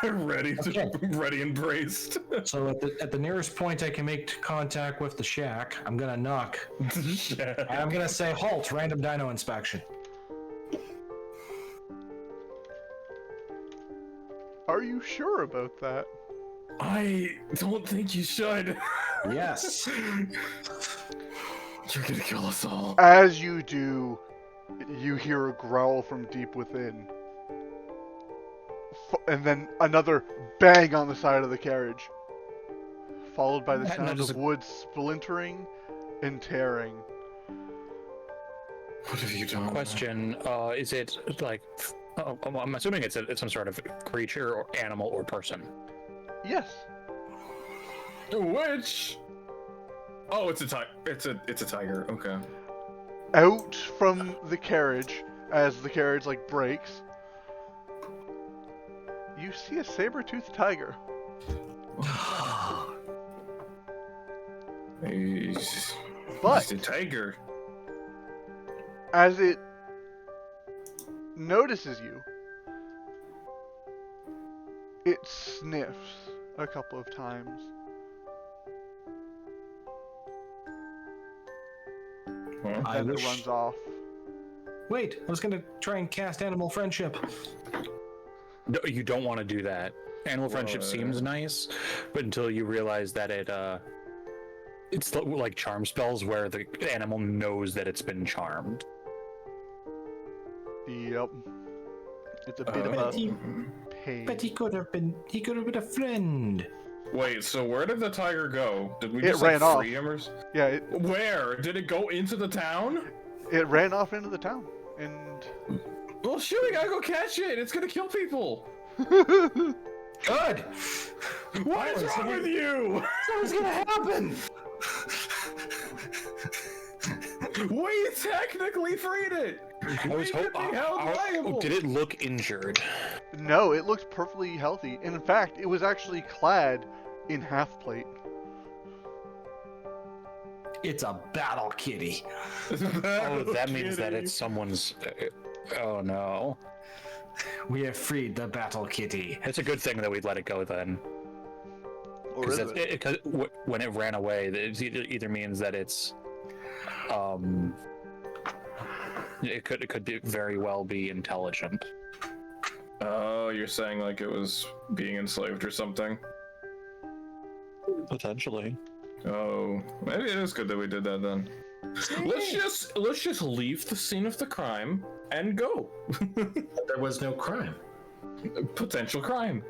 ready and braced. So at the nearest point I can make contact with the shack, I'm gonna knock. And I'm gonna say, halt, random dino inspection. Are you sure about that? I don't think you should. Yes. You're gonna kill us all. As you do, you hear a growl from deep within. And then another bang on the side of the carriage. Followed by the That sound notice- of wood splintering and tearing. What have you done? Question: is it like? Oh, I'm assuming it's some sort of creature or animal or person. Yes. Which? Oh, it's a tiger. It's a tiger. Okay. Out from the carriage, as the carriage like breaks, you see a saber-toothed tiger. He's But a tiger. as it notices you, it sniffs a couple of times. Huh? I Then it wish- runs off. Wait, I was gonna try and cast animal friendship. No, you don't want to do that. Animal friendship What? seems nice, but until you realize that it's like charm spells where the animal knows that it's been charmed. Yep. It's a bit of But a he, pain. but he could have been a friend. Wait, so where did the tiger go? Did we It just ran like, off. free him or Yeah, Where? Did it go into the town? it ran off into the town. And Well, shoot, we gotta go catch it. It's gonna kill people. Good. What is wrong with you? What was gonna happen? We technically freed it. I was We could be held liable. did it look injured? no, it looked perfectly healthy. And in fact, it was actually clad in half plate. It's a battle kitty. Oh, that means that it's someone's. Oh no! We have freed the battle kitty. It's a good thing that we let it go then, Or is because it? when it ran away, it either means that it's it could be very well be intelligent. Oh, you're saying like it was being enslaved or something? Potentially. Oh, maybe it is good that we did that then. Let's just leave the scene of the crime and go. There was no crime. Potential crime.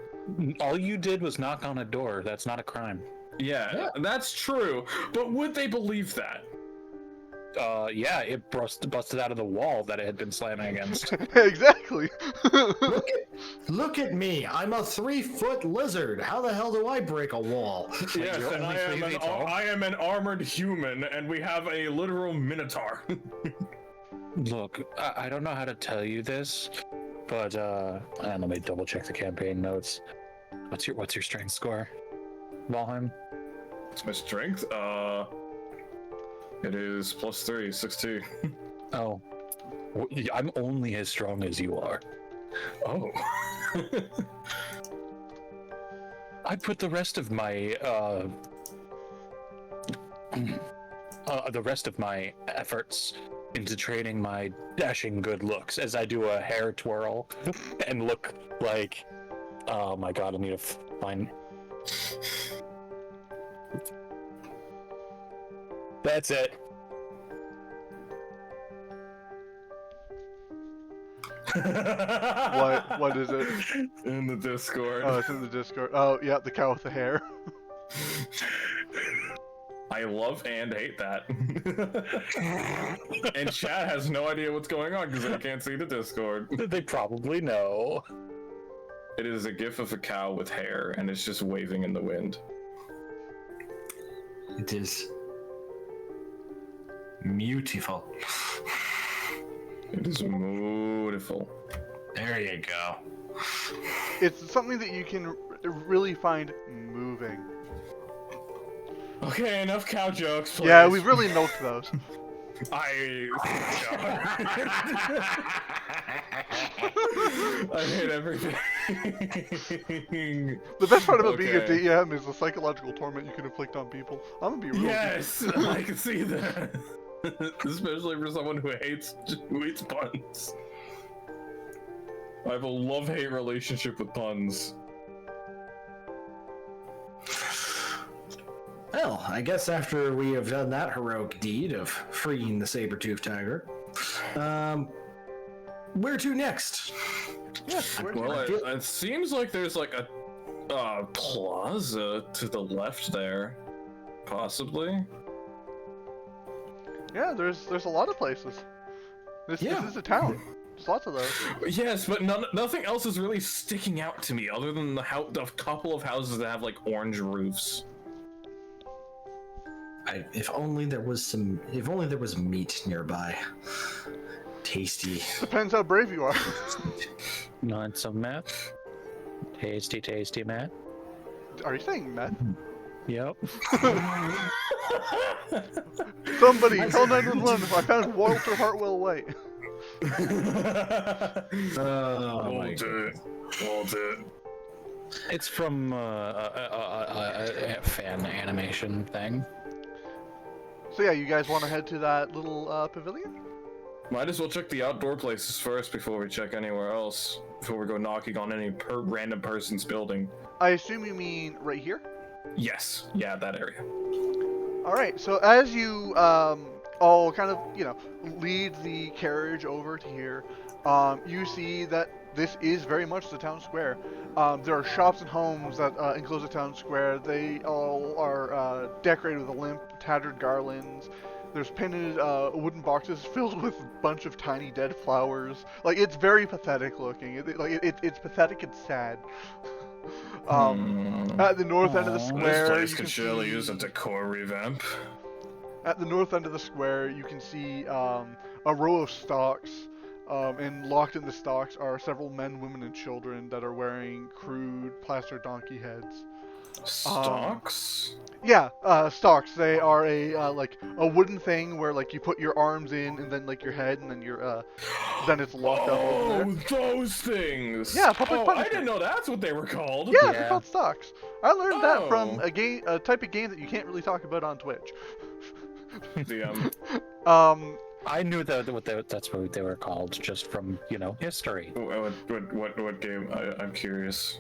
All you did was knock on a door. That's not a crime. Yeah, that's true. But would they believe that? Yeah, it busted out of the wall that it had been slamming against. Exactly. Look at me. I'm a 3-foot lizard. How the hell do I break a wall? Yes, you're and only 3 feet tall? I am an armored human, and we have a literal minotaur. Look, I don't know how to tell you this, but and let me double check the campaign notes. What's your strength score, Vulheim? It's my strength. It is +3, 16. Oh, I'm only as strong as you are. Oh. I put the rest of my efforts into training my dashing good looks as I do a hair twirl and look like, oh my god, I need to find. That's it. What is it? In the Discord. Oh, it's in the Discord. Oh, yeah, the cow with the hair. I love and hate that. And chat has no idea what's going on because they can't see the Discord. They probably know. It is a gif of a cow with hair, and it's just waving in the wind. It is beautiful. It is beautiful. There you go. It's something that you can really find moving. Okay, enough cow jokes, please. Yeah, we've really milked those. I hate everything. The best part about being a Okay. DM is the psychological torment you can inflict on people. I'm gonna be real. Yes, I can see that. Especially for someone who hates puns. I have a love-hate relationship with puns. Well, I guess after we have done that heroic deed of freeing the saber-toothed tiger, where to next? Yes, where'd you Well, go? it seems like there's like a plaza to the left there, possibly. Yeah, there's a lot of places. This is a town. There's lots of those. Yes, but nothing else is really sticking out to me other than the couple of houses that have like orange roofs. If only there was meat nearby. Tasty. Depends how brave you are. Want some meth? Tasty, tasty meth. Are you saying meth? Yep. Somebody, call 911 if I found Walter Hartwell White. Oh my Hold it. It's from a fan animation thing. So yeah, you guys want to head to that little pavilion? Might as well check the outdoor places first before we check anywhere else. Before we go knocking on any random person's building. I assume you mean right here? Yes. Yeah, that area. Alright, so as you all kind of, lead the carriage over to here, you see that this is very much the town square. There are shops and homes that enclose the town square. They all are decorated with limp, tattered garlands. There's painted wooden boxes filled with a bunch of tiny dead flowers. Like, it's very pathetic looking. It's pathetic and sad. At the north end of the This square, place you could can surely see... use a decor revamp. At the north end of the square, you can see a row of stocks, and locked in the stocks are several men, women, and children that are wearing crude plaster donkey heads. Stocks? Yeah, stocks. They are a wooden thing where like you put your arms in and then like your head and then your then it's locked up over there. Those things! Yeah, public I punishment. didn't know that's what they were called. Yeah, they're called stocks. I learned that from Oh. a type of game that you can't really talk about on Twitch. DM. I knew that's what they were called just from history. What game? I'm curious.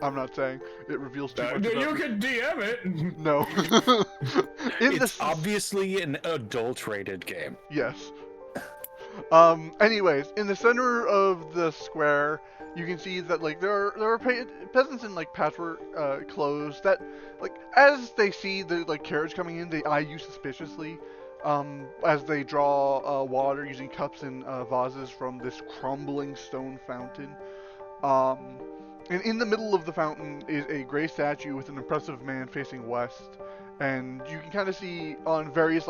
I'm not saying. It reveals too much. You about me. can DM it. No. It's obviously an adult-rated game. Yes. Anyways, in the center of the square, you can see that like there are peasants in like patchwork clothes that, like, as they see the like carriage coming in, they eye you suspiciously. As they draw water using cups and vases from this crumbling stone fountain. And in the middle of the fountain is a gray statue with an impressive man facing west, and you can kind of see on various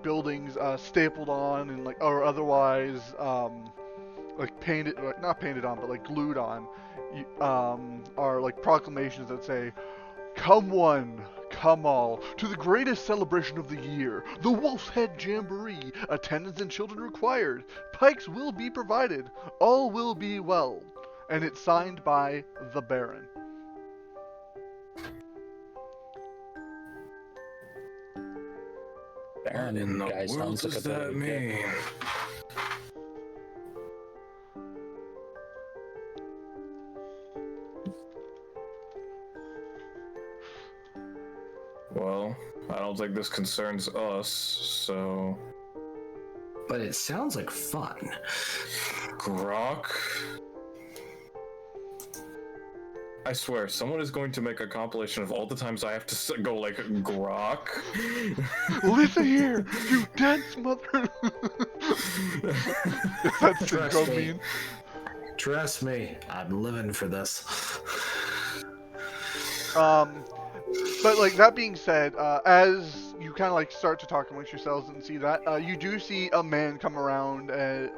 buildings stapled on and like or otherwise like painted, like not painted on but like glued on, are like proclamations that say, "Come one, come all, to the greatest celebration of the year, the Wolf's Head Jamboree. Attendance and children required. Pikes will be provided. All will be well." And it's signed by the Baron. Baron in the guy world sounds like does a bit that of a dick. mean? Well, I don't think this concerns us, so but it sounds like fun. Grok. I swear, someone is going to make a compilation of all the times I have to go like Grok. Listen here, you dense mother. Is that syndrome me. mean? Trust me, I'm living for this. But like that being said, as you kind of like start to talk amongst yourselves and see that, you do see a man come around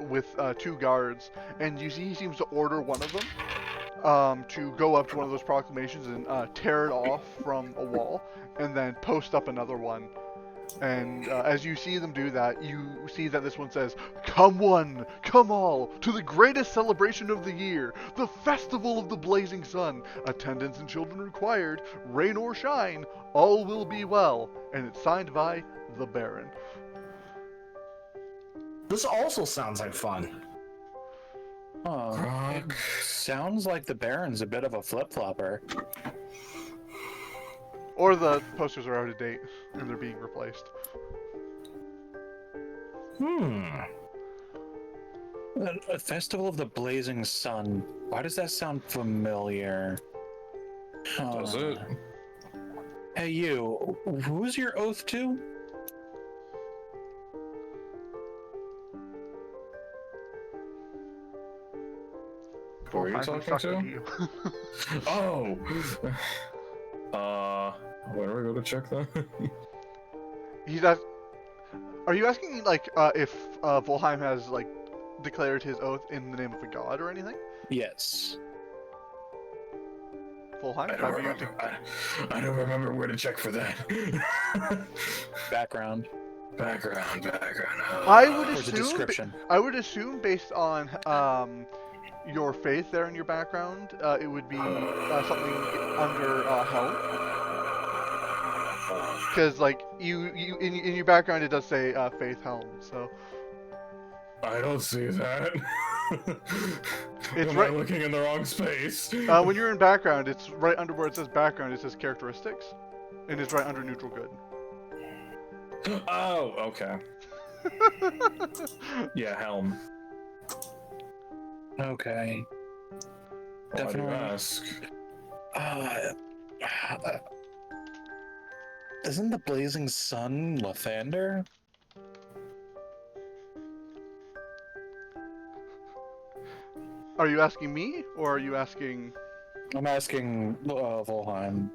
with 2 guards, and you see he seems to order one of them to go up to one of those proclamations and tear it off from a wall, and then post up another one. And as you see them do that, you see that this one says, "Come one, come all, to the greatest celebration of the year, the Festival of the Blazing Sun. Attendance and children required, rain or shine, all will be well." And it's signed by the Baron. This also sounds like fun. Oh, it sounds like the Baron's a bit of a flip-flopper. Or the posters are out of date and they're being replaced. A Festival of the Blazing Sun. Why does that sound familiar? Does it? Hey, you. Who's your oath to? Who are you I'm talking talking to? you. Oh! Where do we go to check that? Are you asking like if Vulheim has like declared his oath in the name of a god or anything? Yes. Vulheim, I don't remember where to check for that. Background. Background. I would There's a assume. description. I would assume based on your faith there in your background, it would be something under helm. Because like you in your background it does say faith helm, so. I don't see that. It's Am right. I looking in the wrong space? When you're in background, it's right under where it says background. It says characteristics, and it's right under neutral good. Oh, okay. Yeah, helm. Okay. Why do you Definitely. ask? Isn't the Blazing Sun Lathander? Are you asking me, or are you asking? I'm asking Vulheim.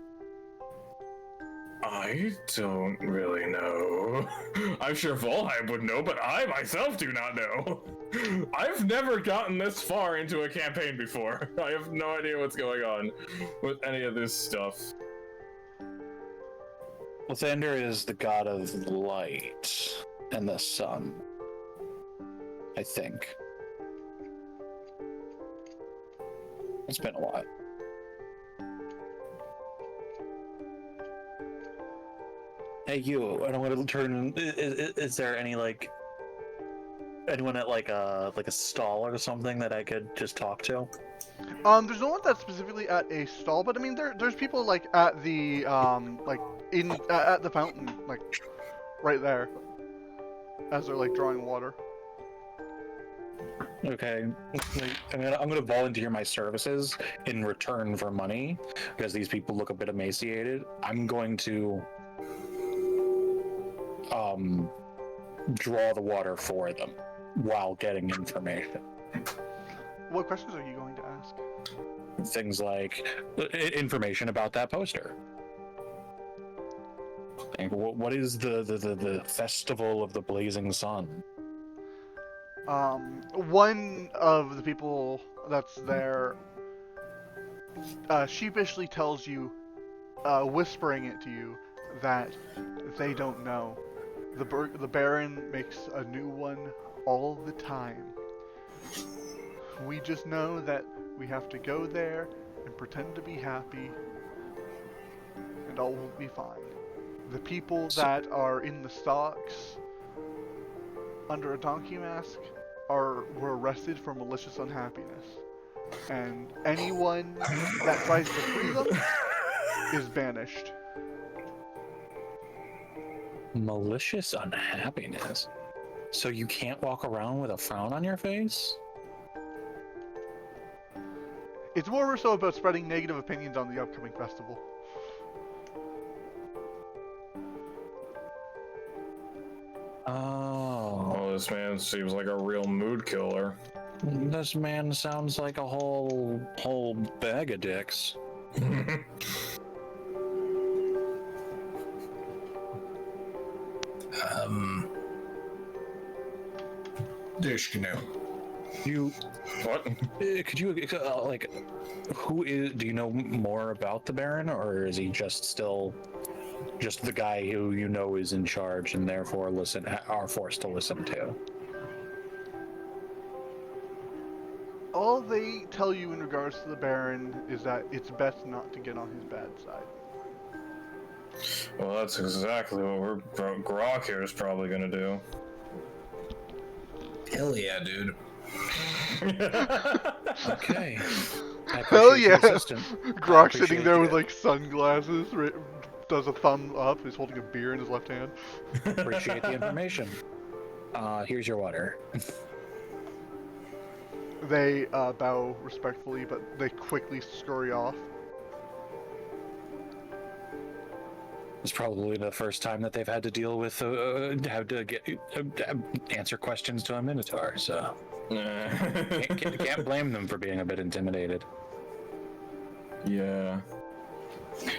I don't really know. I'm sure Vulheim would know, but I myself do not know. I've never gotten this far into a campaign before. I have no idea what's going on with any of this stuff. Lathander is the god of light and the sun. I think. It's been a while. Hey, you, I don't want to turn. Is there any like anyone at like a stall or something that I could just talk to? There's no one that's specifically at a stall, but I mean there's people like at the like in at the fountain, like right there, as they're like drawing water. Okay, I'm gonna volunteer my services in return for money because these people look a bit emaciated. I'm going to draw the water for them while getting information. What questions are you going to ask? Things like information about that poster. Like, what is the Festival of the Blazing Sun? One of the people that's there sheepishly tells you, whispering it to you, that they don't know. The Baron makes a new one all the time. We just know that we have to go there and pretend to be happy, and all will be fine. The people that are in the stocks under a donkey mask were arrested for malicious unhappiness, and anyone that tries to free them is banished. Malicious unhappiness? So you can't walk around with a frown on your face? It's more so about spreading negative opinions on the upcoming festival. Oh. Oh, this man seems like a real mood killer. This man sounds like a whole bag of dicks. Dishkanu. You What? could you like who is? Do you know more about the Baron, or is he just the guy who you know is in charge and therefore are forced to listen to? All they tell you in regards to the Baron is that it's best not to get on his bad side. Well, that's exactly what Grok here is probably gonna do. Hell yeah, dude. Okay. Hell yeah! Assistance. Grok sitting appreciate there you. with like sunglasses, does a thumb up, he's holding a beer in his left hand. Appreciate the information. Here's your water. They bow respectfully, but they quickly scurry off. It's probably the first time that they've had to deal with how to answer questions to a Minotaur, so can't blame them for being a bit intimidated. Yeah.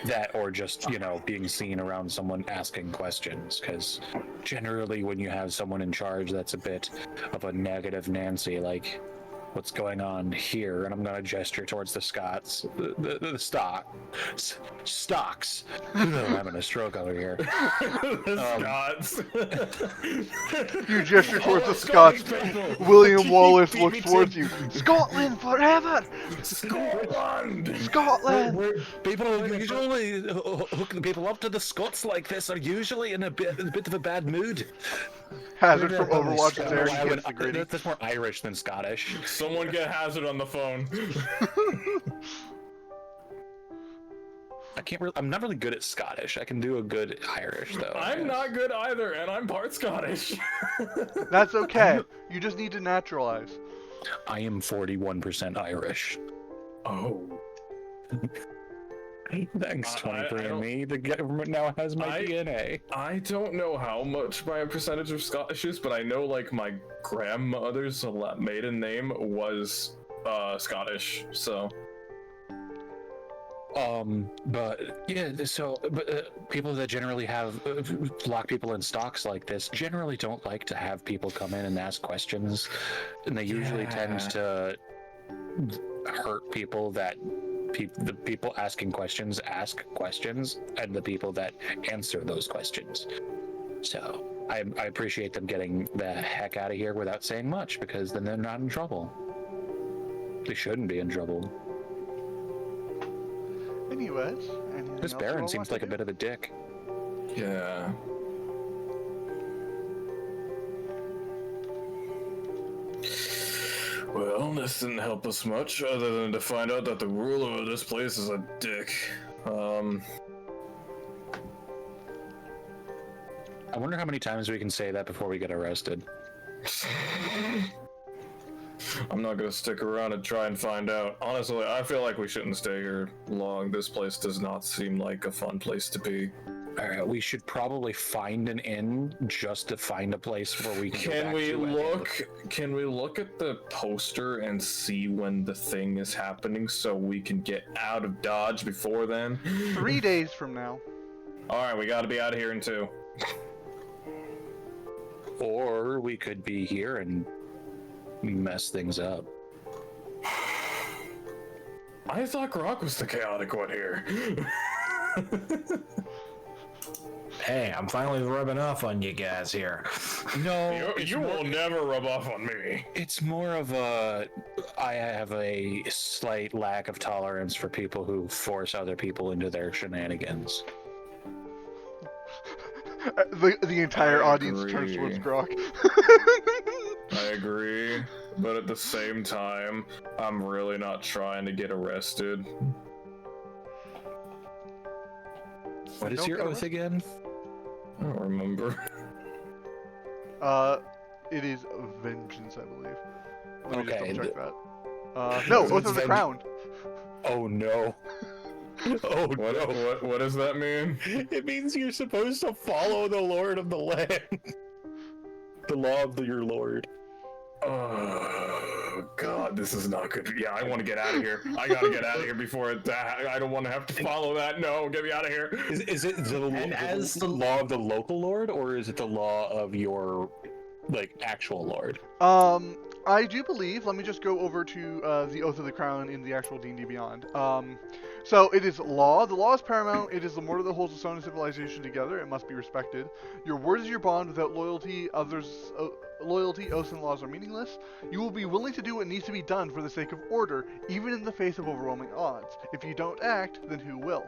That or just, being seen around someone asking questions, because generally when you have someone in charge that's a bit of a negative Nancy, like, what's going on here? And I'm going to gesture towards the Scots, the stocks. I'm having a stroke over here. Scots. You gesture towards the Scots. William Wallace looks towards you. Scotland forever! Scotland! Scotland! People usually hooking people up to the Scots like this are usually in a bit of a bad mood. Hazard from Overwatch is there. He hits the gritty. That's more Irish than Scottish. Someone get Hazard on the phone. I'm not really good at Scottish. I can do a good Irish though. I'm not good either, and I'm part Scottish. That's okay. You just need to naturalize. I am 41% Irish. Oh. Thanks, I 23andMe. The government now has my DNA. I don't know how much my percentage of Scottish is, but I know like my grandmother's maiden name was Scottish, so. People that generally have lock people in stocks like this generally don't like to have people come in and ask questions, and they usually tend to hurt people that the people asking questions ask questions, and the people that answer those questions. So I appreciate them getting the heck out of here without saying much, because then they're not in trouble. They shouldn't be in trouble. Anyways, This Baron seems like a bit of a dick. Yeah. Well, this didn't help us much, other than to find out that the ruler of this place is a dick. I wonder how many times we can say that before we get arrested. I'm not gonna stick around and try and find out. Honestly, I feel like we shouldn't stay here long. This place does not seem like a fun place to be. Alright, we should probably find an inn just to find a place where we can go Can back we to look? Can we look at the poster and see when the thing is happening so we can get out of Dodge before then? 3 days from now. All right, we got to be out of here in 2. Or we could be here and mess things up. I thought Grok was the chaotic one here. Hey, I'm finally rubbing off on you guys here. No, you will never rub off on me. it's more of I have a slight lack of tolerance for people who force other people into their shenanigans. The entire I audience agree. turns towards Grok. I agree, but at the same time, I'm really not trying to get arrested. What is Don't your get oath again? I don't remember. It is vengeance, I believe. Let me Okay, just double check that. No, Oath of the Crown. Oh no. Oh What does that mean? It means you're supposed to follow the Lord of the Land. The law of your Lord. Oh god, this is not good. Yeah, I want to get out of here. I gotta get out of here before it. I don't want to have to follow that. No, get me out of here. Is it the law of the local lord, or is it the law of your, like, actual lord? I do believe, let me just go over to the Oath of the Crown in the actual D&D Beyond. So it is law. The law is paramount. It is the mortar that holds the stone of civilization together. It must be respected. Your word is your bond. Without loyalty, oaths, and laws are meaningless. You will be willing to do what needs to be done for the sake of order, even in the face of overwhelming odds. If you don't act, then who will?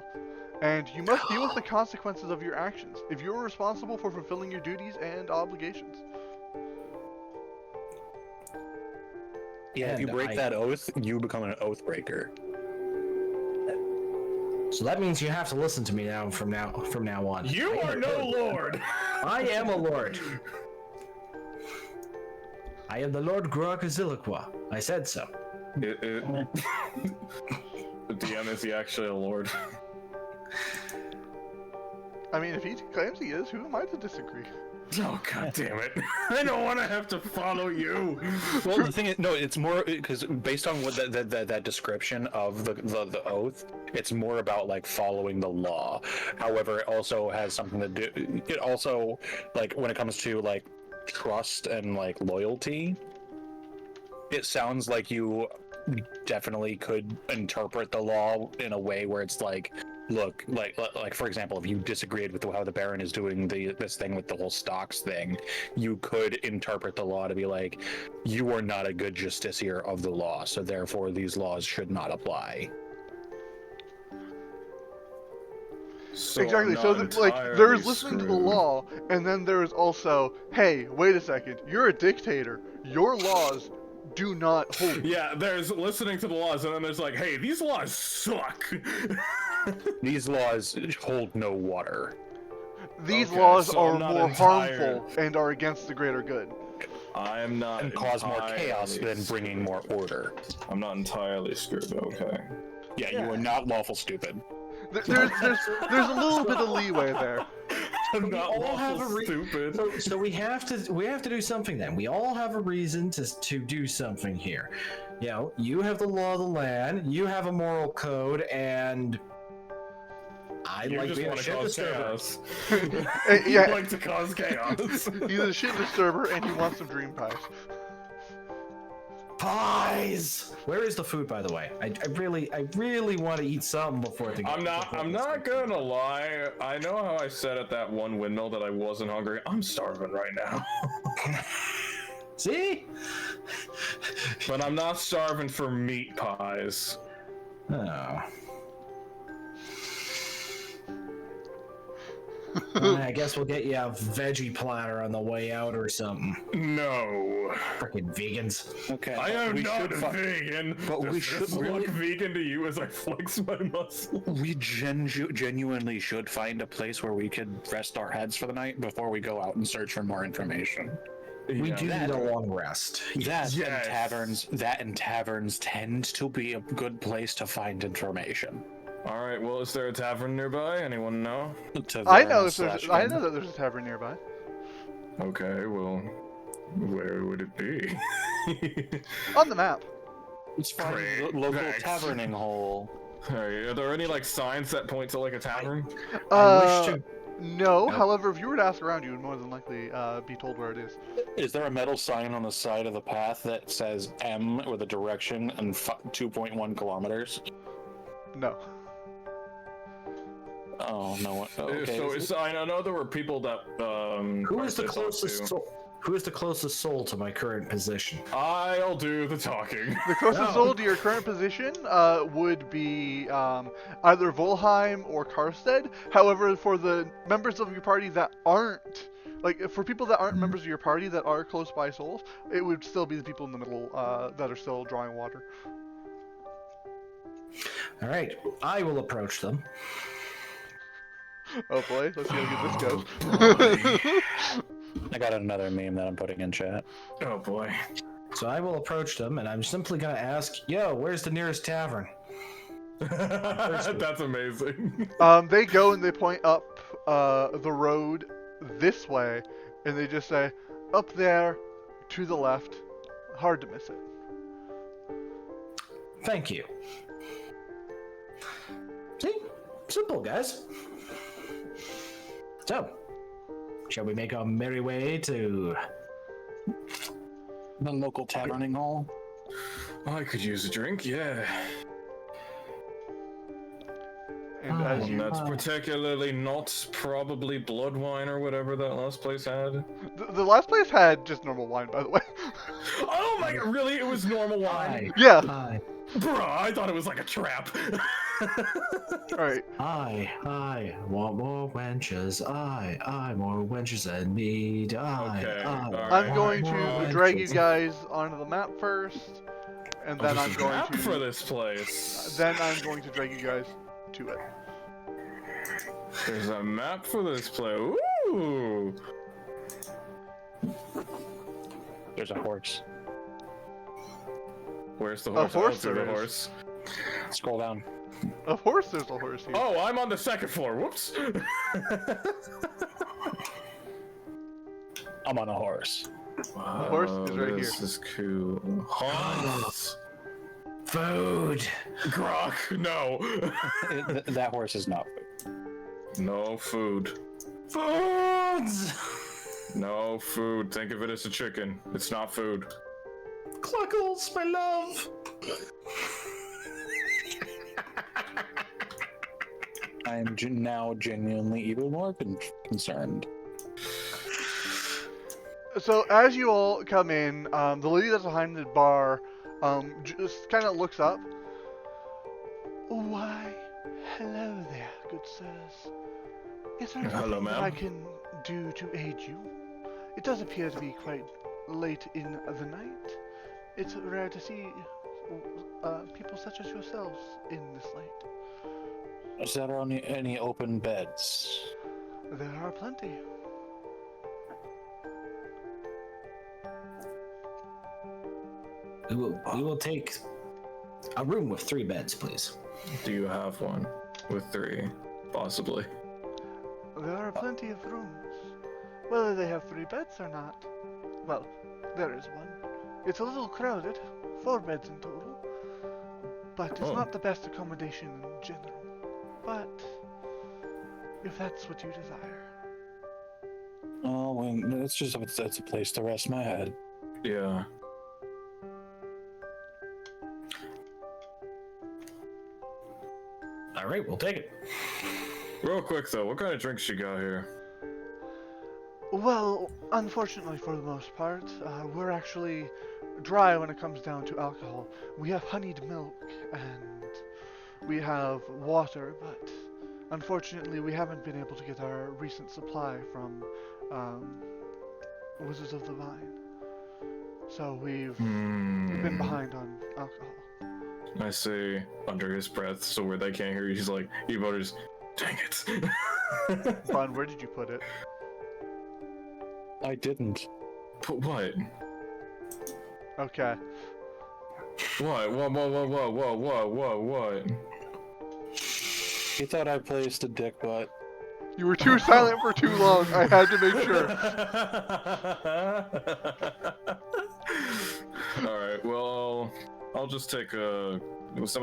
And you must deal with the consequences of your actions, if you are responsible for fulfilling your duties and obligations. Yeah, if you break that oath, you become an oath breaker. So that means you have to listen to me now from now on. You are no lord. I am a lord. I am the Lord Grog-Zilliqua. I said so. The DM, is he actually a lord? I mean, if he claims he is, who am I to disagree? Oh god damn it! I don't want to have to follow you. Well, the thing is, no, it's more because based on what that description of the oath, it's more about like following the law. However, it also has something to do. It also, like, when it comes to like trust and like loyalty, it sounds like you definitely could interpret the law in a way where it's like, look, like for example, if you disagreed with how the Baron is doing this thing with the whole stocks thing, you could interpret the law to be like, you are not a good justiciar of the law, so therefore these laws should not apply. So exactly. So there is listening to the law, and then there is also, hey, wait a second, you're a dictator. Your laws do not hold. Yeah, there's listening to the laws, and then there's like, hey, these laws suck. These laws hold no water. These Okay, laws so are I'm not more entire- harmful and are against the greater good. I am not. And cause more chaos entirely than bringing more order. I'm not entirely screwed. Okay. Yeah, you are not lawful stupid. There's a little bit of leeway there. I'm not all have lawful a stupid. So we have to do something then. We all have a reason to do something here. You know, you have the law of the land, you have a moral code, and I You like just being a want to shit cause disturber. chaos. You Yeah, like to cause chaos. he's a shit disturber and he wants some dream pies. Pies. Where is the food, by the way? I really want to eat something before the. I'm not gonna lie. I know how I said at that one windmill that I wasn't hungry. I'm starving right now. See? But I'm not starving for meat pies. Oh. I guess we'll get you a veggie platter on the way out or something. No. Frickin' vegans. Okay, I am we not should vegan. but Does we this should look really- vegan to you as I flex my muscle? We genuinely should find a place where we could rest our heads for the night before we go out and search for more information. We Yeah. do need a long rest. That Yes. and taverns tend to be a good place to find information. All right. Well, is there a tavern nearby? Anyone know? I know that there's a tavern nearby. Okay. Well, where would it be? On the map. Let's find Great, a local thanks. taverning hole. Are there any like signs that point to like a tavern? I wish to. No, Nope. however, if you were to ask around, you would more than likely be told where it is. Is there a metal sign on the side of the path that says M with a direction and 2.1 kilometers? No. Oh no! Okay. So I know there were people that Who is the Karsted talked closest to. soul? Who is the closest soul to my current position? I'll do the talking. The closest No. soul to your current position would be either Vulheim or Karsted. However, for the members of your party that aren't, like, for people that aren't members of your party that are close by souls, it would still be the people in the middle that are still drawing water. All right, I will approach them. Oh boy, let's see how good this goes. I got another meme that I'm putting in chat. Oh boy. So I will approach them, and I'm simply gonna ask, "Yo, where's the nearest tavern?" That's amazing. They go and they point up the road this way, and they just say, up there, to the left. Hard to miss it. Thank you. See? Simple, guys. So, shall we make our merry way to... The local taverning hall. I could use a drink, yeah. And as And you, that's particularly not probably blood wine or whatever that last place had. the last place had just normal wine, by the way. Oh my god, really? It was normal wine? Yeah. Aye. Bruh, I thought it was like a trap. Alright. I want more wenches. I more wenches than meat. Okay, alright. I'm going to want drag you wenches. guys onto the map first, and then I'm going Map for to this place. then I'm going to drag you guys to it. There's a map for this place. Ooh. There's a horse. Where's the horse? horse I don't see there the is. horse. Scroll down. Of course, there's a horse here. Oh, I'm on the second floor. Whoops. I'm on a horse. The horse is right here. This is cool. Horse. Food. Grok. No. That horse is not food. No food. Foods. No food. Think of it as a chicken. It's not food. Cluckles, my love. I am now genuinely even more concerned. So as you all come in, the lady that's behind the bar just kind of looks up. Why, hello there, good sirs. Is there Hello, anything that I ma'am. can do to aid you? It does appear to be quite late in the night. It's rare to see people such as yourselves in this light. Is there any open beds? There are plenty. We will take a room with 3 beds, please. Do you have one with 3? Possibly. There are plenty of rooms. Whether they have 3 beds or not, well, there is one. It's a little crowded, 4 beds in total, but it's Oh. not the best accommodation in general. But if that's what you desire. Oh, well, it's a place to rest my head. Yeah. All right, we'll take it. Real quick though, what kind of drinks you got here? Well, unfortunately for the most part, we're actually dry when it comes down to alcohol. We have honeyed milk and we have water, but unfortunately we haven't been able to get our recent supply from Wizards of the Vine. So we've been behind on alcohol. I say under his breath, so where they can't hear you, he's like, you voters, dang it. Vaughn, where did you put it? I didn't. But what? Okay. What? What? You thought I placed a dick butt. You were too silent for too long. I had to make sure. Alright, well, I'll just take some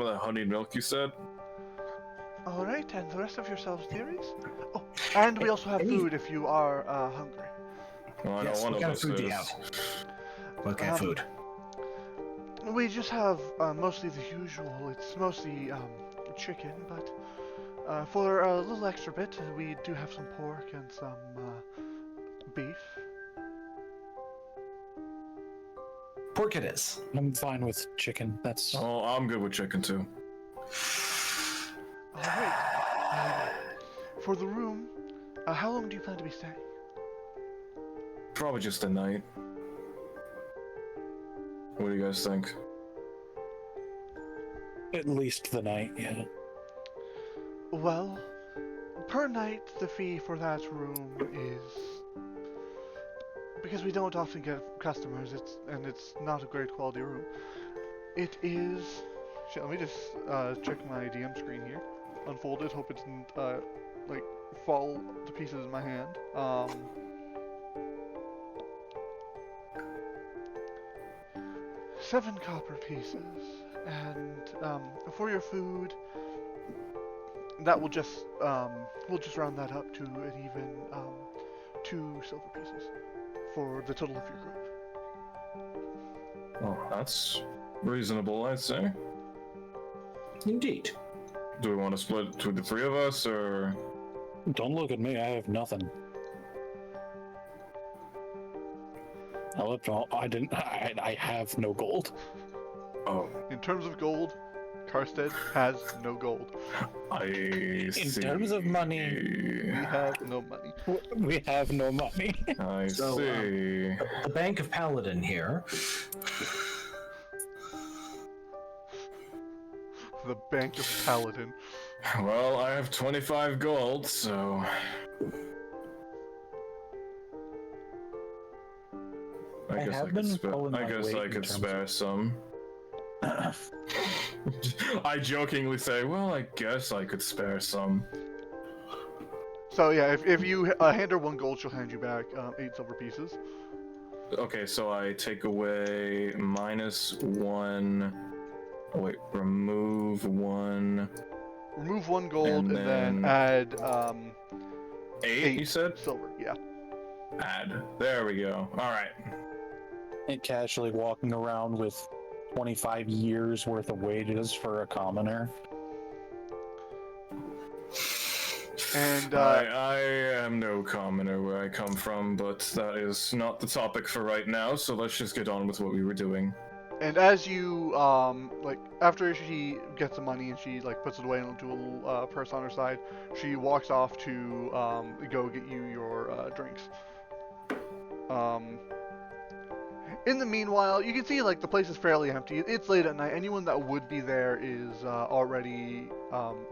of that honeyed milk you said. Alright, and the rest of yourselves theories? Oh, and we also have food if you are hungry. Well, I Yes, know one what of kind of us food do you is. have? What kind of food? We just have mostly the usual. It's mostly chicken, but for a little extra bit, we do have some pork and some beef. Pork it is. I'm fine with chicken. That's Oh, I'm good with chicken too. Alright. For the room, how long do you plan to be staying? Probably just a night. What do you guys think? at least the night, yeah. Well, per night, the fee for that room is because we don't often get customers, and it's not a great quality room. It is. Shit, let me just check my DM screen here. Unfold it. Hope it doesn't like fall to pieces in my hand. 7 copper pieces, and for your food, that will just we'll just round that up to an even 2 silver pieces for the total of your group. Oh, that's reasonable, I'd say. Indeed. Do we want to split between the 3 of us, or? Don't look at me. I have nothing. I didn't. I have no gold. Oh, In terms of gold, Karsted has no gold. I see. In terms of money, We have no money. we have no money. I So, see. The Bank of Paladin here. The Bank of Paladin. Well, I have 25 gold, so. I guess have I been could, pulling I my guess weight I in could terms spare of- some. I jokingly say, well, I guess I could spare some. So yeah, if you hand her 1 gold, she'll hand you back 8 silver pieces. Okay, so I take away -1. Oh, wait, remove 1. Remove 1 gold And and then then- add 8, you said? silver. Yeah. Add. There we go. Alright. And casually walking around with 25 years worth of wages for a commoner. And I am no commoner where I come from, but that is not the topic for right now, so let's just get on with what we were doing. and as you like after she gets the money and she like puts it away into a little purse on her side, she walks off to go get you your drinks. In the meanwhile, you can see like the place is fairly empty. It's late at night. Anyone that would be there is already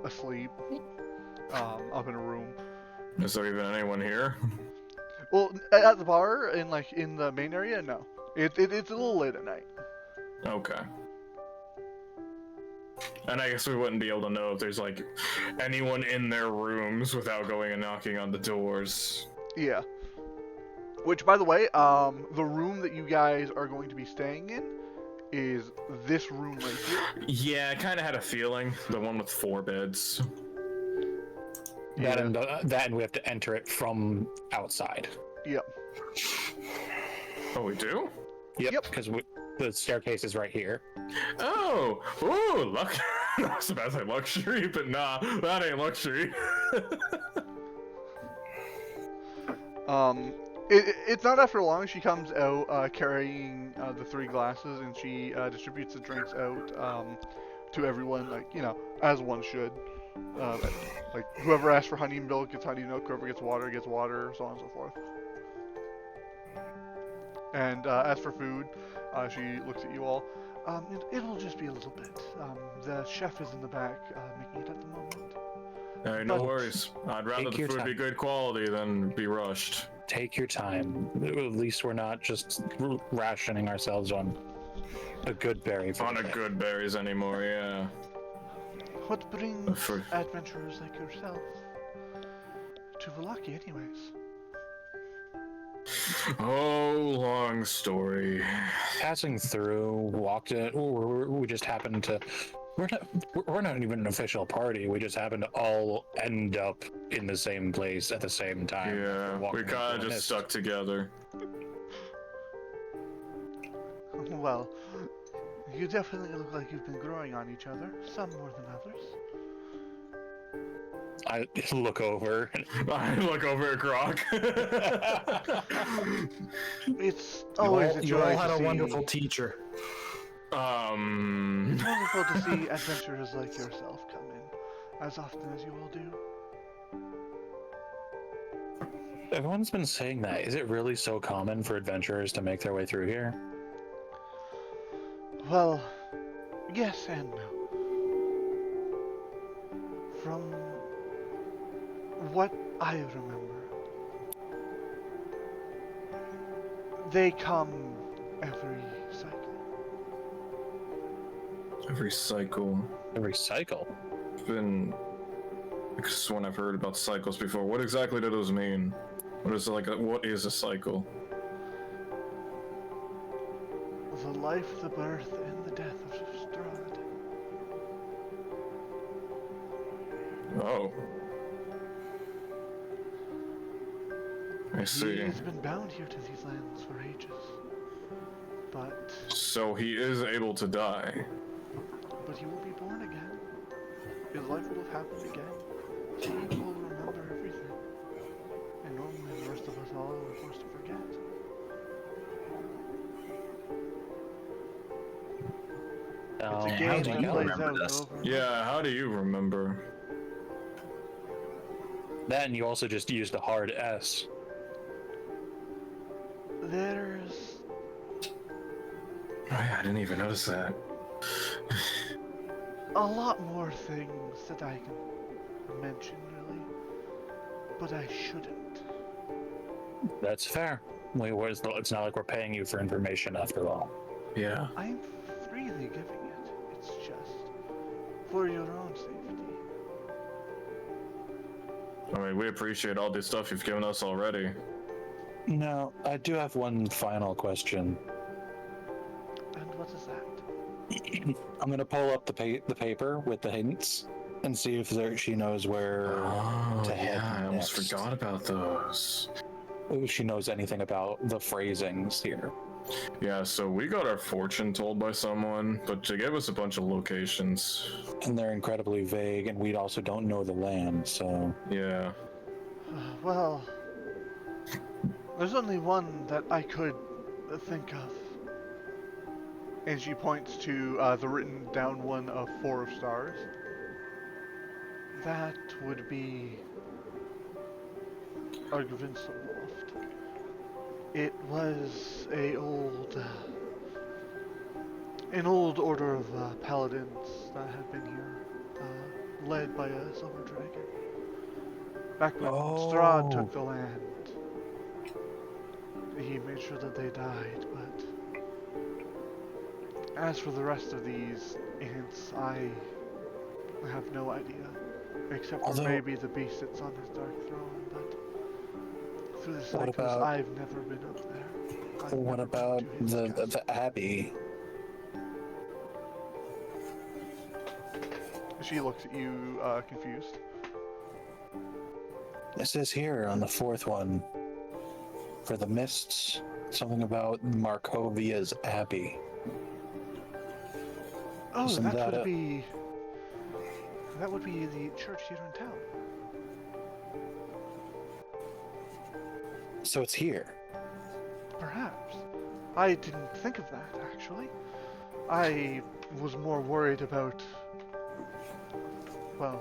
asleep up in a room. Is there even anyone here? Well, at the bar in the main area, no. It's a little late at night. Okay. And I guess we wouldn't be able to know if there's like anyone in their rooms without going and knocking on the doors. Yeah. Which, by the way, the room that you guys are going to be staying in is this room right here. Yeah, I kind of had a feeling. The one with 4 beds. That Yeah. and we have to enter it from outside. Yep. Oh, we do? Yep. Because the staircase is right here. Oh! Ooh, luck. I was about to say luxury, but nah, that ain't luxury. It's not after long. She comes out carrying the 3 glasses, and she distributes the drinks out to everyone, like, you know, as one should. Like, whoever asks for honey milk gets honey milk, whoever gets water, so on and so forth. And as for food, she looks at you all. It'll just be a little bit. The chef is in the back making it at the moment. Hey, no But- worries. I'd rather Take the your food be time. good quality than be rushed. Take your time. At least we're not just rationing ourselves on a good berry for On the a day. good berries anymore, yeah. What brings For- adventurers like yourself to Vallaki, anyways? Oh, long story. Passing through, walked it. We just happened to. We're not even an official party. We just happened to all end up in the same place at the same time. Yeah, Walking we into kind a of just mist. stuck together. Well, you definitely look like you've been growing on each other, some more than others. I look over. I look over at Grok. It's always a You joy all had to a see. wonderful teacher. It's wonderful to see adventurers like yourself come in, as often as you all do. Everyone's been saying that. Is it really so common for adventurers to make their way through here? Well, yes and no. From what I remember, They come every cycle. Every cycle. Every cycle. It's been this is when I've heard about cycles before. What exactly do those mean? What is what is a cycle? The life, the birth, and the death of Strahd. Oh. I see. He's been bound here to these lands for ages. But So he is able to die. he will be born again. His life will have happened again. He will remember everything. And normally the rest of us all are forced to forget. It's a How game do that you plays remember out this? over. Yeah, how do you remember? Then you also just used a hard S. There's Oh, yeah, I didn't even notice that. a lot more things that I can mention, really. But I shouldn't. That's fair. It's not like we're paying you for information after all. Yeah. I'm freely giving it. It's just for your own safety. I mean, we appreciate all the stuff you've given us already. Now, I do have one final question. And what is that? I'm gonna pull up the paper with the hints and see if she knows where Oh, to head yeah, I almost next. forgot about those. If she knows anything about the phrasings here. Yeah, so we got our fortune told by someone, but they gave us a bunch of locations. And they're incredibly vague, and we also don't know the land, so... Yeah. Well, there's only one that I could think of. And she points to the written down one of 4 of stars. That would be Argvinselloft. It was an old order of paladins that had been here, led by a silver dragon. Back when Strahd took the land, he made sure that they died, but as for the rest of these ants, I have no idea. Except for maybe the beast sits on his dark throne, but through the cycles, I've never been up there. What about the Abbey? She looks at you, confused. It says here on the 4th one, for the mists, something about Markovia's Abbey. Oh, Isn't that that would be the church here in town. So it's here. Perhaps. I didn't think of that, actually. I was more worried about, well,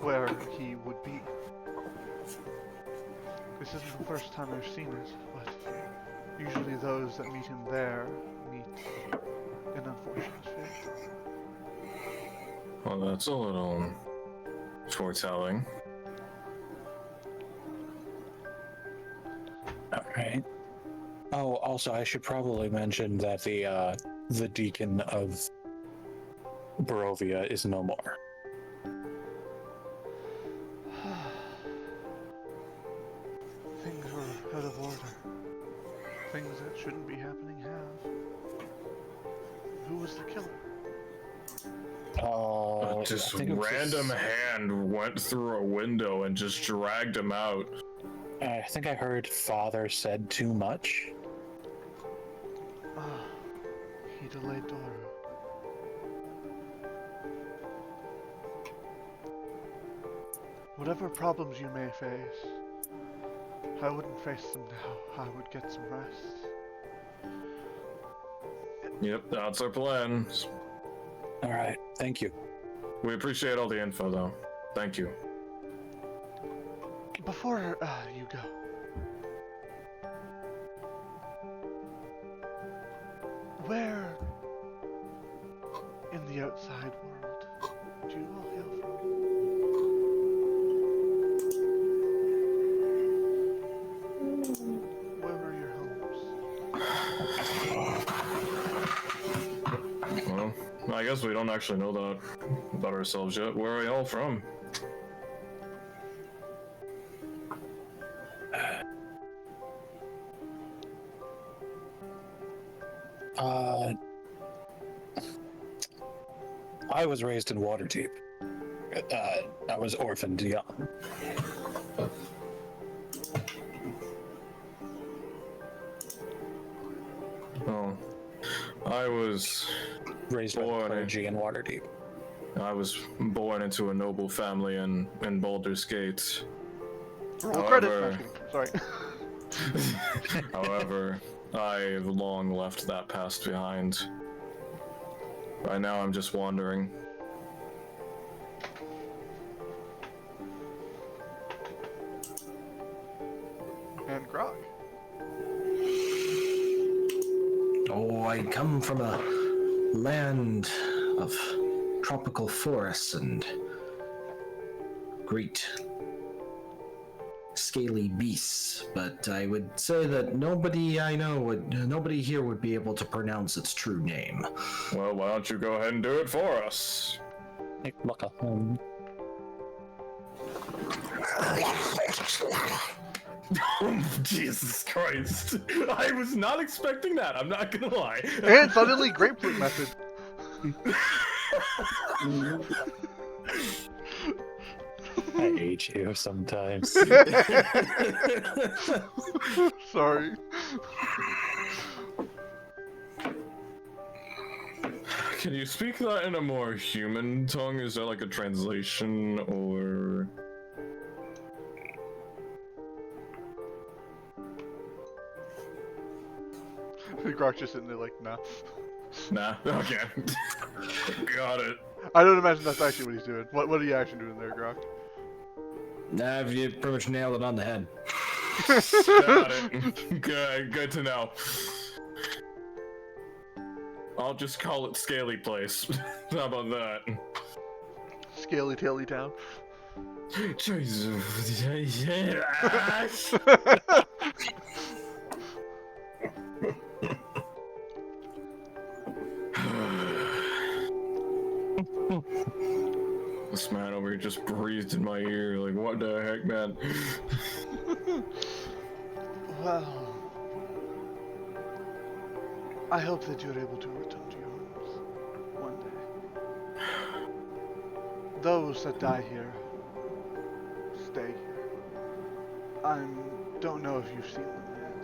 where he would be. This isn't the first time I've seen it, but usually those that meet him there meet an unfortunate fate. Well, that's a little foretelling. Alright. Oh, also, I should probably mention that the deacon of Barovia is no more. Things were out of order. Things that shouldn't be happening have. Who was the killer? Oh, Just I think it was random hand went through a window and just dragged him out. I think I heard father said too much. Ah, he delayed Doro. Whatever problems you may face, I wouldn't face them now. I would get some rest. Yep, that's our plan. Alright, thank you. We appreciate all the info, though. Thank you. Before you go, where in the outside world do you all hail from? Where were your homes? I guess we don't actually know that about ourselves yet. Where are y'all from? I was raised in Waterdeep. I was orphaned young. Oh, I was Raised by the born. clergy in Waterdeep. I was born into a noble family in Baldur's Gate. Roll credit. No, However, I'm just kidding. Sorry. however, I've long left that past behind. Right now, I'm just wandering. And Grog. Oh, I come from a land of tropical forests and great scaly beasts, but I would say that nobody I know nobody here would be able to pronounce its true name. Well, why don't you go ahead and do it for us? Look at Jesus Christ. I was not expecting that, I'm not gonna lie. And suddenly, grapefruit method. I hate you sometimes. Sorry. Can you speak that in a more human tongue? Is there like a translation or... Grog's just sitting there like, nah. Nah, okay. Got it. I don't imagine that's actually what he's doing. What are you actually doing there, Grog? Nah, you pretty much nailed it on the head. Got it. Good to know. I'll just call it Scaly Place. How about that? Scaly Taily Town. Jesus. This man over here just breathed in my ear, like, what the heck, man? Well, I hope that you're able to return to your homes one day. Those that die here stay here. I don't know if you've seen them yet.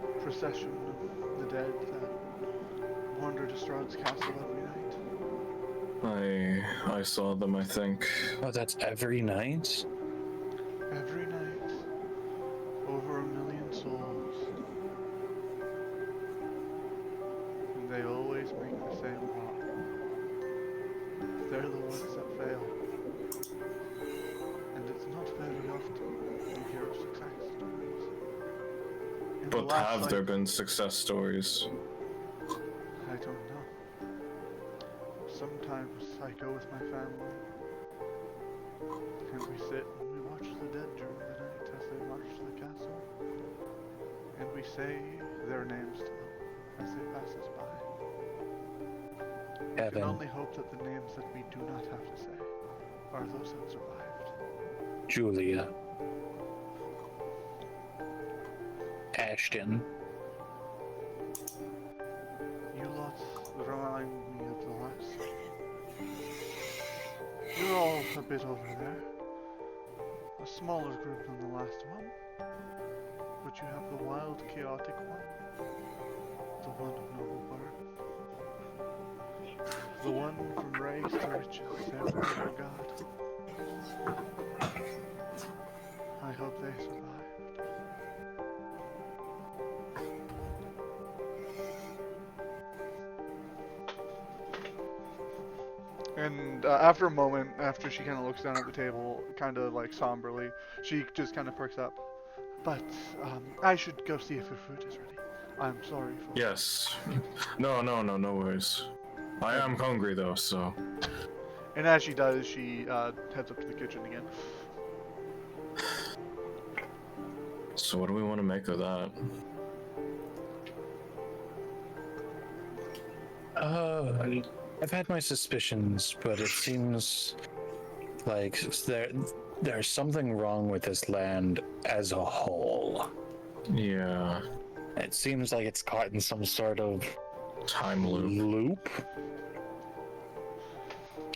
The procession of the dead that wander to Strahd's castle every night. I saw them, I think. Oh, that's every night? Every night, over 1 million souls. And they always make the same rock. They're the ones that fail. And it's not very often you hear of success stories. In the But last have life- there been success stories? I don't know. Sometimes I go with my family, and we sit and we watch the dead during the night as they march to the castle, and we say their names to them as they pass us by. We can Evan, only hope that the names that we do not have to say are those that survived. Julia, Ashton, You lot remind me of the last. You're all a bit over there. A smaller group than the last one. But you have the wild, chaotic one. The one of noble birth. The one from rags to riches, their God. I hope they survived. And after a moment, after she kind of looks down at the table, kind of like somberly, she just kind of perks up. But I should go see if her food is ready. I'm sorry for... Yes. No worries. I am hungry though, so... And as she does, she heads up to the kitchen again. So what do we want to make of that? I've had my suspicions, but it seems like there's something wrong with this land as a whole. Yeah. It seems like it's caught in some sort of Time loop.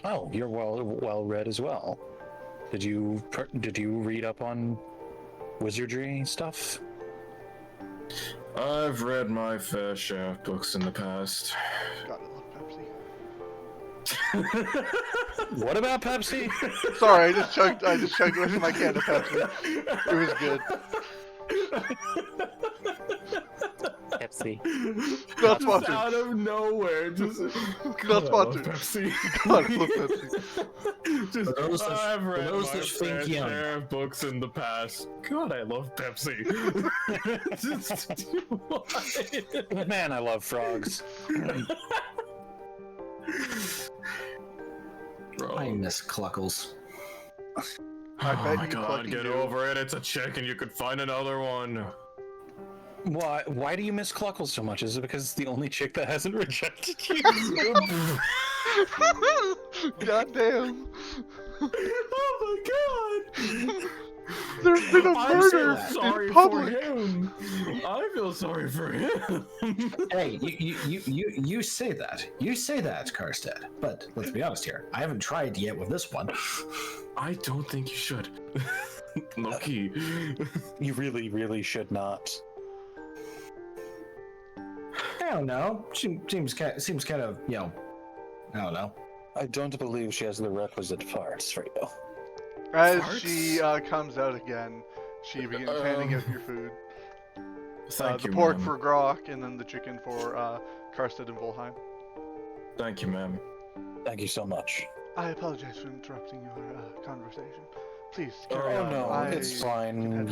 Oh, you're well read as well. Did you read up on wizardry stuff? I've read my fair share of books in the past. God, I love Pepsi. What about Pepsi? Sorry, I just chugged the rest of my can of Pepsi. It was good. Pepsi. Not Just sponsored. out of nowhere, just Not God, I love sponsored. Pepsi. God, I love Pepsi. Just, For those that- I've for read those my that think fair young. share of books in the past. God, I love Pepsi. Just, why? Man, I love frogs. Bro. I miss Cluckles. I Oh bet my you God, fucking get do. over it. It's a chick and you could find another one. Why do you miss Cluckle so much? Is it because it's the only chick that hasn't rejected you? God damn. Oh my God. There's been a I murder feel sorry in for public. him. I feel sorry for him. Hey, you say that. You say that, Karsted. But let's be honest here. I haven't tried yet with this one. I don't think you should. Low-key. You really, really should not. I don't know. Seems kind of, you know, I don't know. I don't believe she has the requisite farts for you. As Farts? she comes out again, she begins handing out your food. Thank The you, pork ma'am. for Grok, and then the chicken for Karsted and Vulheim. Thank you, ma'am. Thank you so much. I apologize for interrupting your conversation. Please Oh carry on. no, I it's can fine. head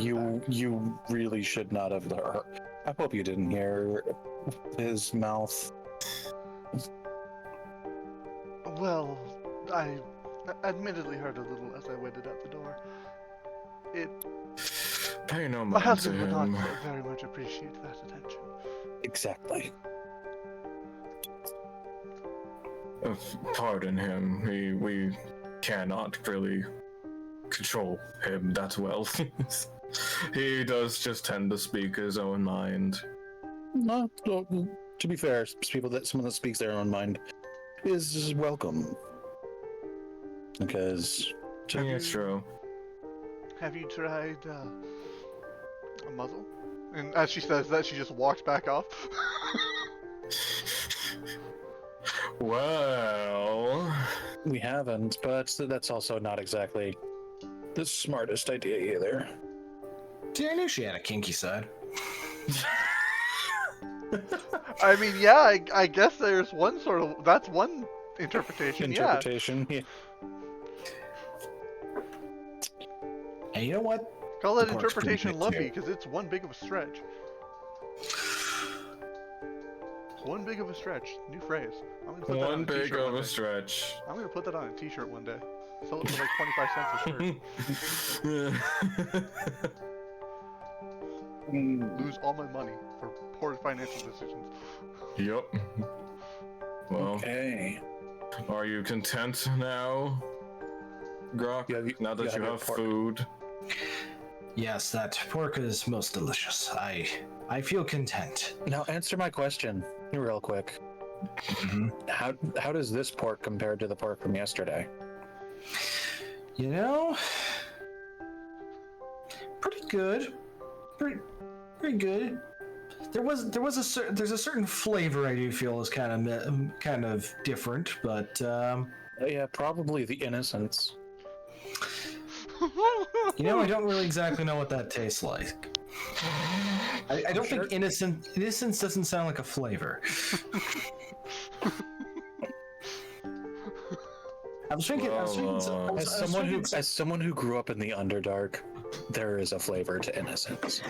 You really should not have heard. I hope you didn't hear his mouth. Well, I admittedly heard a little as I waited out the door. Pay no My mind to husband would him. not very much appreciate that attention. Exactly. Pardon him. We cannot really control him that well. He does just tend to speak his own mind. No, to be fair, someone that speaks their own mind is welcome. Because Yeah, it's true. Have you tried a muzzle? And as she says that, she just walks back off. Well, we haven't, but that's also not exactly the smartest idea either. See, I knew she had a kinky side. I mean, yeah, I guess there's one sort of, that's one interpretation, Interpretation. Yeah. And you know what? yeah. Call that The pork's pretty interpretation good, lumpy, too. because it's one big of a stretch. One big of a stretch. New phrase. I'm gonna put that on one a big t-shirt of one a day. stretch. I'm gonna put that on a t-shirt one day. Sell it for like 25 cents a shirt. Lose all my money for poor financial decisions. Yep. Well, Okay. are you content now, Grok? Now that you your have pork. food. Yes, that pork is most delicious. I feel content. Now answer my question real quick. How does this pork compare to the pork from yesterday? You know, pretty good. Pretty good. There's a certain flavor I do feel is kind of different, but Yeah, probably the innocence. you know, I don't really exactly know what that tastes like. I don't think innocence doesn't sound like a flavor. I was thinking. As someone who grew up in the Underdark, there is a flavor to innocence.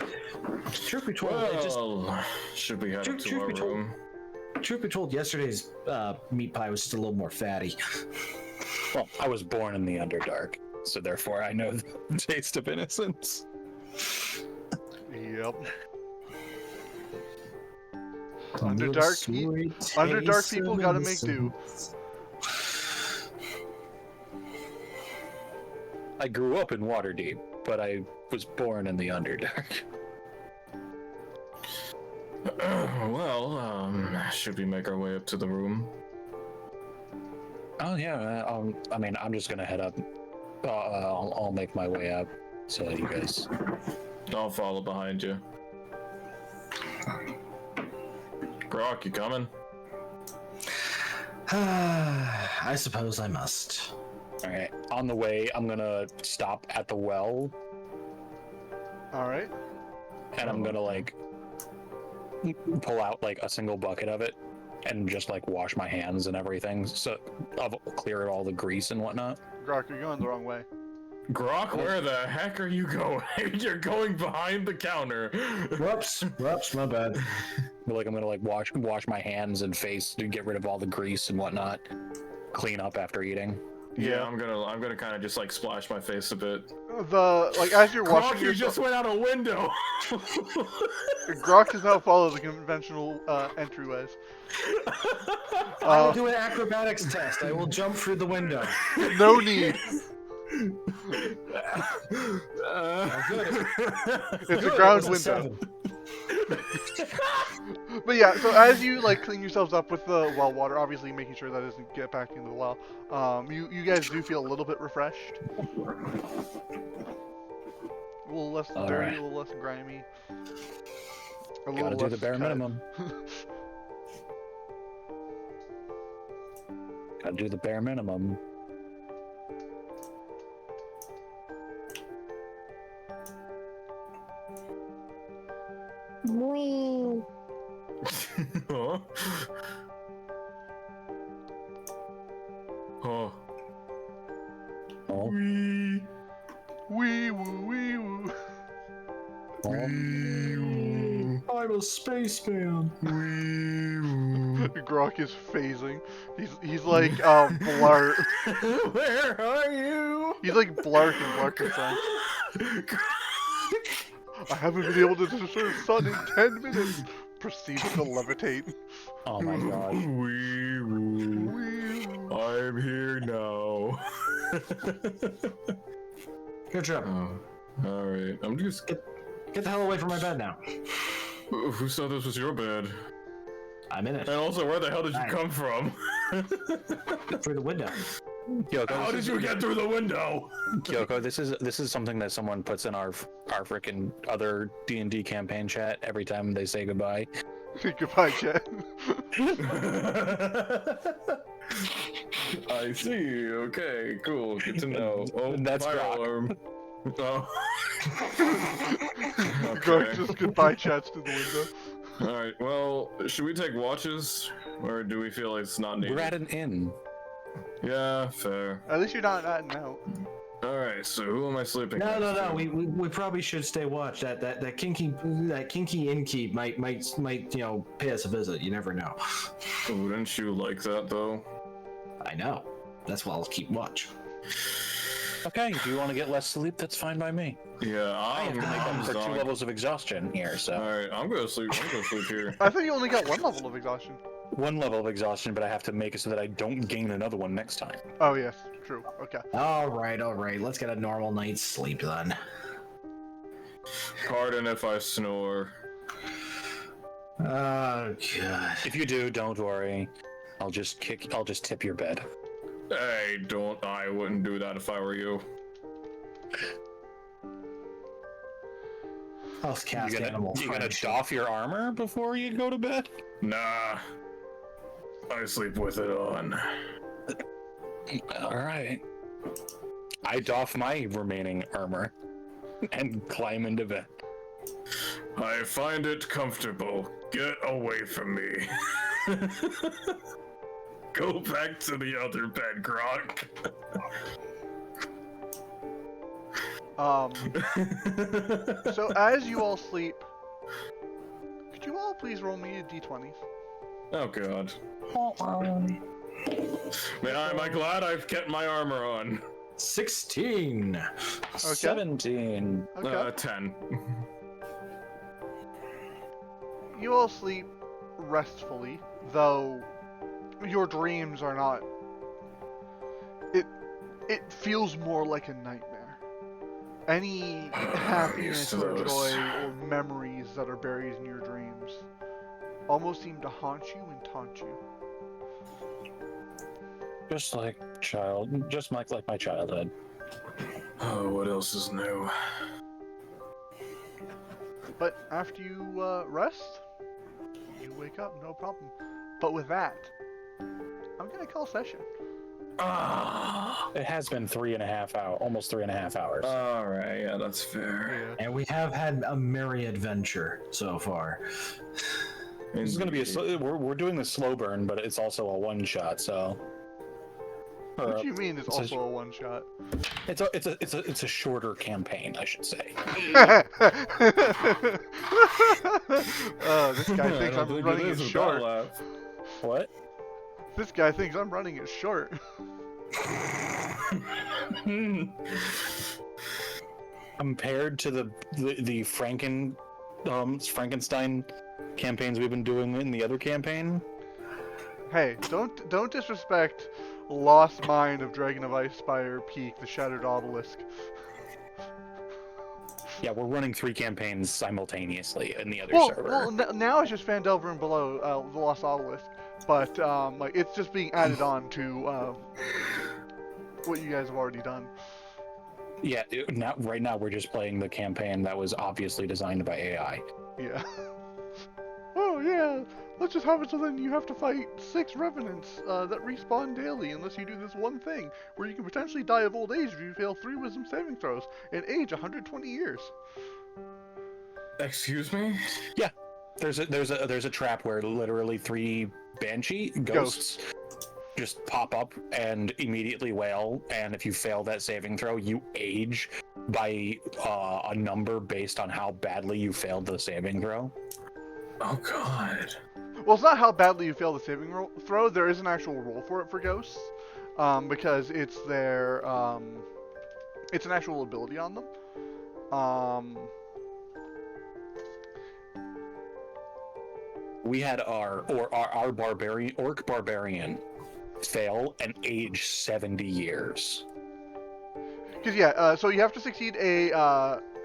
Truth be told, Well, should we head up to truth our be told- room? truth be told, yesterday's meat pie was just a little more fatty. Well, I was born in the Underdark, so therefore I know the taste of innocence. Yep. Underdark people gotta make do. I grew up in Waterdeep, but I was born in the Underdark. Well, should we make our way up to the room? Oh yeah, I mean, I'm just gonna head up. I'll make my way up, so you guys. I'll follow behind you. Brock, you coming? I suppose I must. All right. On the way, I'm gonna stop at the well, All right. and I'm gonna like pull out like a single bucket of it, and just like wash my hands and everything, so I'll clear all the grease and whatnot. Grok, you're going the wrong way. Grok, where the heck are you going? You're going behind the counter. Whoops, my bad. But like I'm gonna like wash my hands and face to get rid of all the grease and whatnot. Clean up after eating. Yeah, I'm gonna kind of just like splash my face a bit. As you're washing Grok, you just went out a window. Grok does not follow the conventional entryways. I will do an acrobatics test. I will jump through the window. No need. Good. It's a ground window. 7. But yeah, so as you like clean yourselves up with the well water, obviously making sure that doesn't get back into the well, you guys do feel a little bit refreshed. A little less dirty, right. a little less grimy. A little Gotta do less the bare cut. minimum. Gotta do the bare minimum. Huh? Oh. Oh. Wee. Wee woo, wee woo. I'm a spaceman. Grok is phasing. He's like Blark. Where are you? He's like Blark in Blarkenstein. I haven't been able to destroy the sun in 10 minutes. Proceeds to levitate. Oh my god. Wee woo. I'm here now. Good job. Oh, all right. I'm just. Get the hell away from my bed now. Who said this was your bed? I'm in it. And also, where the hell did you Right. come from? Through the window. Kyoko, How did you get through the window? Kyoko, this is something that someone puts in our frickin' other D&D campaign chat every time they say goodbye. Goodbye, chat. I see. Okay, cool. Good to know. Oh, That's fire Grok. alarm. Oh. Grok Okay. just goodbye chats to the window. All right. Well, should we take watches, or do we feel like it's not needed? We're at an inn. Yeah, fair. At least you're not out. All right. So who am I sleeping? No. next to? We probably should stay watch. That kinky innkeep might pay us a visit. You never know. Wouldn't you like that though? I know. That's why I'll keep watch. Okay, if you want to get less sleep, that's fine by me. Yeah, I have to make up for 2 dog. levels of exhaustion here, so. Alright, I'm gonna sleep here. I thought you only got 1 level of exhaustion. 1 level of exhaustion, but I have to make it so that I don't gain another one next time. Oh yes, true. Okay. All right. Let's get a normal night's sleep then. Pardon if I snore. Oh god. If you do, don't worry. I'll just tip your bed. Hey, I wouldn't do that if I were you. I'll cast You animal gonna friendship. doff your armor before you go to bed? Nah. I sleep with it on. Alright. I doff my remaining armor and climb into bed. I find it comfortable. Get away from me. Go back to the other bed, Grok. So as you all sleep, could you all please roll me a d20s? Oh god. Man, am I glad I've kept my armor on? 16. 17. Okay. 10. You all sleep restfully, though your dreams are not. It feels more like a nightmare. Any happiness to or those. joy or memories that are buried in your dreams almost seem to haunt you and taunt you. Just like my childhood. Oh, what else is new? But after you rest, you wake up, no problem. But with that, I'm gonna call session. Ah. It has been 3.5 hours, almost 3.5 hours. All right, yeah, that's fair. And we have had a merry adventure so far. This is going to be we're doing the slow burn, but it's also a one shot. So. What do you mean it's also a one shot? It's a shorter campaign, I should say. This guy thinks I'm running it short. What? This guy thinks I'm running it short. Compared to the Frankenstein campaigns we've been doing in the other campaign. Hey, don't disrespect Lost Mine of Dragon of Ice Spire Peak, the Shattered Obelisk. Yeah, we're running 3 campaigns simultaneously in the other server. Well, now it's just Phandelver and below the Lost Obelisk, but like it's just being added on to what you guys have already done. Yeah, right now we're just playing the campaign that was obviously designed by AI. Yeah. Oh yeah, let's just have it so then you have to fight 6 revenants that respawn daily unless you do this one thing, where you can potentially die of old age if you fail 3 wisdom saving throws and age 120 years. Excuse me? Yeah, there's a trap where literally 3 banshee ghosts just pop up and immediately wail, and if you fail that saving throw, you age by a number based on how badly you failed the saving throw. Oh god. Well, it's not how badly you fail the saving throw. There is an actual roll for it for ghosts, because it's their it's an actual ability on them. We had our orc barbarian fail and age 70 years. Because yeah, so you have to succeed a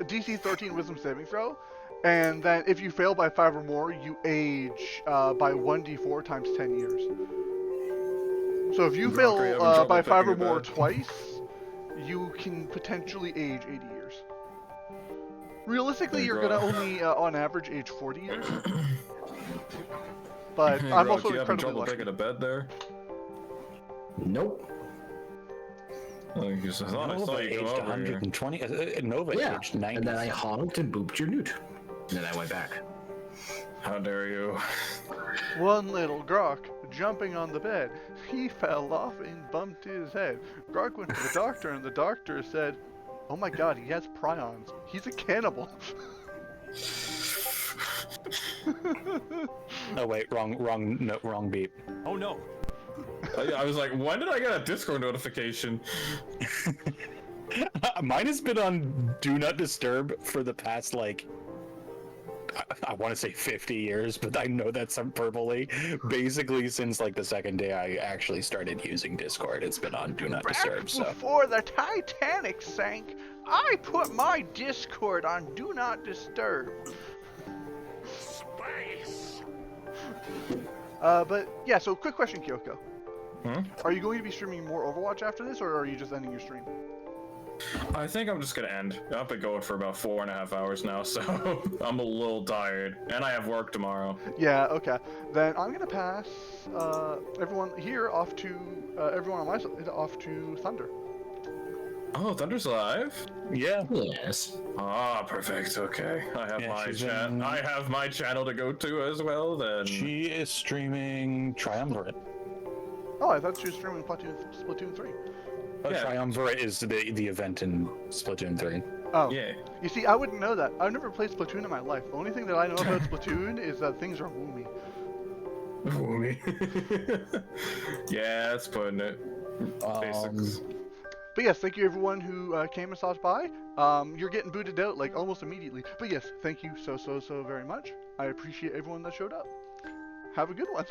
DC 13 wisdom saving throw, and then if you fail by 5 or more, you age by 1d4 times 10 years. So if you fail by 5 or more twice, you can potentially age 80 years. Realistically, you're gonna only, on average, age 40 years. But Hey, I'm Rock, also you having incredibly trouble lucky. taking a bed there? Nope. I thought I saw Nova you aged come over here. 120. Nova Yeah. aged 90. And then I honked and booped your newt. And then I went back. How dare you? One little Grok jumping on the bed. He fell off and bumped his head. Grok went to the doctor, and the doctor said, "Oh my god, he has prions. He's a cannibal." Oh wait, wrong beat. Oh no. I was like, when did I get a Discord notification? Mine has been on Do Not Disturb for the past, like, I want to say 50 years, but I know that's hyperbole. Basically, since, like, the second day I actually started using Discord, it's been on Do Not Disturb, so. Before the Titanic sank, I put my Discord on Do Not Disturb. Space. But yeah, so quick question, Kyoko. Hmm? Are you going to be streaming more Overwatch after this, or are you just ending your stream? I think I'm just gonna end. I've been going for about 4.5 hours now, so I'm a little tired. And I have work tomorrow. Yeah, okay. Then I'm gonna pass everyone here off to everyone on my side off to Thunder. Oh, Thunder's live? Yeah. Yes. Ah, perfect. Okay. I have Yeah, my she's chat. in- I have my channel to go to as well. Then She is streaming Triumvirate. Oh, I thought she was streaming Splatoon 3. Yeah. Triumvirate is the event in Splatoon 3. Oh. yeah. You see, I wouldn't know that. I've never played Splatoon in my life. The only thing that I know about Splatoon is that things are woomy. Yeah, that's putting it. Basics. But yes, thank you everyone who came and stopped by. You're getting booted out like almost immediately. But yes, thank you so very much. I appreciate everyone that showed up. Have a good one.